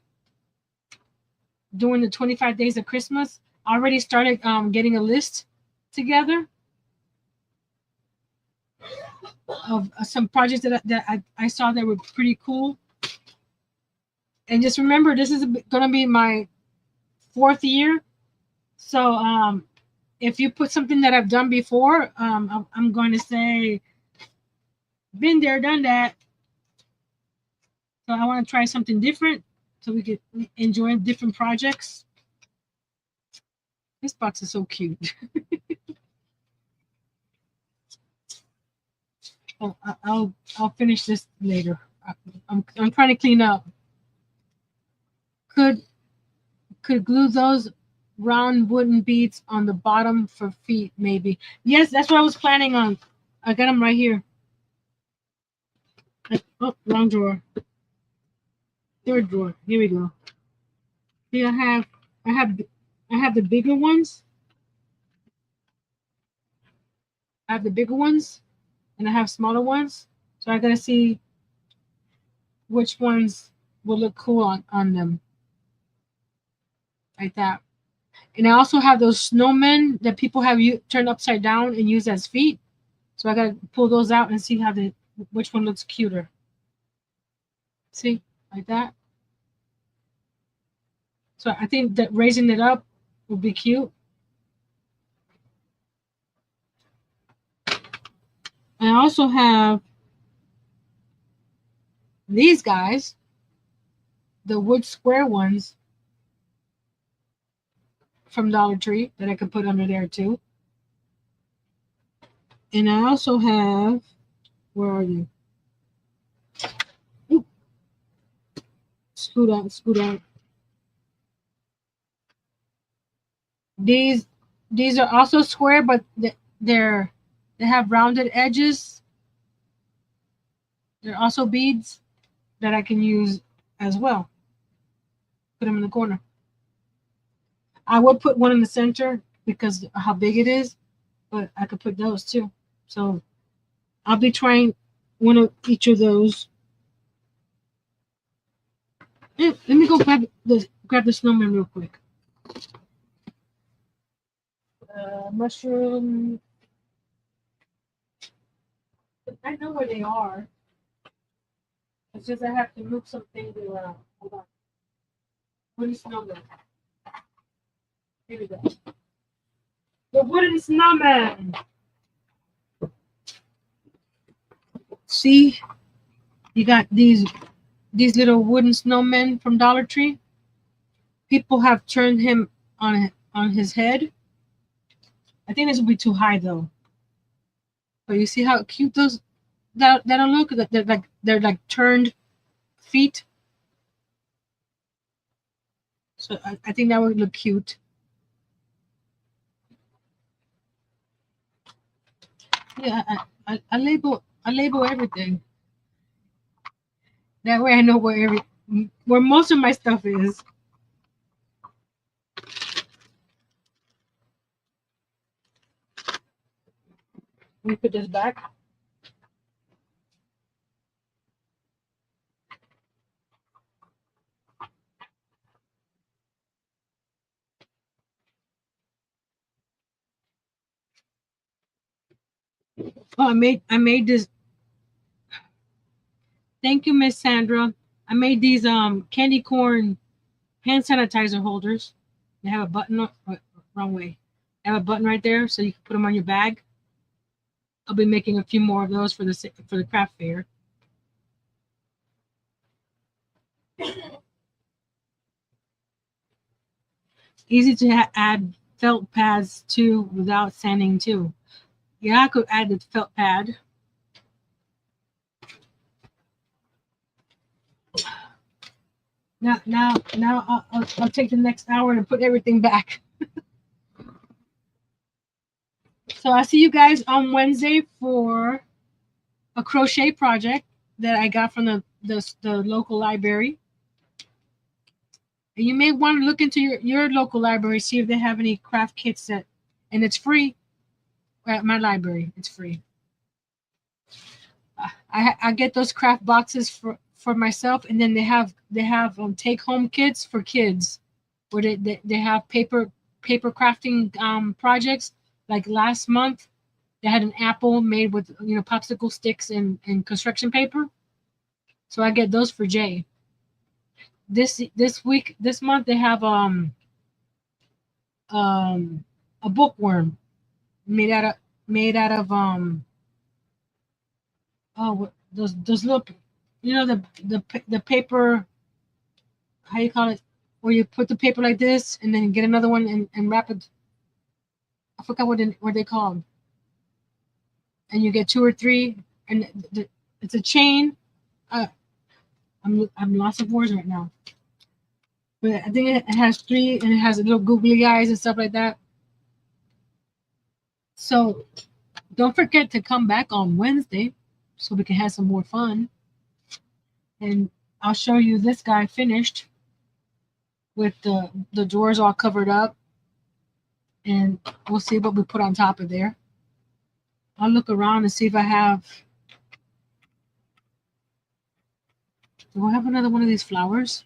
during the 25 days of Christmas. I already started getting a list together of some projects that I saw that were pretty cool. And just remember, this is going to be my 4th year. So if you put something that I've done before, I'm going to say, been there, done that. So I want to try something different so we could enjoy different projects. This box is so cute. Oh, I'll finish this later. I'm trying to clean up. Could glue those round wooden beads on the bottom for feet, maybe. Yes, that's what I was planning on. I got them right here. Oh, wrong drawer. 3rd drawer. Here we go. Here I have the bigger ones. I have the bigger ones, and I have smaller ones. So I gotta see which ones will look cool on them. Like that. And I also have those snowmen that people have turned upside down and use as feet. So I gotta pull those out and see which one looks cuter. See, like that. So I think that raising it up would be cute. I also have these guys, the wood square ones from Dollar Tree that I could put under there too. And I also have, where are you? Ooh. Scoot out. These are also square, but they have rounded edges. They're also beads that I can use as well. Put them in the corner. I would put one in the center because of how big it is, but I could put those too. So I'll be trying one of each of those. Let me go grab the snowman real quick. Mushroom. I know where they are. It's just I have to move some things around. Hold on. Wooden snowman. Here we go. The wooden snowman. See, you got these little wooden snowmen from Dollar Tree. People have turned him on his head. I think this will be too high though. But you see how cute those that'll look. They're like turned feet. So I think that would look cute. Yeah, I label everything. That way I know where most of my stuff is. Let me put this back. Oh, I made this. Thank you, Miss Sandra. I made these candy corn hand sanitizer holders. They have a button. Wrong way. They have a button right there, so you can put them on your bag. I'll be making a few more of those for the craft fair. Easy to add felt pads too without sanding too. Yeah, I could add the felt pad. Now I'll take the next hour and put everything back. So I'll see you guys on Wednesday for a crochet project that I got from the local library. And you may want to look into your local library, see if they have any craft kits and it's free at my library. It's free. I get those craft boxes for myself, and then they have take home kits for kids, where they have paper crafting projects. Like last month, they had an apple made with popsicle sticks and construction paper. So I get those for Jay. This month they have a bookworm made out of those little, the paper, how you call it, where you put the paper like this and then get another one and wrap it. I forgot what they called. And you get two or three, and it's a chain. I'm lots of words right now, but I think it has three, and it has little googly eyes and stuff like that. So don't forget to come back on Wednesday so we can have some more fun. And I'll show you this guy finished with the drawers all covered up, and we'll see what we put on top of there. I'll look around and see if I have. Do I have another one of these flowers?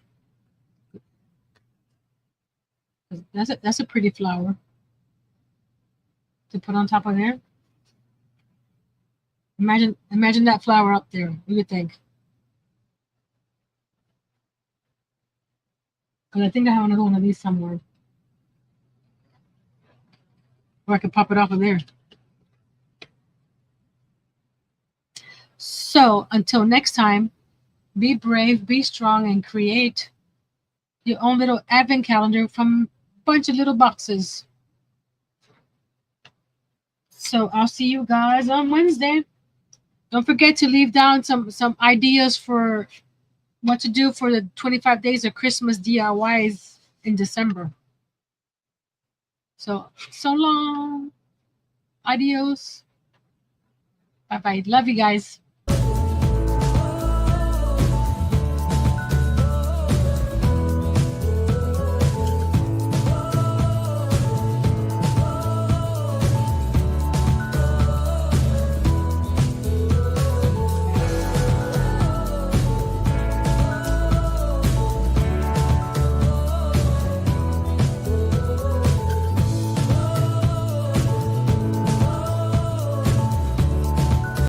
That's a pretty flower to put on top of there. Imagine that flower up there. What do you think? Because I think I have another one of these somewhere. Or I could pop it off of there. So until next time, be brave, be strong, and create your own little advent calendar from a bunch of little boxes. So I'll see you guys on Wednesday. Don't forget to leave down some ideas for what to do for the 25 days of Christmas DIYs in December. So long. Adios. Bye-bye. Love you guys.